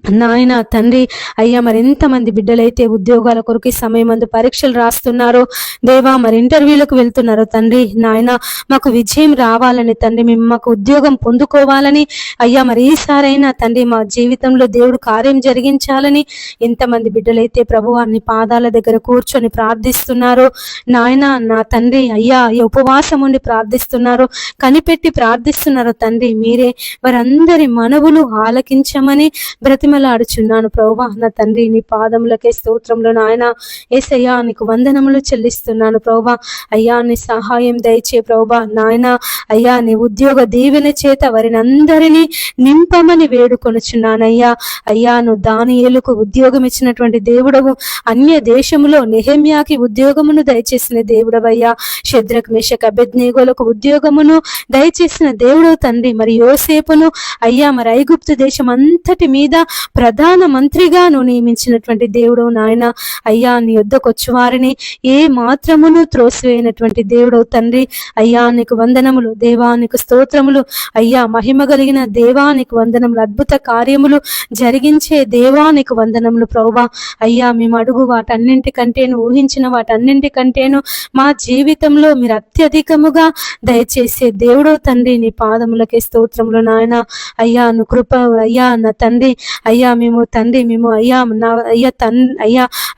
నాయన తండ్రి అయ్యా మరి ఎంతమంది బిడ్డలైతే ఉద్యోగాల కొరకు సమయం అందు పరీక్షలు రాస్తున్నారో దేవా, మరి ఇంటర్వ్యూలకు వెళ్తున్నారో తండ్రి నాయన, మాకు విజయం రావాలని తండ్రి, మేము మాకు ఉద్యోగం పొందుకోవాలని అయ్యా మరి ఈసారైనా తండ్రి మా జీవితంలో దేవుడు కార్యం జరిగించాలని ఎంతమంది బిడ్డలైతే ప్రభువాన్ని పాదాల దగ్గర కూర్చొని ప్రార్థిస్తున్నారో నాయన నా తండ్రి, అయ్యా ఉపవాసం ఉండి ప్రార్థిస్తున్నారో, కనిపెట్టి ప్రార్థిస్తున్నారో తండ్రి, మీరే వారందరి మనవులు ఆలకించమని బ్రతిమలాడుచున్నాను ప్రభువా. నా తండ్రి నీ పాదములకే స్తోత్రములు నాయన. యేసయ్యా నీకు వందనములు చెల్లిస్తున్నాను ప్రభువా. అయ్యా నీ సహాయం దయచే ప్రభువా నాయన. అయ్యా నీ ఉద్యోగ దీవెన చేత వారిని అందరినీ నింపమని వేడుకొనుచున్నానయ్యా. అయ్యా నువ్వు దానియేలుకు ఉద్యోగం ఇచ్చినటువంటి దేవుడవు, అన్య దేశములో నెహెమ్యాకి ఉద్యోగమును దయచేసిన దేవుడవయ్యా. షద్రక్ మేషక్ అబేద్నెగోలకు ఉద్యోగమును దయచేసిన దేవుడవు తండ్రి. మరి యోసేపును అయ్యా మరి ఐగుప్తు దేశం అంతటి మీద ప్రధాన మంత్రిగా నువ్వు నియమించినటువంటి దేవుడు నాయన. అయ్యా నీ యొద్దకు వచ్చి వారిని ఏ మాత్రమును త్రోసివేయనటువంటి దేవుడవు తండ్రి. అయ్యా నీకు వందనములు దేవా, నీకు స్తోత్రములు అయ్యా. మహిమ కలిగిన దేవా నీకు వందనములు, అద్భుత కార్యములు జరిగించే దేవా నీకు వందనములు ప్రభువా. అయ్యా మేము అడుగు వాటన్నింటికంటేను, ఊహించిన వాటన్నింటికంటేను మా జీవితంలో మీరు అత్యధికముగా దయచేసే దేవుడవు తండ్రి. నీ పాదములకే స్తోత్రములు నాయన. అయ్యా నువ్వు కృప అయ్యా నా తండ్రి. అయ్యా మేము తండ్రి మేము అయ్యా నా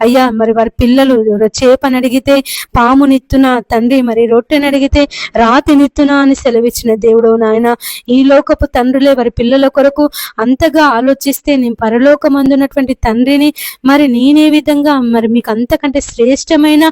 అయ్యా మరి వారి పిల్లలు చేపనడిగితే పామునిత్తున తండ్రి, మరి రొట్టెనడిగితే రాతినిత్తునా అని సెలవిచ్చిన దేవుడు నాయన. ఈ లోకపు తండ్రులే వారి పిల్లల కొరకు అంతగా ఆలోచిస్తే నేను పరలోకమందున్నటువంటి తండ్రిని మరి నేనే విధంగా మరి మీకు అంతకంటే శ్రేష్టమైన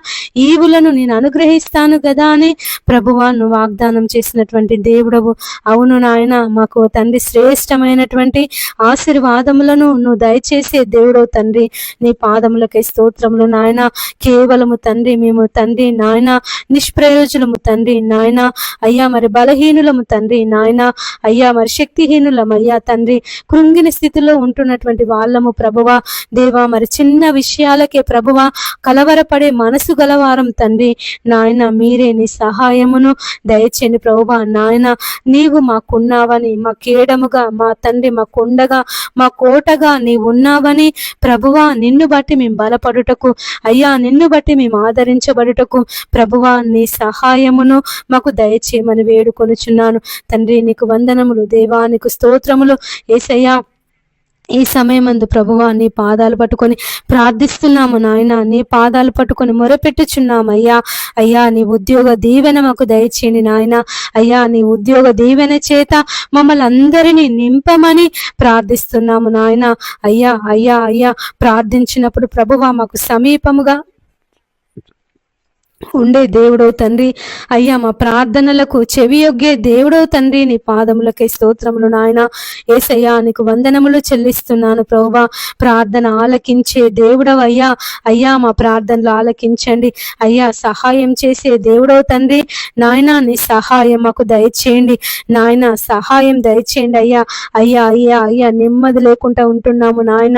ఈవులను నేను అనుగ్రహిస్తాను కదా అని ప్రభువా నువ్వు వాగ్దానం చేసినటువంటి దేవుడవు. అవును నాయన, మాకు తండ్రి శ్రేష్టమైనటువంటి ఆశీర్వాదములను నువ్వు దయచేసే దేవుడవు తండ్రి. నీ పాదములకే స్తోత్రములు నాయన. కేవలము తండ్రి మేము తండ్రి నాయన నిష్ప్రయోజనము తండ్రి నాయన. అయ్యా మరి బలహీనులము తండ్రి నాయన. అయ్యా మరి శక్తిహీనులము అయ్యా తండ్రి. కృంగిన స్థితిలో ఉంటున్నటువంటి వాళ్ళము ప్రభువా. దేవా మరి చిన్న విషయాలకే ప్రభువా కలవరపడే మనసు గలవారం తండ్రి నాయన. మీరే నీ సహాయమును దయచేయండి ప్రభువా నాయన. నీవు మాకున్నావని, మా కేడముగా మా తండ్రి, మా కొండగా మా కోటగా నీవు ఉన్నావని ప్రభువా, నిన్ను బట్టి మేము బలపడుటకు అయ్యా, నిన్ను బట్టి మేము ఆదరించబడుటకు ప్రభువా నీ సహాయమును మాకు దయచేయమని వేడుకొనుచున్నాను తండ్రి. నీకు వందనములు దేవా, నీకు స్తోత్రములు యేసయ్యా. ఈ సమయమందు ప్రభువా నీ పాదాలు పట్టుకొని ప్రార్థిస్తున్నాము నాయన. నీ పాదాలు పట్టుకొని మొరపెట్టుచున్నాము అయ్యా. అయ్యా నీ ఉద్యోగ దీవెన మాకు దయచేయండి నాయన. అయ్యా నీ ఉద్యోగ దీవెన చేత మమ్మల్ని అందరినీ నింపమని ప్రార్థిస్తున్నాము నాయన. అయ్యా అయ్యా అయ్యా ప్రార్థించినప్పుడు ప్రభువా మాకు సమీపముగా ఉండే దేవుడవు తండ్రి. అయ్యా మా ప్రార్థనలకు చెవియొగ్గే దేవుడవు తండ్రి. నీ పాదములకే స్తోత్రములు నాయన. యేసయ్యా నీకు వందనములు చెల్లిస్తున్నాను ప్రభువా. ప్రార్థన ఆలకించే దేవుడవు అయ్యా. అయ్యా మా ప్రార్థనలు ఆలకించండి అయ్యా. సహాయం చేసే దేవుడవు తండ్రి నాయన. నీ సహాయం మాకు దయచేయండి నాయన. సహాయం దయచేయండి అయ్యా. అయ్యా అయ్యా అయ్యా నెమ్మది లేకుండా ఉంటున్నాము నాయన.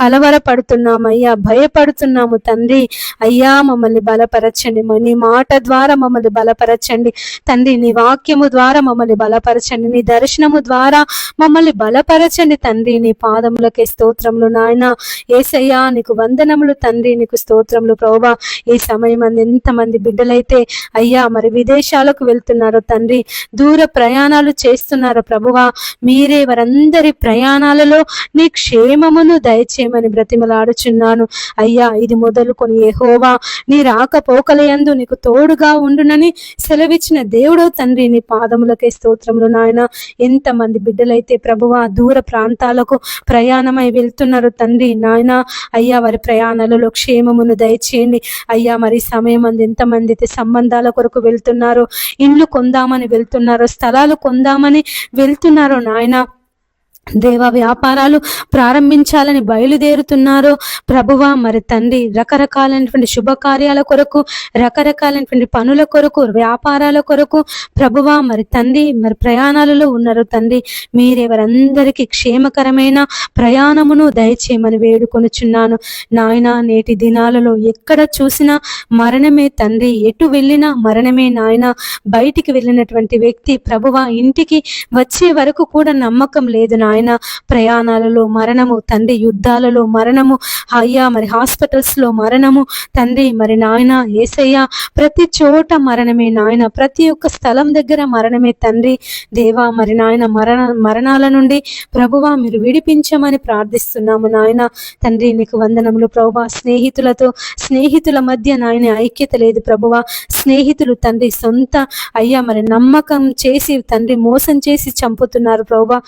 కలవరపడుతున్నాము అయ్యా, భయపడుతున్నాము తండ్రి. అయ్యా మమ్మల్ని బలపరచండి. నీ మాట ద్వారా మమ్మల్ని బలపరచండి తండ్రి. నీ వాక్యము ద్వారా మమ్మల్ని బలపరచండి. నీ దర్శనము ద్వారా మమ్మల్ని బలపరచండి తండ్రి. నీ పాదములకే స్తోత్రములు నాయన. యేసయ్యా నీకు వందనములు తండ్రి. నీకు స్తోత్రములు ప్రభువా. ఈ సమయం ఎంతమంది బిడ్డలైతే అయ్యా మరి విదేశాలకు వెళ్తున్నారో తండ్రి, దూర ప్రయాణాలు చేస్తున్నారో ప్రభువా, మీరే వారందరి ప్రయాణాలలో నీ క్షేమమును దయచేయమని బ్రతిమలాడుచున్నాను అయ్యా. ఇది మొదలుకొని యెహోవా నీ రాకపోకలే యందు నీకు తోడుగా ఉండునని సెలవిచ్చిన దేవుడో తండ్రి, నీ పాదములకే స్తోత్రములు నాయన. ఎంతమంది బిడ్డలైతే ప్రభువా దూర ప్రాంతాలకు ప్రయాణమై వెళ్తున్నారు తండ్రి నాయన, అయ్యా వారి ప్రయాణాలలో క్షేమమును దయచేయండి అయ్యా. మరి సమయం అంది ఎంతమంది అయితే సంబంధాల కొరకు వెళ్తున్నారో, ఇండ్లు కొందామని వెళ్తున్నారో, స్థలాలు కొందామని వెళ్తున్నారో నాయన, దేవా వ్యాపారాలు ప్రారంభించాలని బయలుదేరుతున్నారో ప్రభువా, మరి తండ్రి రకరకాలైనటువంటి శుభకార్యాల కొరకు, రకరకాలైనటువంటి పనుల కొరకు, వ్యాపారాల కొరకు ప్రభువా, మరి తండ్రి మరి ప్రయాణాలలో ఉన్నారు తండ్రి. మీరెవరందరికీ క్షేమకరమైన ప్రయాణమును దయచేయమని వేడుకొనుచున్నాను నాయన. నేటి దినాలలో ఎక్కడ చూసినా మరణమే తండ్రి, ఎటు వెళ్ళినా మరణమే నాయన. బయటికి వెళ్ళినటువంటి వ్యక్తి ప్రభువా ఇంటికి వచ్చే వరకు కూడా నమ్మకం లేదు నాయన. ప్రయాణాలలో మరణము తండ్రి, యుద్ధాలలో మరణము అయ్యా, మరి హాస్పిటల్స్ లో మరణము తండ్రి, మరి నాయన యేసయ్య ప్రతి చోట మరణమే నాయన. ప్రతి ఒక్క స్థలం దగ్గర మరణమే తండ్రి. దేవా మరి నాయన మరణాల నుండి ప్రభువా మీరు విడిపించమని ప్రార్థిస్తున్నాము నాయన. తండ్రి నీకు వందనములు ప్రభువా. స్నేహితుల మధ్య నాయన ఐక్యత లేదు ప్రభువా. స్నేహితులు తండ్రి సొంత అయ్యా మరి నమ్మకం చేసి తండ్రి మోసం చేసి చంపుతున్నారు ప్రభువా.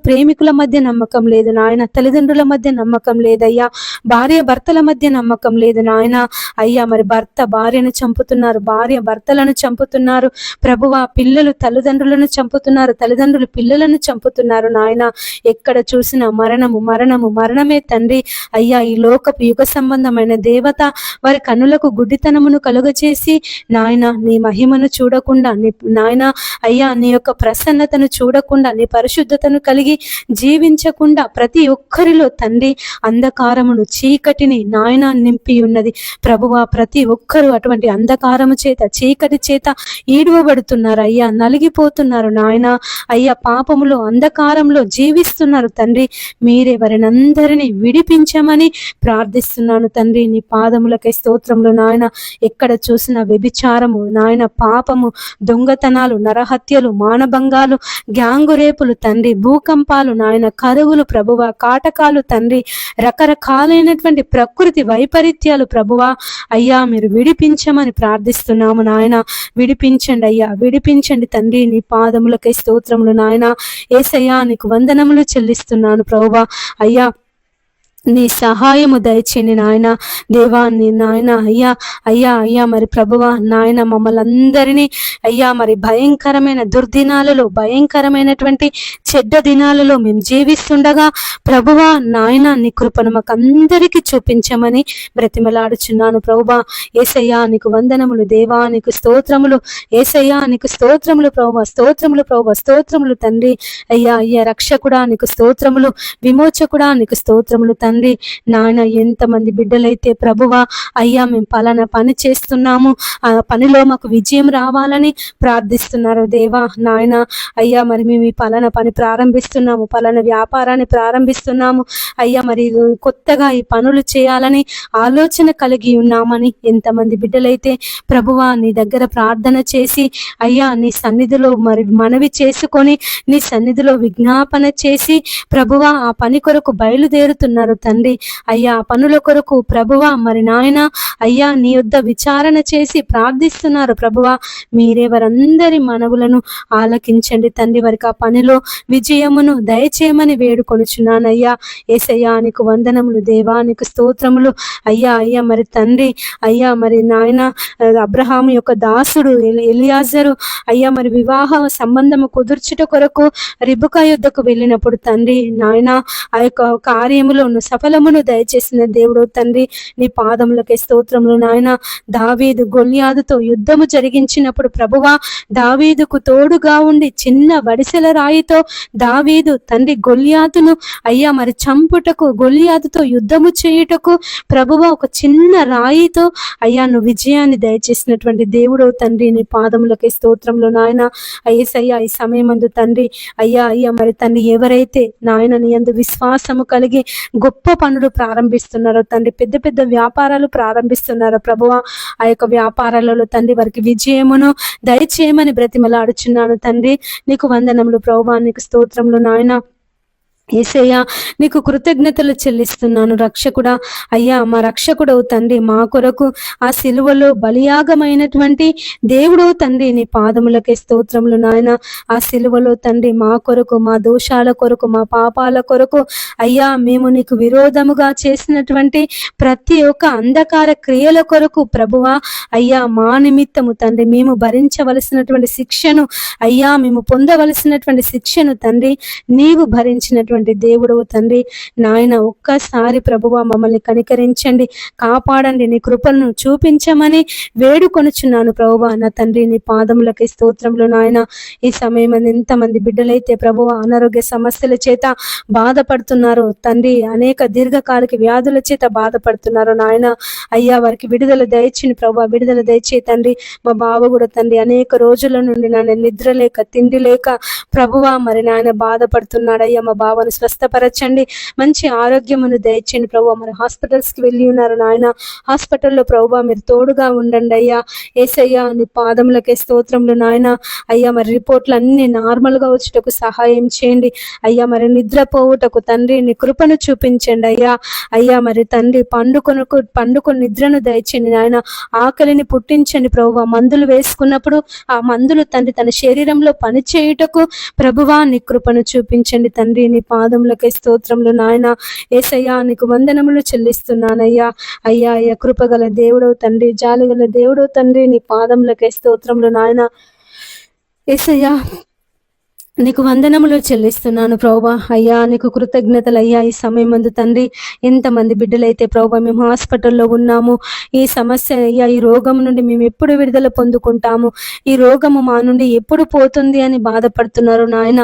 ప్రేమికుల మధ్య నమ్మకం లేదు నాయన. తల్లిదండ్రుల మధ్య నమ్మకం లేదయ్యా. భార్య భర్తల మధ్య నమ్మకం లేదు నాయన. అయ్యా మరి భర్త భార్యను చంపుతున్నారు, భార్య భర్తలను చంపుతున్నారు ప్రభువా. పిల్లలు తల్లిదండ్రులను చంపుతున్నారు, తల్లిదండ్రులు పిల్లలను చంపుతున్నారు నాయన. ఎక్కడ చూసినా మరణమే తండ్రి. అయ్యా ఈ లోకపు యుగ సంబంధమైన దేవత వారి కన్నులకు గుడ్డితనమును కలుగచేసి నాయన నీ మహిమను చూడకుండా, నీ నాయన అయ్యా నీ యొక్క ప్రసన్నతను చూడకుండా, నీ పరిశుద్ధతను కలిగి జీవించకుండా ప్రతి ఒక్కరిలో తండ్రి అంధకారమును, చీకటిని నాయన నింపి ఉన్నది ప్రభువా. ప్రతి ఒక్కరూ అటువంటి అంధకారము చేత, చీకటి చేత ఈడువబడుతున్నారు అయ్యా, నలిగిపోతున్నారు నాయన. అయ్యా పాపములో, అంధకారంలో జీవిస్తున్నారు తండ్రి. మీరే వారినందరినీ విడిపించమని ప్రార్థిస్తున్నాను తండ్రి. నీ పాదములకై స్తోత్రములు నాయన. ఎక్కడ చూసిన వ్యభిచారము నాయన, పాపము, దొంగతనాలు, నరహత్యలు, మానభంగాలు, గ్యాంగు రేపులు తండ్రి, భూకంపాలు నాయన, కరువులు ప్రభువా, కాటకాలు తండ్రి, రకరకాలైనటువంటి ప్రకృతి వైపరీత్యాలు ప్రభువా. అయ్యా మీరు విడిపించమని ప్రార్థిస్తున్నాము నాయన. విడిపించండి అయ్యా, విడిపించండి తండ్రి. నీ పాదములకై స్తోత్రములు నాయన. యేసయ్యా నీకు వందనములు చెల్లిస్తున్నాను ప్రభువా. అయ్యా నీ సహాయము దయచేయండి నాయన. దేవా నీ నాయన అయ్యా మరి ప్రభువా నాయన మమ్మల్ని అందరినీ అయ్యా మరి భయంకరమైన దుర్దినాలలో, భయంకరమైనటువంటి చెడ్డ దినాలలో మేము జీవిస్తుండగా ప్రభువా నాయన నీ కృపను మాకు అందరికీ చూపించమని బ్రతిమలాడుచున్నాను ప్రభువా. యేసయ్యా నీకు వందనములు దేవా, నీకు స్తోత్రములు యేసయ్యా, నీకు స్తోత్రములు ప్రభువా, స్తోత్రములు ప్రభువా, స్తోత్రములు తండ్రి. అయ్యా రక్షకుడా నీకు స్తోత్రములు, విమోచకుడా నీకు స్తోత్రములు తండ్రి. నాయన ఎంతమంది బిడ్డలైతే ప్రభువా అయ్యా మేము పలానా పని చేస్తున్నాము, ఆ పనిలో మాకు విజయం రావాలని ప్రార్థిస్తున్నారు దేవా నాయన. అయ్యా మరి మేము ఈ పలానా పని ప్రారంభిస్తున్నాము, పలానా వ్యాపారాన్ని ప్రారంభిస్తున్నాము అయ్యా, మరి కొత్తగా ఈ పనులు చేయాలని ఆలోచన కలిగి ఉన్నామని ఎంతమంది బిడ్డలైతే ప్రభువా నీ దగ్గర ప్రార్థన చేసి అయ్యా నీ సన్నిధిలో మరి మనవి చేసుకొని, నీ సన్నిధిలో విజ్ఞాపన చేసి ప్రభువా ఆ పని కొరకు బయలుదేరుతున్నారు తండ్రి. అయ్యా పనుల కొరకు ప్రభువా మరి నాయన అయ్యా నీ యొద్ద విచారణ చేసి ప్రార్థిస్తున్నారు ప్రభువా. మీరే వారందరి మనవులను ఆలకించండి తండ్రి. వారికి ఆ పనిలో విజయమును దయచేయమని వేడుకొనుచున్నానయ్యా. యేసయ్యా నీకు వందనములు దేవా, నీకు స్తోత్రములు అయ్యా మరి తండ్రి. అయ్యా మరి నాయన అబ్రహాము యొక్క దాసుడు ఎలియాజరు అయ్యా మరి వివాహ సంబంధము కుదుర్చుట కొరకు రిబకా యుద్ధకు వెళ్ళినప్పుడు తండ్రి నాయన ఆ యొక్క కార్యములో సఫలమును దయచేసిన దేవుడు తండ్రి. నీ పాదములకే స్తోత్రములు నాయన. దావీదు గొల్యాదుతో యుద్ధము జరిగించినప్పుడు ప్రభువా దావీదుకు తోడుగా ఉండి చిన్న వడిసెల రాయితో దావీదు తండ్రి గొల్యాదును అయ్యా మరి చంపుటకు, గొల్యాదుతో యుద్ధము చేయుటకు ప్రభువా ఒక చిన్న రాయితో అయ్యా నువ్వు విజయాన్ని దయచేసినటువంటి దేవుడు తండ్రి. నీ పాదములకే స్తోత్రములు నాయన. యేసయ్యా ఈ సమయమందు తండ్రి అయ్యా మరి తండ్రి ఎవరైతే నాయన నీ యందు విశ్వాసము కలిగి గొప్ప పనులు ప్రారంభిస్తున్నారో తండ్రి, పెద్ద పెద్ద వ్యాపారాలు ప్రారంభిస్తున్నారో ప్రభువా ఆ యొక్క వ్యాపారాలలో తండ్రి వారికి విజయమును దయచేయమని బ్రతిమలాడుచున్నాను తండ్రి. నీకు వందనములు ప్రభువా, నీకు స్తోత్రములు నాయన. యేసయ్యా నీకు కృతజ్ఞతలు చెల్లిస్తున్నాను రక్షకుడా. అయ్యా మా రక్షకుడవు తండ్రి, మా కొరకు ఆ సిలువలో బలియాగమైనటువంటి దేవుడవు తండ్రి, నీ పాదములకే స్తోత్రములు నాయన. ఆ సిలువలో తండ్రి మా కొరకు, మా దోషాల కొరకు, మా పాపాల కొరకు అయ్యా మేము నీకు విరోధముగా చేసినటువంటి ప్రతి ఒక్క అంధకార క్రియల కొరకు ప్రభువా అయ్యా మా నిమిత్తము తండ్రి మేము భరించవలసినటువంటి శిక్షను అయ్యా మేము పొందవలసినటువంటి శిక్షను తండ్రి నీవు భరించినటువంటి దేవుడవు తండ్రి నాయన. ఒక్కసారి ప్రభువా మమ్మల్ని కనికరించండి, కాపాడండి, నీ కృపలను చూపించమని వేడుకొనుచున్నాను ప్రభువా నా తండ్రి. నీ పాదములకి స్తోత్రములు నాయన. ఈ సమయం ఎంతమంది బిడ్డలైతే ప్రభువా అనారోగ్య సమస్యల చేత బాధపడుతున్నారు తండ్రి, అనేక దీర్ఘకాలిక వ్యాధుల చేత బాధపడుతున్నారు నాయన. అయ్యా వారికి విడుదల దయచేయండి ప్రభువా, విడుదల దయచే తండ్రి. మా బావ కూడా తండ్రి అనేక రోజుల నుండి నాయన నిద్ర లేక తిండి లేక ప్రభువా మరి నాయన బాధపడుతున్నాడు. అయ్యా మా బావను స్వస్థపరచండి, మంచి ఆరోగ్యమును దయచేయండి ప్రభువా. మరి హాస్పిటల్స్కి వెళ్ళి ఉన్నారు నాయన, హాస్పిటల్లో ప్రభువా మీరు తోడుగా ఉండండి అయ్యా. యేసయ్యా నీ పాదములకే స్తోత్రములు నాయన. అయ్యా మరి రిపోర్ట్లు అన్ని నార్మల్గా వచ్చుటకు సహాయం చేయండి అయ్యా. మరి నిద్రపోవుటకు తండ్రి నీ కృపను చూపించండి అయ్యా. అయ్యా మరి తండ్రి పండుకొని నిద్రను దయచేయండి నాయన. ఆకలిని పుట్టించండి ప్రభువా. మందులు వేసుకున్నప్పుడు ఆ మందులు తండ్రి తన శరీరంలో పనిచేయుటకు ప్రభువా నీ కృపను చూపించండి తండ్రి. నీ పాదములకే స్తోత్రములు నాయన. యేసయ్యా నీకు వందనములు చెల్లిస్తున్నానయ్యా. అయ్యా అయ్యా కృపగల దేవుడవు తండ్రి, జాలిగల దేవుడవు తండ్రి, నీ పాదములకే స్తోత్రములు నాయన. యేసయ్యా నీకు వందనములు చెల్లిస్తున్నాను ప్రభువా. అయ్యా నీకు కృతజ్ఞతలు అయ్యా. ఈ సమయం మందు తండ్రి ఎంతమంది బిడ్డలైతే ప్రభువా మేము హాస్పిటల్లో ఉన్నాము, ఈ సమస్య అయ్యా ఈ రోగం నుండి మేము ఎప్పుడు విడుదల పొందుకుంటాము, ఈ రోగము మా నుండి ఎప్పుడు పోతుంది అని బాధపడుతున్నారు నాయన.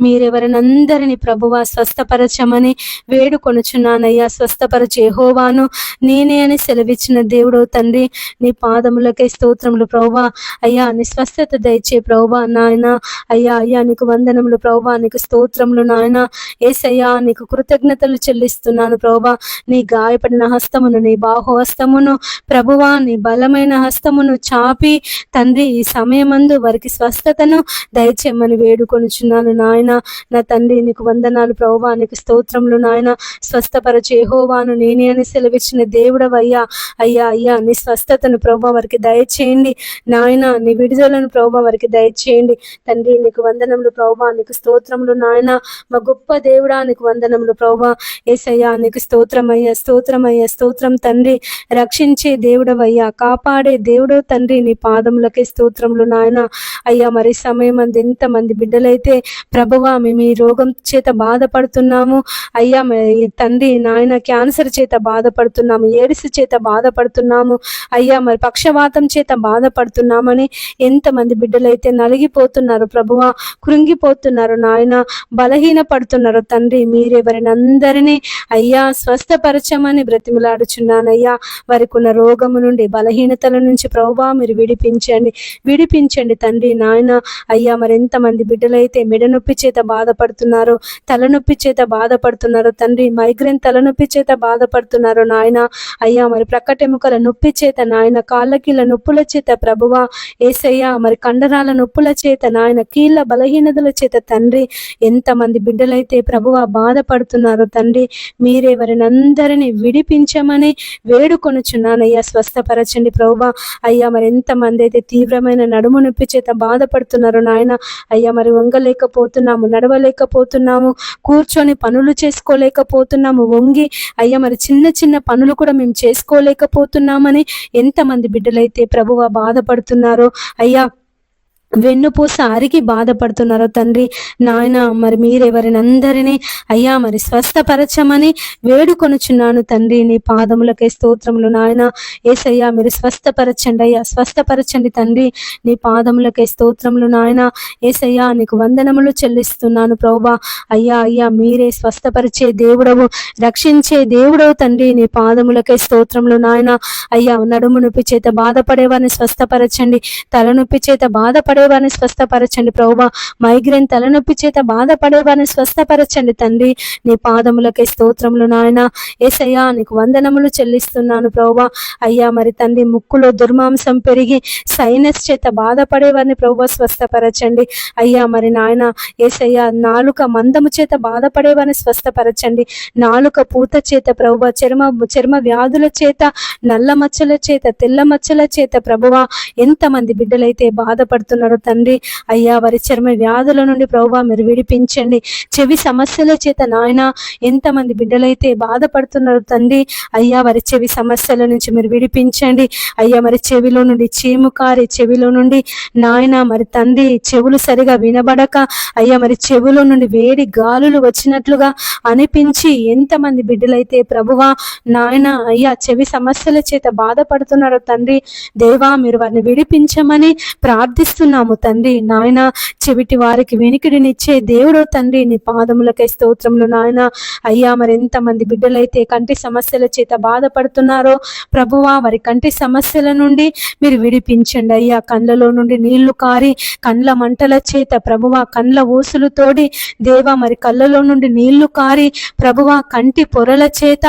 మీరెవరినందరినీ ప్రభువా స్వస్థపరచమని వేడుకొనుచున్నానయ్యా. స్వస్థపరచు యెహోవాను నేనే అని సెలవిచ్చిన దేవుడు తండ్రి, నీ పాదములకే స్తోత్రములు ప్రభువా. అయ్యా నీ స్వస్థత దయచే ప్రభువా నాయన. అయ్యా అయ్యా నీకు వందనములు ప్రభువా, నీకు స్తోత్రములు నాయన. యేసయ్యా నీకు కృతజ్ఞతలు చెల్లిస్తున్నాను ప్రభువా. నీ గాయపడిన హస్తమును, నీ బాహు హస్తమును ప్రభువా, నీ బలమైన హస్తమును చాపి తండ్రి ఈ సమయమందు వారికి స్వస్థతను దయచేయమని వేడుకొనుచున్నాను నాయన. నా తండ్రి నీకు వందనాలు ప్రభువా, నీకు స్తోత్రములు నాయన. స్వస్థపరచు యెహోవాను నేనే అని సెలవిచ్చిన దేవుడవయ్యా. అయ్యా అయ్యా నీ స్వస్థతను ప్రభువా వారికి దయచేయండి నాయన. నీ విడుదలను ప్రభువా వారికి దయచేయండి తండ్రి. నీకు వందనములు ప్రభువా, నీకు స్తోత్రములు నాయన. మా గొప్ప దేవుడా నీకు వందనములు ప్రభువా. యేసయ్యా నీకు స్తోత్రమయ్యా, స్తోత్రమయ్యా, స్తోత్రం తండ్రి. రక్షించే దేవుడవయ్యా, కాపాడే దేవుడు తండ్రి, నీ పాదములకే స్తోత్రములు నాయన. అయ్యా మరి సమయం అంది ఎంతమంది బిడ్డలైతే ప్రభువా మేము ఈ రోగం చేత బాధపడుతున్నాము అయ్యా తండ్రి నాయన, క్యాన్సర్ చేత బాధపడుతున్నాము, ఎయిడ్స్ చేత బాధపడుతున్నాము అయ్యా, మరి పక్షవాతం చేత బాధపడుతున్నామని ఎంతమంది బిడ్డలైతే నలిగిపోతున్నారు ప్రభువా, కృంగిపోతున్నారు నాయన, బలహీన పడుతున్నారు తండ్రి. మీరెవరిని అందరినీ అయ్యా స్వస్థపరచమని బ్రతిమలాడుచున్నానయ్యా. వారికి ఉన్న రోగము నుండి, బలహీనతల నుంచి ప్రభువా మీరు విడిపించండి తండ్రి నాయన. అయ్యా మరి ఎంతమంది బిడ్డలైతే మెడనొప్పి చేత బాధపడుతున్నారు, తలనొప్పి చేత బాధపడుతున్నారు తండ్రి, మైగ్రేన్ తలనొప్పి చేత బాధపడుతున్నారు నాయన. అయ్యా మరి ప్రక్కటెముకల నొప్పి చేత నాయన, కాళ్ళకీళ్ళ నొప్పుల చేత ప్రభువా యేసయ్యా, మరి కండరాల నొప్పుల చేత నాయన, కీళ్ళ బలహీనతల చేత తండ్రి ఎంతమంది బిడ్డలైతే ప్రభువా బాధపడుతున్నారు తండ్రి. మీరే వారిని అందరినీ విడిపించమని వేడుకొనుచున్నానయ్యా. స్వస్థపరచండి ప్రభువా. అయ్యా మరి ఎంతమంది అయితే తీవ్రమైన నడుము నొప్పి చేత బాధపడుతున్నారు నాయన. అయ్యా మరి వంగలేకపోతున్నాము, నడవలేకపోతున్నాము, కూర్చొని పనులు చేసుకోలేకపోతున్నాము, వంగి అయ్యా మరి చిన్న చిన్న పనులు కూడా మేము చేసుకోలేకపోతున్నామని ఎంతమంది బిడ్డలైతే ప్రభువా బాధపడుతున్నారో అయ్యా, వెన్నుపూస అరిగి బాధపడుతున్నారో తండ్రి నాయన. మరి మీరెవరిని అందరినీ అయ్యా మరి స్వస్థపరచమని వేడుకొనుచున్నాను తండ్రి. నీ పాదములకే స్తోత్రములు నాయన. యేసయ్యా మీరు స్వస్థపరచండి అయ్యా, స్వస్థపరచండి తండ్రి. నీ పాదములకే స్తోత్రములు నాయన. యేసయ్యా నీకు వందనములు చెల్లిస్తున్నాను ప్రభువా. అయ్యా అయ్యా మీరే స్వస్థపరిచే దేవుడవు, రక్షించే దేవుడవు తండ్రి. నీ పాదములకే స్తోత్రములు నాయన. అయ్యా నడుము నొప్పి చేత బాధపడేవారిని స్వస్థపరచండి, తలనొప్పి చేత బాధపడే బాధపడేవారిని స్వస్థపరచండి ప్రభువా. మైగ్రేన్ తలనొప్పి చేత బాధపడేవారిని స్వస్థపరచండి తండ్రి. నీ పాదములకే స్తోత్రములు నాయన. యేసయ్యా నీకు వందనములు చెల్లిస్తున్నాను ప్రభువా. అయ్యా మరి తండ్రి ముక్కులో దుర్మాంసం పెరిగి సైనస్ చేత బాధపడేవారిని ప్రభువా స్వస్థపరచండి. అయ్యా మరి నాయన యేసయ్యా నాలుక మందము చేత బాధపడేవారిని స్వస్థపరచండి. నాలుక పూత చేత ప్రభువా, చర్మ వ్యాధుల చేత, నల్ల మచ్చల చేత, తెల్ల మచ్చల చేత ప్రభువా ఎంతమంది బిడ్డలైతే బాధపడుతున్నారో తండ్రి, అయ్యా వారి చర్మ వ్యాధుల నుండి ప్రభువా మీరు విడిపించండి. చెవి సమస్యల చేత నాయన ఎంతమంది బిడ్డలైతే బాధపడుతున్నారు తండ్రి, అయ్యా వారి చెవి సమస్యల నుంచి మీరు విడిపించండి. అయ్యా మరి చెవిలో నుండి చీము కారి, చెవిలో నుండి నాయన మరి తండ్రి చెవులు సరిగా వినబడక, అయ్యా మరి చెవులో నుండి వేడి గాలులు వచ్చినట్లుగా అనిపించి ఎంతమంది బిడ్డలైతే ప్రభువా నాయన అయ్యా చెవి సమస్యల చేత బాధపడుతున్నారు తండ్రి, దేవా మీరు వారిని విడిపించమని ప్రార్థిస్తున్నాము తండ్రి. నాయన చెవిటి వారికి వెనికిడినిచ్చే దేవుడు తండ్రి, నీ పాదములకై స్తోత్రములు నాయన. అయ్యా మరి ఎంతమంది బిడ్డలైతే కంటి సమస్యల చేత బాధపడుతున్నారో ప్రభువా వారి కంటి సమస్యల నుండి మీరు విడిపించండి. అయ్యా కండ్లలో నుండి నీళ్లు కారి కండ్ల మంటల చేత ప్రభువా, కండ్ల ఊసులు తోడి దేవా మరి కళ్ళలో నుండి నీళ్లు కారి ప్రభువా కంటి పొరల చేత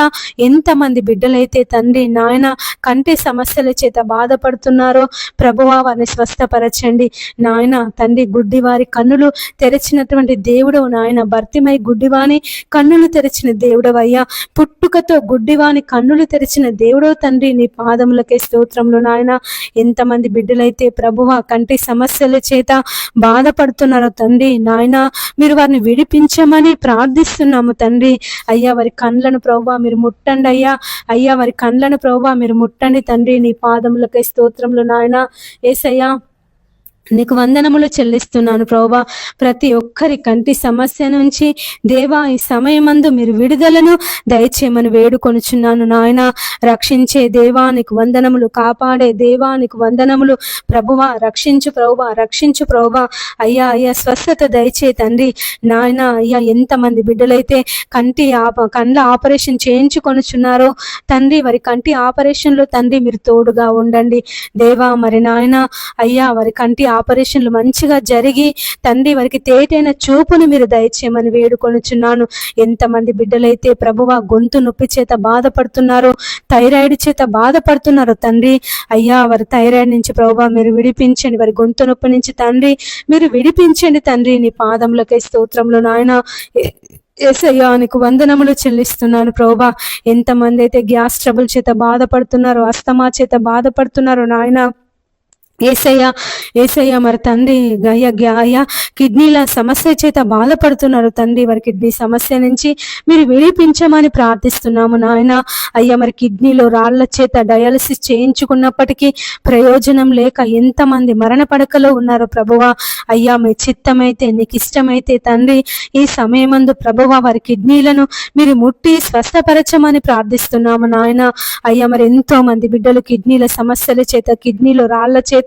ఎంతమంది బిడ్డలైతే తండ్రి నాయన కంటి సమస్యల చేత బాధపడుతున్నారో ప్రభువా వారిని స్వస్థపరచండి నాయన. తండ్రి గుడ్డి వారి కన్నులు తెరిచినటువంటి దేవుడు నాయన, భర్తిమై గుడ్డివాని కన్నులు తెరిచిన దేవుడవయ్యా, పుట్టుకతో గుడ్డివాని కన్నులు తెరిచిన దేవుడో తండ్రి, నీ పాదములకే స్తోత్రములు నాయన. ఎంతమంది బిడ్డలైతే ప్రభువా కంటి సమస్యల చేత బాధపడుతున్నారో తండ్రి నాయన, మీరు వారిని విడిపించమని ప్రార్థిస్తున్నాము తండ్రి. అయ్యా వారి కండ్లను ప్రభువా మీరు ముట్టండి అయ్యా. అయ్యా వారి కండ్లను ప్రభువా మీరు ముట్టండి తండ్రి, నీ పాదములకై స్తోత్రములు నాయన. యేసయ్యా నీకు వందనములు చెల్లిస్తున్నాను ప్రభువా. ప్రతి ఒక్కరి కంటి సమస్య నుంచి దేవా ఈ సమయమందు మీరు విడుదలను దయచేయమని వేడుకొనుచున్నాను నాయన. రక్షించే దేవా నీకు వందనములు, కాపాడే దేవా నీకు వందనములు ప్రభువా. రక్షించు ప్రభువా, రక్షించు ప్రభువా. అయ్యా అయ్యా స్వస్థత దయచే తండ్రి నాయన. అయ్యా ఎంతమంది బిడ్డలైతే కండ్ల ఆపరేషన్ చేయించుకొనుచున్నారో తండ్రి, వారి కంటి ఆపరేషన్లో తండ్రి మీరు తోడుగా ఉండండి దేవా. మరి నాయన అయ్యా వారి కంటి ఆపరేషన్లు మంచిగా జరిగి తండ్రి వారికి తేటైన చూపును మీరు దయచేయమని వేడుకొనుచున్నాను. ఎంతమంది బిడ్డలైతే ప్రభువా గొంతు నొప్పి చేత బాధపడుతున్నారో, థైరాయిడ్ చేత బాధపడుతున్నారో తండ్రి, అయ్యా వారి థైరాయిడ్ నుంచి ప్రభువా మీరు విడిపించండి. వారి గొంతు నొప్పి నుంచి తండ్రి మీరు విడిపించండి తండ్రి, నీ పాదములకై స్తోత్రములు నాయన. యేసయ్యా నీకు వందనములు చెల్లిస్తున్నాను ప్రభువా. ఎంతమంది అయితే గ్యాస్ ట్రబుల్ చేత బాధపడుతున్నారో, అస్తమా చేత బాధపడుతున్నారో నాయన, ఏసయ్యా ఏసయ్యా మరి తండ్రి అయ్యా కిడ్నీల సమస్య చేత బాధపడుతున్నారు తండ్రి, వారి కిడ్నీ సమస్య నుంచి మీరు విడిపించమని ప్రార్థిస్తున్నాము నాయన. అయ్యా మరి కిడ్నీలో రాళ్ల చేత డయాలసిస్ చేయించుకున్నప్పటికీ ప్రయోజనం లేక ఎంతమంది మరణ పడకలో ఉన్నారో ప్రభువా. అయ్యా మీ చిత్తమైతే నీకు ఇష్టమైతే తండ్రి ఈ సమయమందు ప్రభువా వారి కిడ్నీలను మీరు ముట్టి స్వస్థపరచమని ప్రార్థిస్తున్నాము నాయన. అయ్యా మరి ఎంతో మంది బిడ్డలు కిడ్నీల సమస్యల చేత, కిడ్నీలో రాళ్ల చేత,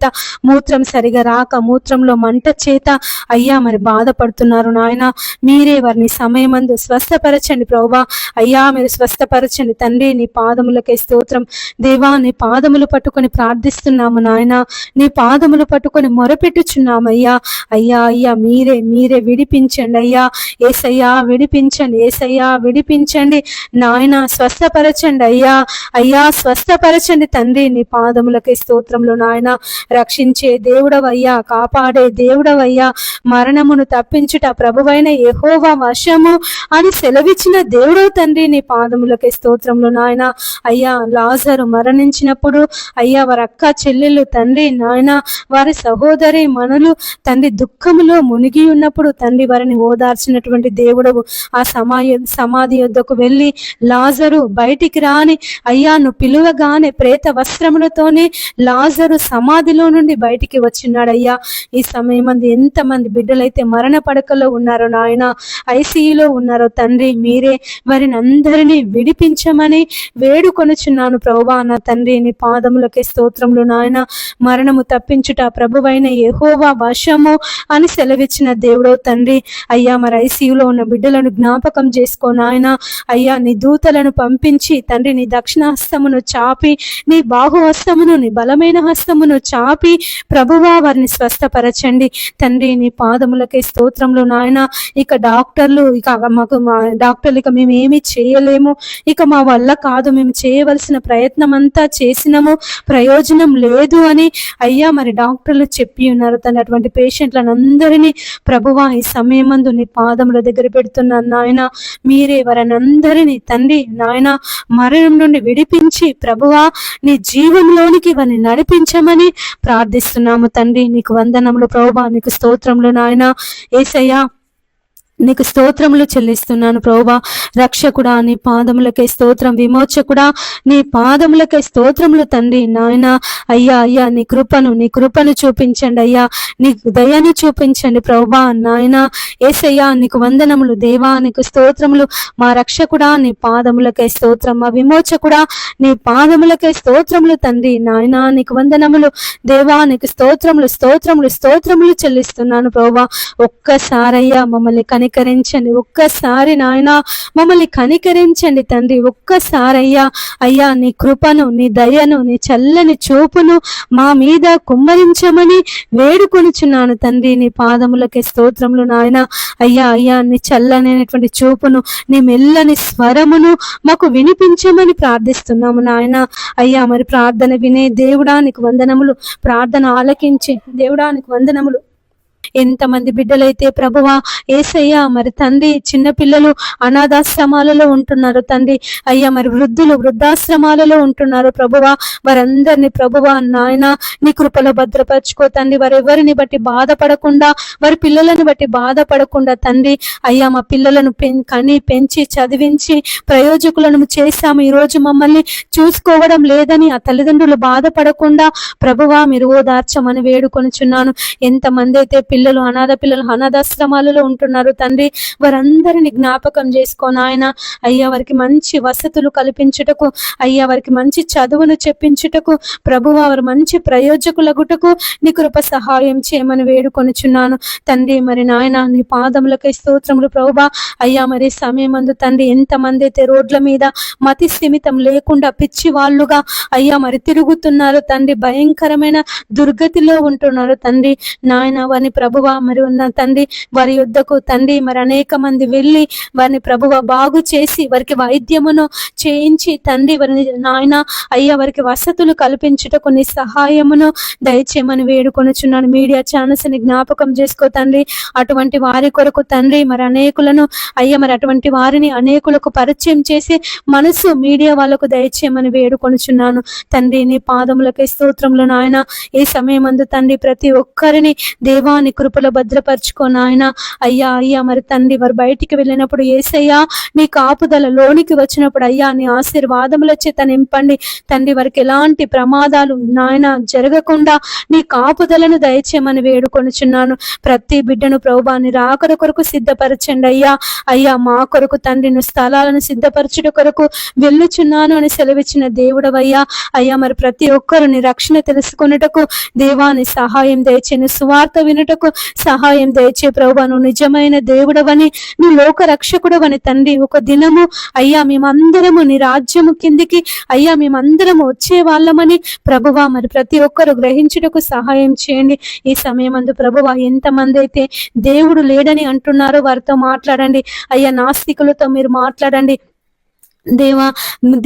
మూత్రం సరిగా రాక, మూత్రంలో మంట చేత అయ్యా మరి బాధపడుతున్నారు నాయన. మీరే వారిని సమయమందు స్వస్థపరచండి ప్రభువా. అయ్యా మీరు స్వస్థపరచండి తండ్రి, నీ పాదములకే స్తోత్రం దేవా. నీ పాదములు పట్టుకొని ప్రార్థిస్తున్నాము నాయన, నీ పాదములు పట్టుకొని మొరపెట్టుచున్నాము అయ్యా. అయ్యా అయ్యా మీరే విడిపించండి అయ్యా. ఏసయ్యా విడిపించండి, ఏసయ్యా విడిపించండి నాయన. స్వస్థపరచండి అయ్యా. అయ్యా స్వస్థపరచండి తండ్రి, నీ పాదములకే స్తోత్రంలో నాయన. రక్షించే దేవుడవయ్యా, కాపాడే దేవుడవయ్యా, మరణమును తప్పించుట ప్రభువైన యెహోవా వశము అని సెలవిచ్చిన దేవుడవు తండ్రి, నీ పాదములకే స్తోత్రములు నాయన. అయ్యా లాజరు మరణించినప్పుడు అయ్యా వారి అక్క చెల్లెళ్ళు తండ్రి నాయన, వారి సహోదరి మనులు తండ్రి దుఃఖములో మునిగి ఉన్నప్పుడు తండ్రి వారిని ఓదార్చినటువంటి దేవుడవు. ఆ సమాధి యొద్దకు వెళ్ళి లాజరు బయటికి రాని అయ్యా నువ్వు పిలువగానే ప్రేత వస్త్రములతోనే లాజరు సమాధిలో నుండి బయటికి వచ్చినాడయ్యా. ఈ సమయమంది ఎంతమంది బిడ్డలైతే మరణ పడకలో ఉన్నారో నాయన, ఐసీయూలో ఉన్నారో తండ్రి, మీరే వారిని అందరినీ విడిపించమని వేడుకొనుచున్నాను ప్రభువా. నా తండ్రి నీ పాదములకే స్తోత్రములు నాయన. మరణము తప్పించుట ప్రభువైన యెహోవా వశము అని సెలవిచ్చిన దేవుడో తండ్రి. అయ్యా మరి ఐసీయూలో ఉన్న బిడ్డలను జ్ఞాపకం చేసుకో నాయన. అయ్యా నీ దూతలను పంపించి తండ్రి నీ దక్షిణ హస్తమును చాపి, నీ బాహు హస్తమును, నీ బలమైన హస్తమును చాపి తాపి ప్రభువా వారిని స్వస్థపరచండి తండ్రి. నీ పాదములకే స్తోత్రములు నాయన. ఇక డాక్టర్లు డాక్టర్లు ఇక మేము ఏమి చేయలేము, ఇక మా వల్ల కాదు, మేము చేయవలసిన ప్రయత్నం అంతా చేసినాము, ప్రయోజనం లేదు అని అయ్యా మరి డాక్టర్లు చెప్పి ఉన్నారు తండ్రి. అటువంటి పేషెంట్లను అందరినీ ప్రభువా ఈ సమయమందు నీ పాదముల దగ్గర పెడుతున్నాను నాయన. మీరే వారిని అందరినీ తండ్రి నాయన మరణం నుండి విడిపించి ప్రభువా నీ జీవంలోనికి వారిని నడిపించమని ప్రార్థిస్తున్నాము తండ్రి. నీకు వందనములు ప్రభువా, నీకు స్తోత్రములు నాయన. యేసయ్యా నీకు స్తోత్రములు చెల్లిస్తున్నాను ప్రభువా. రక్షకుడా నీ పాదములకే స్తోత్రం, విమోచకుడా నీ పాదములకే స్తోత్రములు తండ్రి నాయన. అయ్యా నీ కృపను చూపించండి అయ్యా, నీ దయను చూపించండి ప్రభువా నాయన. యేసయ్యా నీకు వందనములు దేవా, నీకు స్తోత్రములు. మా రక్షకుడా నీ పాదములకే స్తోత్రం, మా విమోచకుడా నీ పాదములకే స్తోత్రములు తండ్రి నాయన. నీకు వందనములు దేవా, నీకు స్తోత్రములు స్తోత్రములు స్తోత్రములు చెల్లిస్తున్నాను ప్రభువా. ఒక్కసారయ్యా మమ్మల్ని కనికరించండి, ఒక్కసారి నాయన మమ్మల్ని కనికరించండి తండ్రి. ఒక్కసారయ్యా నీ కృపను, నీ దయను, నీ చల్లని చూపును మా మీద కుమ్మరించమని వేడుకొనుచున్నాను తండ్రి. నీ పాదములకే స్తోత్రములు నాయన. అయ్యా నీ చల్లనైనటువంటి చూపును, నీ మెల్లని స్వరమును మాకు వినిపించమని ప్రార్థిస్తున్నాము నాయన. అయ్యా మరి ప్రార్థన వినే దేవుడా నీకు వందనములు, ప్రార్థన ఆలకించే దేవుడా నీకు వందనములు. ఎంతమంది బిడ్డలైతే ప్రభువా యేసయ్యా మరి తండ్రి చిన్నపిల్లలు అనాథాశ్రమాలలో ఉంటున్నారు తండ్రి, అయ్యా మరి వృద్ధులు వృద్ధాశ్రమాలలో ఉంటున్నారు ప్రభువా. వారందరినీ ప్రభువా నాయన నీ కృపలో భద్రపరచుకో తండ్రి. వారెవరిని బట్టి బాధపడకుండా, వారి పిల్లలను బట్టి బాధపడకుండా తండ్రి అయ్యా మా పిల్లలను కని పెంచి చదివించి ప్రయోజకులను చేశాము, ఈరోజు మమ్మల్ని చూసుకోవడం లేదని ఆ తల్లిదండ్రులు బాధపడకుండా ప్రభువా మీరు ఓదార్చమని వేడుకొనుచున్నాను. ఎంతమంది అయితే పిల్లలు అనాథాశ్రమాలలో ఉంటున్నారు తండ్రి, వారందరిని జ్ఞాపకం చేసుకోను ఆయన. అయ్యా వారికి మంచి వసతులు కల్పించుటకు, అయ్యా వారికి మంచి చదువును చెప్పించుటకు ప్రభువా వారు మంచి ప్రయోజకులగుటకు నీ కృప సహాయం చేయమని వేడుకొనుచున్నాను తండ్రి. మరి నాయన నీ పాదములకై స్తోత్రములు ప్రభువా. అయ్యా మరి సమయమందు తండ్రి ఎంతమంది అయితే రోడ్ల మీద మతి స్థిమితం లేకుండా పిచ్చి వాళ్ళుగా అయ్యా మరి తిరుగుతున్నారు తండ్రి, భయంకరమైన దుర్గతిలో ఉంటున్నారు తండ్రి నాయన. వారిని ప్రభువా మరి ఉన్న తండ్రి వారి యుద్ధకు తండ్రి మరి అనేక మంది వెళ్ళి వారిని ప్రభువా బాగు చేసి వారికి వైద్యమును చేయించి తండ్రి వారిని నాయన అయ్యా వారికి వసతులు కల్పించుటకు నీ సహాయమును దయచేయమని వేడుకొనుచున్నాను. మీడియా ఛానల్స్ ని జ్ఞాపకం చేసుకో తండ్రి. అటువంటి వారి కొరకు తండ్రి మరి అనేకులను అయ్యా మరి అటువంటి వారిని అనేకులకు పరిచయం చేసి మనసు మీడియా వాళ్ళకు దయచేయమని వేడుకొనుచున్నాను తండ్రి. నీ పాదములకే స్తోత్రములు నాయన. ఈ సమయమందు తండ్రి ప్రతి ఒక్కరిని దేవాని కృపలో భద్రపరచుకో నాయన. అయ్యా మరి తండ్రి వారు బయటికి వెళ్ళినప్పుడు యేసయ్యా నీ కాపుదల లోనికి వచ్చినప్పుడు అయ్యా నీ ఆశీర్వాదముల చేత నింపండి తండ్రి. వారికి ఎలాంటి ప్రమాదాలు నాయన జరగకుండా నీ కాపుదలను దయచేయమని వేడుకొనుచున్నాను. ప్రతి బిడ్డను ప్రభువా నీ రాకడ కొరకు సిద్ధపరచండి అయ్యా మా కొరకు తండ్రి నువ్వు స్థలాలను సిద్ధపరచుట కొరకు వెళ్ళుచున్నాను అని సెలవిచ్చిన దేవుడవయ్యా. అయ్యా మరి ప్రతి ఒక్కరు నీ రక్షణ తెలుసుకొనుటకు దేవాని సహాయం దయచేయను, సువార్త వినుటకు సహాయం దయచే ప్రభువా. నువ్వు నిజమైన దేవుడవని, నీ లోక రక్షకుడవని తండ్రి ఒక దినము అయ్యా మేమందరము నీ రాజ్యము కిందికి అయ్యా మేమందరము వచ్చే వాళ్ళమని ప్రభువా మరి ప్రతి ఒక్కరు గ్రహించుటకు సహాయం చేయండి. ఈ సమయమందు ప్రభువా ఎంతమంది అయితే దేవుడు లేడని అంటున్నారో వారితో మాట్లాడండి అయ్యా. నాస్తికులతో మీరు మాట్లాడండి దేవా.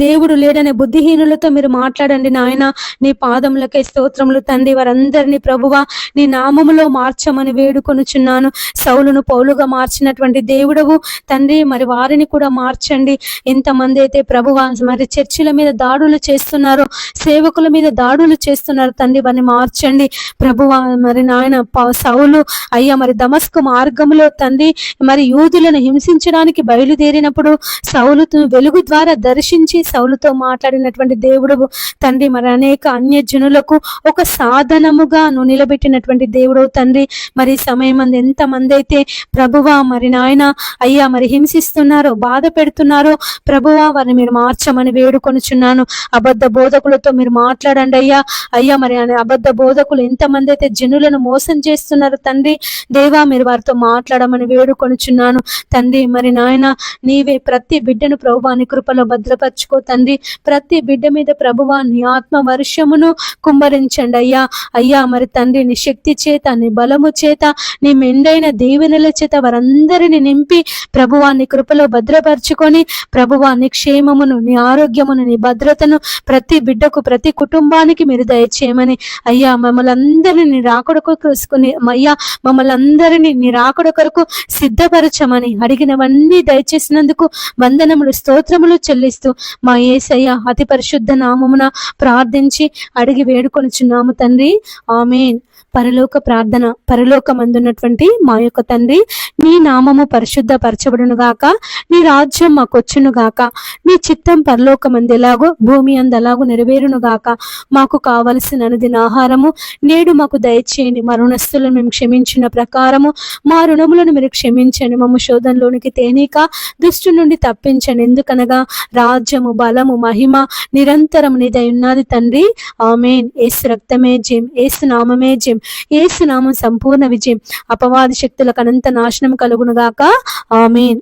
దేవుడు లేడనే బుద్ధిహీనులతో మీరు మాట్లాడండి నాయన. నీ పాదములకే స్తోత్రములు తండ్రి. వారందరినీ ప్రభువా నీ నామములో మార్చమని వేడుకొనుచున్నాను. సౌలును పౌలుగా మార్చినటువంటి దేవుడవు తండ్రి మరి వారిని కూడా మార్చండి. ఎంతమంది అయితే ప్రభువా మరి చర్చిల మీద దాడులు చేస్తున్నారో, సేవకుల మీద దాడులు చేస్తున్నారు తండ్రి, వారిని మార్చండి ప్రభువా. మరి నాయన సౌలు అయ్యా మరి దమస్కు మార్గంలో తండ్రి మరి యూదులను హింసించడానికి బయలుదేరినప్పుడు సౌలుతో వెలుగు ద్వారా దర్శించి సౌలుతో మాట్లాడినటువంటి దేవుడు తండ్రి. మరి అనేక అన్యజనులకు ఒక సాధనముగా నువ్వు నిలబెట్టినటువంటి దేవుడు తండ్రి. మరి సమయం మంది ఎంతమంది అయితే ప్రభువా మరి నాయన అయ్యా మరి హింసిస్తున్నారో, బాధ పెడుతున్నారో ప్రభువా వారిని మీరు మార్చమని వేడుకొనుచున్నాను. అబద్ధ బోధకులతో మీరు మాట్లాడండి అయ్యా మరి అబద్ధ బోధకులు ఎంతమంది అయితే జనులను మోసం చేస్తున్నారు తండ్రి దేవా, మీరు వారితో మాట్లాడమని వేడుకొనుచున్నాను తండ్రి. మరి నాయన నీవే ప్రతి బిడ్డను ప్రభువా నీకు కృపలో భద్రపరచుకో తండ్రి. ప్రతి బిడ్డ మీద ప్రభువా నీ ఆత్మ వర్షమును కుమ్మరించండి అయ్యా. అయ్యా మరి తండ్రి నీ శక్తి చేత, నీ బలము చేత, నీ మెండైన దీవెనల చేత వారందరిని నింపి ప్రభువా నీ కృపలో భద్రపరచుకొని ప్రభువా నీ క్షేమమును, నీ ఆరోగ్యమును, నీ భద్రతను ప్రతి బిడ్డకు, ప్రతి కుటుంబానికి మీరు దయచేయమని అయ్యా మమ్మల్ని అందరినీ నీ రాకడ కొరకు అయ్యా మమ్మల్ని అందరినీ నీ రాకడ కొరకు సిద్ధపరచమని అడిగినవన్నీ దయచేసినందుకు వందనములు, స్తోత్రములు చెల్లిస్తూ మా యేసయ్య అతి పరిశుద్ధ నామమున ప్రార్థించి అడిగి వేడుకొనుచున్నాము తండ్రి. ఆమేన్. పరలోక ప్రార్థన. పరలోకమందున్నటువంటి మా యొక్క తండ్రి, నీ నామము పరిశుద్ధ పరచబడును గాక, నీ రాజ్యం మాకు వచ్చును గాక, నీ చిత్తం పరలోకమందు ఎలాగో భూమి అందు అలాగూ నెరవేరును గాక. మాకు కావలసిన అనుదిన ఆహారము నేడు మాకు దయచేయండి. మా రుణస్తులను మేము క్షమించిన ప్రకారము మా రుణములను మీరు క్షమించండి. మమ్మ శోధనలోనికి తేనీక దుష్టు నుండి తప్పించండి. ఎందుకనగా రాజ్యము, బలము, మహిమ నిరంతరం నీదై ఉన్నది తండ్రి. ఆమేన్. యేసు రక్తమే జయం, యేసు నామమే జయం, యేసు నామం సంపూర్ణ విజయం. అపవాది శక్తులకు అనంత నాశనం కలుగును గాక. ఆమేన్.